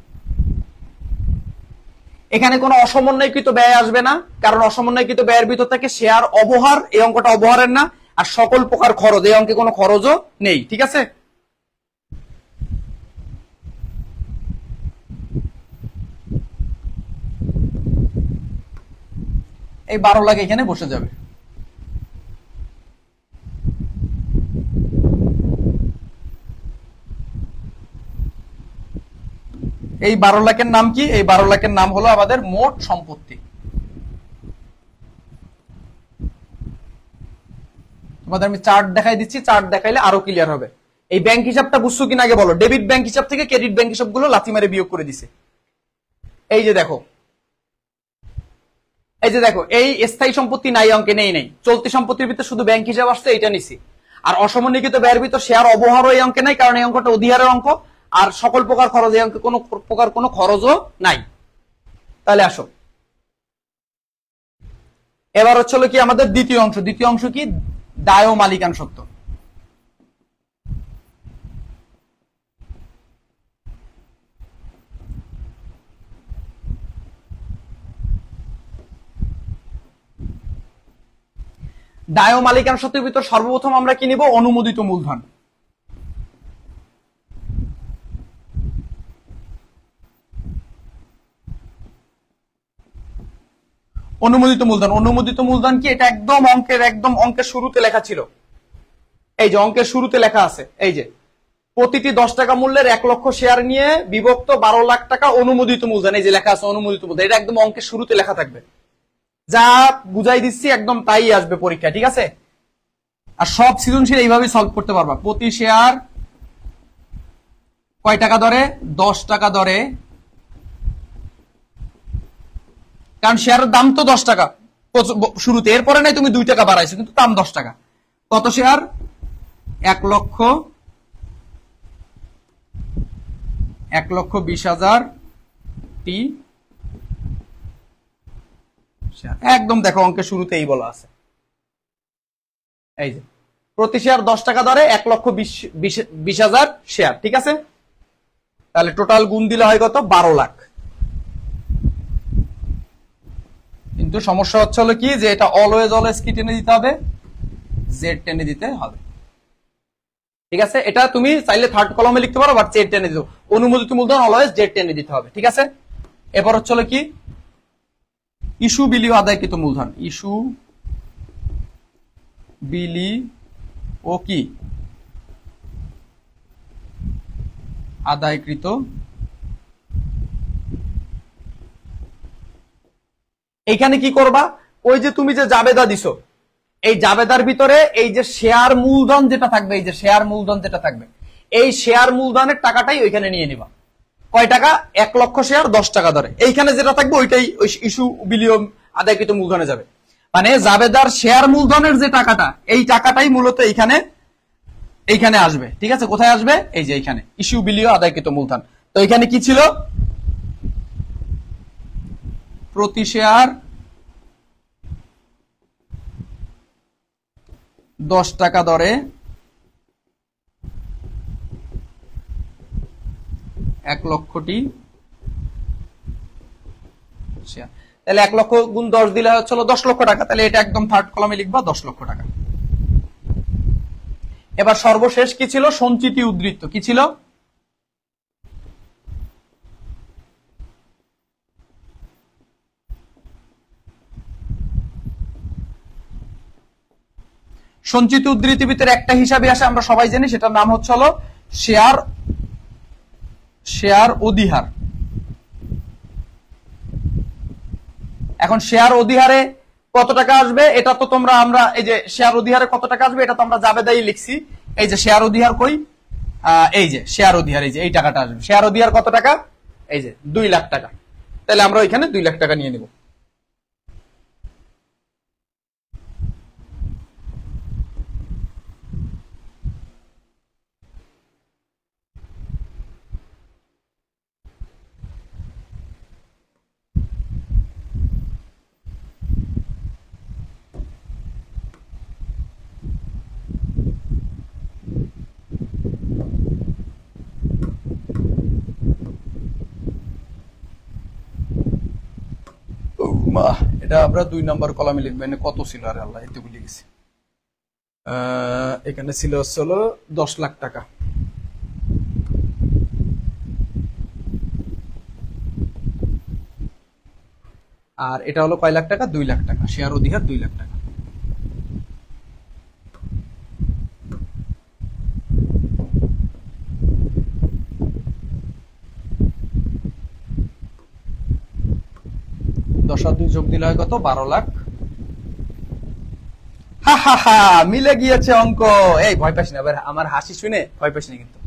এখানে কোনো অসমন্বয়কৃত ব্যয় আসবে না, কারণ অসমন্বয়কৃত ব্যয়ের ভিতর থেকে শেয়ার অবহার, এই অঙ্কটা অবহারের না। আর সকল প্রকার খরচ, এই অঙ্কে কোনো খরচও নেই। ঠিক আছে, এই 12 লাখ এখানে বসে যাবে। এই 12 লাখের নাম কি? এই 12 লাখের নাম হলো আমাদের মোট সম্পত্তি। তোমাদের আমি চার্ট দেখাই দিচ্ছি, চার্ট দেখাইলে আরো ক্লিয়ার হবে। এই ব্যাংক হিসাবটা বুঝছো কিনা আগে বলো। ডেবিট ব্যাংক হিসাব থেকে ক্রেডিট ব্যাংক হিসাব গুলো লাথি মেরে বিয়োগ করে দিছে। এই যে দেখো, এই যে দেখো, এই স্থায়ী সম্পত্তি নাই অঙ্কে নেই নেই, চলতি সম্পত্তির ভিতরে শুধু ব্যাংক হিসাব আসছে, এইটা নিছি। আর অসমন্বিত ব্যয়ের ভিতর শেয়ার অবহারও এই অঙ্কে নাই, কারণ এই অঙ্কটা অধিহারের অঙ্ক। আর সকল প্রকার খরচ, এই অঙ্কে কোনো প্রকার কোনো খরচও নাই। তাহলে আসো, এবার হচ্ছে কি আমাদের দ্বিতীয় অংশ। দ্বিতীয় অংশ কি? দায় ও মালিকান সত্ত্ব। দায় ও মালিকান সত্ত্বের ভিতর সর্বপ্রথম আমরা কি নিব? অনুমোদিত মূলধন। অনুমোদিত মূলধন, অনুমোদিত মূলধন কি? এটা একদম অঙ্কের শুরুতে লেখা ছিল। এই যে অঙ্কের শুরুতে লেখা আছে, এই যে প্রতিটি 10 টাকা মূল্যের 1 লক্ষ শেয়ার নিয়ে বিভক্ত 12 লাখ টাকা অনুমোদিত মূলধন। এই যে লেখা আছে অনুমোদিত মূলধন, এটা একদম অঙ্কের শুরুতে লেখা থাকবে। যা বুঝাই দিচ্ছি একদম তাই আসবে পরীক্ষা। ঠিক আছে, আর সব সৃজনশীল এইভাবে সলভ করতে পারবা। প্রতি শেয়ার কয় টাকা দরে? 10 টাকা দরে, কারণ শেয়ারের দাম তো 10 টাকা শুরুতে, এরপরে নাই তুমি 2 টাকা বাড়াইছো, কিন্তু দাম 10 টাকা। কত শেয়ার? 1,20,000 টি একদম দেখো অঙ্কের শুরুতেই বলা আছে। এই যে প্রতি শেয়ার 10 টাকা দরে 1,20,000 শেয়ার। ঠিক আছে, তাহলে টোটাল গুণ দিলে হয় কত? 12 লাখ। কিন্তু সমস্যা হচ্ছে হলো কি, যে এটা অলওয়েজ কি টেনে দিতে হবে? জেড টেনে দিতে হবে। ঠিক আছে, এটা তুমি চাইলে থার্ড কলমে লিখতে পারো, বাট জেড টেনে দিতে হবে। অনুমোদিত মূলধন অলওয়েজ জেড টেনে দিতে হবে। ঠিক আছে, এবার হচ্ছে হলো কি ইস্যু বিলি ও আদায়কৃত মূলধন। ইস্যু বিলি ও কি আদায়কৃত। এইখানে কি করবা? ওই যে তুমি যে জাবেদা দিছো, এই জাবেদার ভিতরে এই যে শেয়ার মূলধন যেটা থাকবে, এই যে শেয়ার মূলধন যেটা থাকবে, এই শেয়ার মূলধনের টাকাটাই ওইখানে নিয়ে নিবা। কয় টাকা? 1 লক্ষ শেয়ার 10 টাকা ধরে, এইখানে যেটা থাকবে ওইটাই ওই ইস্যু বিলি ও আদায়কৃত মূলধনে যাবে। মানে জাবেদার শেয়ার মূলধনের যে টাকাটা, এই টাকাটাই মূলত এইখানে আসবে। ঠিক আছে, কোথায় আসবে? এই যে এইখানে ইস্যু বিলি ও আদায়কৃত মূলধন। তো এখানে কি ছিল? প্রতি শেয়ার 10 টাকা দরে 1 লক্ষটি শেয়ার। তাহলে 1 লক্ষ গুণ 10 দিলে হচ্ছে 10 লক্ষ টাকা। তাহলে এটা একদম থার্ড কলামে লিখবা 10 লক্ষ টাকা। এবার সর্বশেষ কি ছিল? সঞ্চিতি উদ্ধৃত। কি ছিল? সঞ্চিত উদ্ধৃতির ভিতরে একটা হিসাবে আসে, আমরা সবাই জানি, সেটার নাম হচ্ছে হলো শেয়ার অধিহার। এখন শেয়ার অধিহারে কত টাকা আসবে এটা তো আমরা এই যে শেয়ার অধিহারে কত টাকা আসবে এটা তো আমরা জাবেদাই লিখছি। এই যে শেয়ার অধিহার কই? এই যে শেয়ার অধিহার, এই যে এই টাকাটা আসবে। শেয়ার অধিহার কত টাকা? এই যে 2 লাখ টাকা। তাহলে আমরা ওইখানে 2 লাখ টাকা নিয়ে নিব। এটা আমরা 2 নম্বর কলামে লিখবো। এখানে কত ছিল? আরে আল্লাহ, এতে ভুলে গেছি। এখানে ছিল হলো 10 লাখ টাকা। আর এটা হলো কয় লাখ টাকা? 2 লাখ টাকা। শেয়ার অধিকার 2 লাখ টাকা। দশ আর 2 যোগ দিলে হয় কত? 12 লাখ। হা হা হা, মিলে গিয়েছে অঙ্ক। এই ভয় পাস না, আমার হাসি শুনে ভয় পাস না কিন্তু।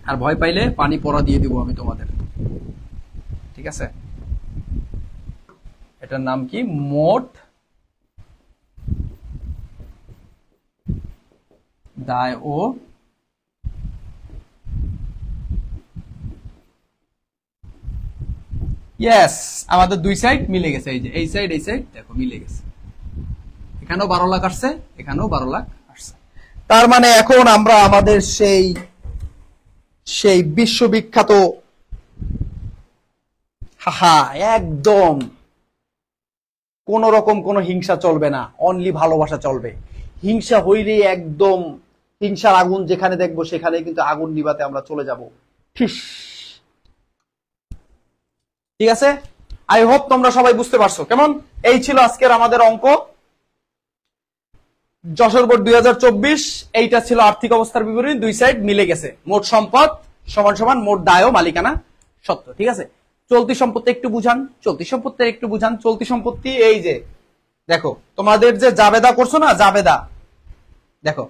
আর ভয় পাইলে পানি পড়া দিয়ে দিব আমি তোমাদের, ঠিক আছে? এটার নাম কি? মোট দায় ও ইয়েস, আমাদের 2 সাইড মিলে গেছে। এই যে এই সাইড এই সাইড দেখো মিলে গেছে। এখানেও 12 লাখ আসছে, এখানেও 12 লাখ আসছে। তার মানে এখন আমরা আমাদের সেই সেই বিশ্ববিখ্যাত, হাহা, একদম কোন রকম কোনো হিংসা চলবে না, অনলি ভালোবাসা চলবে। হিংসা হইলে একদম হিংসার আগুন যেখানে দেখবো সেখানে কিন্তু আগুন নিভাতে আমরা চলে যাব। ঠিক আছে, আই হোপ তোমরা সবাই বুঝতে পারছো। কেমন? এই ছিল আজকের আমাদের অঙ্ক, যশোর বোর্ড 2024। এইটা ছিল আর্থিক অবস্থার বিবরণী। 2 সাইড মিলে গেছে। মোট সম্পদ সমান সমান মোট দায় ও মালিকানা সত্ত্ব। ঠিক আছে, চলতি সম্পত্তি একটু বুঝান, চলতি সম্পত্তি একটু বুঝান। চলতি সম্পত্তি এই যে দেখো, তোমাদের যে জাবেদা করছো না, জাবেদা দেখো,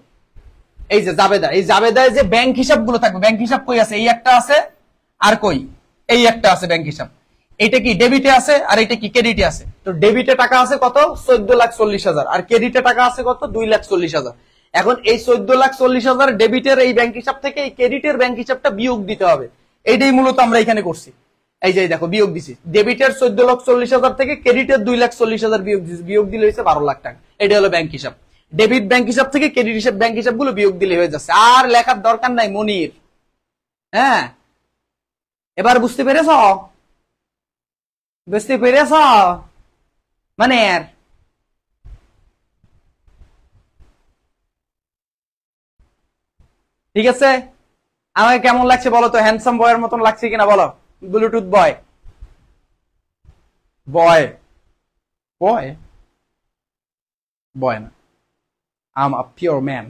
এই যে জাবেদা, এই জাবেদায় যে ব্যাংক হিসাব গুলো থাকবে, ব্যাংক হিসাব কই আছে? এই একটা আছে, আর কই? এই একটা আছে ব্যাংক হিসাব। এটা কি ডেবিটে আছে, আর এটা কি ক্রেডিটে আছে? তো ডেবিটে টাকা আছে কত? 14,40,000। আর ক্রেডিটে টাকা আছে কত? 2,40,000। এখন এই 14,40,000 ডেবিটের এই ব্যাংক হিসাব থেকে এই ক্রেডিটের ব্যাংক হিসাবটা বিয়োগ দিতে হবে। এইটাই মূলত আমরা এখানে করছি। এই যে দেখো বিয়োগ দিছি, ডেবিটের 14,40,000 থেকে ক্রেডিটের 2,40,000 বিয়োগ দিছি। বিয়োগ দিলে হয়েছে 12 লাখ টাকা। এটা হলো ব্যাংক হিসাব। ডেবিট ব্যাংক হিসাব থেকে ক্রেডিট হিসাব ব্যাংক হিসাব গুলো বিয়োগ দিলে হয়ে যাচ্ছে। আর লেখার দরকার নাই মনির। হ্যাঁ, এবার বুঝতে পেরেছ? বুঝতে পেরেছ মানে? ঠিক আছে, আমাকে কেমন লাগছে বলো তো? হ্যান্ডসাম বয়ের মতন লাগছে কিনা বলো? ব্লুটুথ বয়, বয় বয় বয় না, আম আ পিওর ম্যান।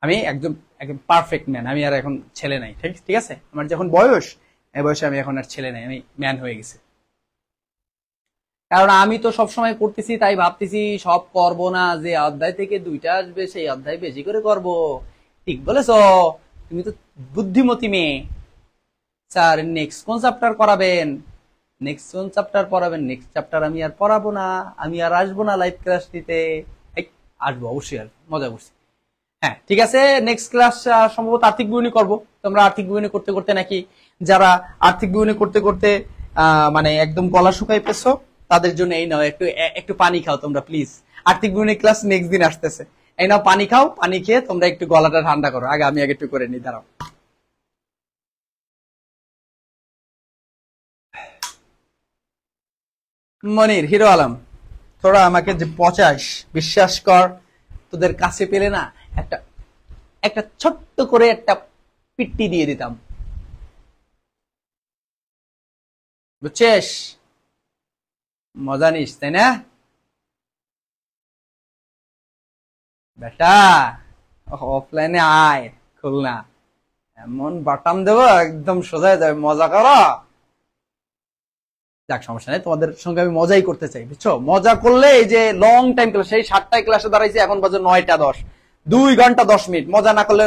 আমি একদম একদম পারফেক্ট ম্যান। আমি আর এখন ছেলে নাই। ঠিক আছে, আমার যখন বয়স, এই বয়সে আমি এখন আর ছেলে নাই, আমি ম্যান হয়ে গেছি। কারণ আমি তো সবসময় করতেছি, তাই ভাবতেছি সব করব না, যে অধ্যায় থেকে 2টা আসবে সেই অধ্যায় বেশি করে করব। ঠিক বলেছ, তুমি তো বুদ্ধিমতী মেয়ে। স্যার নেক্সট কোন চ্যাপ্টার করাবেন? নেক্সট কোন চ্যাপ্টার পড়াবেন? নেক্সট চ্যাপ্টার আমি আর পড়াবো না, আমি আর আসবো না লাইভ ক্লাস নিতে। আসবো অবশ্যই, আসবো, মজা করছি। হ্যাঁ ঠিক আছে, নেক্সট ক্লাস সম্ভবত আর্থিক বিবরণী করব। তোমরা আর্থিক বিবরণী করতে করতে নাকি যারা আর্থিক বিবরণী করতে করতে মানে একদম গলা শুকাই পেছো, তাদের জন্য এই নাও, একটু একটু পানি খাও তোমরা প্লিজ। আর্থিক বিবরণী ক্লাস নেক্সট দিন আসতেছে। এই নাও পানি খাও, পানি খেয়ে তোমরা একটু গলাটা ঠান্ডা করো। আমি আগে একটু করে নি, দাঁড়াও। মনির, হিরো আলম, তোরা আমাকে যে পচাস, বিশ্বাস কর, তোদের কাছে পেলে না একটা একটা ছোট্ট করে একটা পিট্টি দিয়ে দিতাম, বুঝছিস? মজা নিস তাই না বেটা? অফলাইনে আয় খুলনা, এমন বাটাম দেবো একদম সোজা যাবে, মজা করো। যাক, সমস্যা নেই, তোমাদের সঙ্গে আমি মজাই করতে চাই, বুঝছো? মজা করলে এই যে লং টাইম ক্লাস, সেই 7টায় ক্লাসে দাঁড়াইছি, এখন বাজে 9টা 10, 2 ঘন্টা 10 মিনিট। মজা না করলে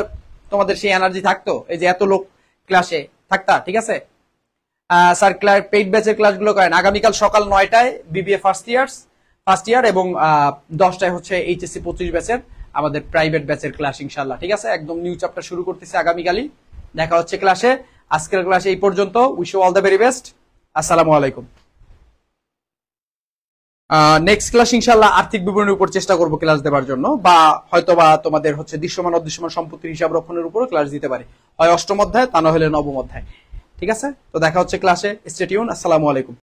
তোমাদের সেই এনার্জি থাকতো? এই যে এত লোক ক্লাসে থাকতা? ঠিক আছে স্যার, পেইড ব্যাচের ক্লাসগুলো করেন আগামীকাল সকাল 9টায় বিবিএ ফার্স্ট ইয়ার, এবং 10টায় হচ্ছে এইচএসসি 25 ব্যাচের আমাদের প্রাইভেট ব্যাচের ক্লাস ইনশাল্লাহ। ঠিক আছে, একদম নিউ চ্যাপ্টার শুরু করতেছে আগামীকালই। দেখা হচ্ছে ক্লাসে। আজকের ক্লাসে এই পর্যন্ত। Wish you all the very best. আসসালামু আলাইকুম। নেক্সট ক্লাস ইনশাল্লাহ আর্থিক বিবরণীর উপর চেষ্টা করব ক্লাস দেওয়ার জন্য, বা হয়তো বা তোমাদের হচ্ছে দৃশ্যমান অদৃশ্যমান সম্পত্তির হিসাব রক্ষণের উপর ক্লাস দিতে পারি, হয় 8ম অধ্যায়, তা না হলে 9ম অধ্যায়। ঠিক আছে, তো দেখা হচ্ছে ক্লাসে। Stay tune. আসসালামু আলাইকুম।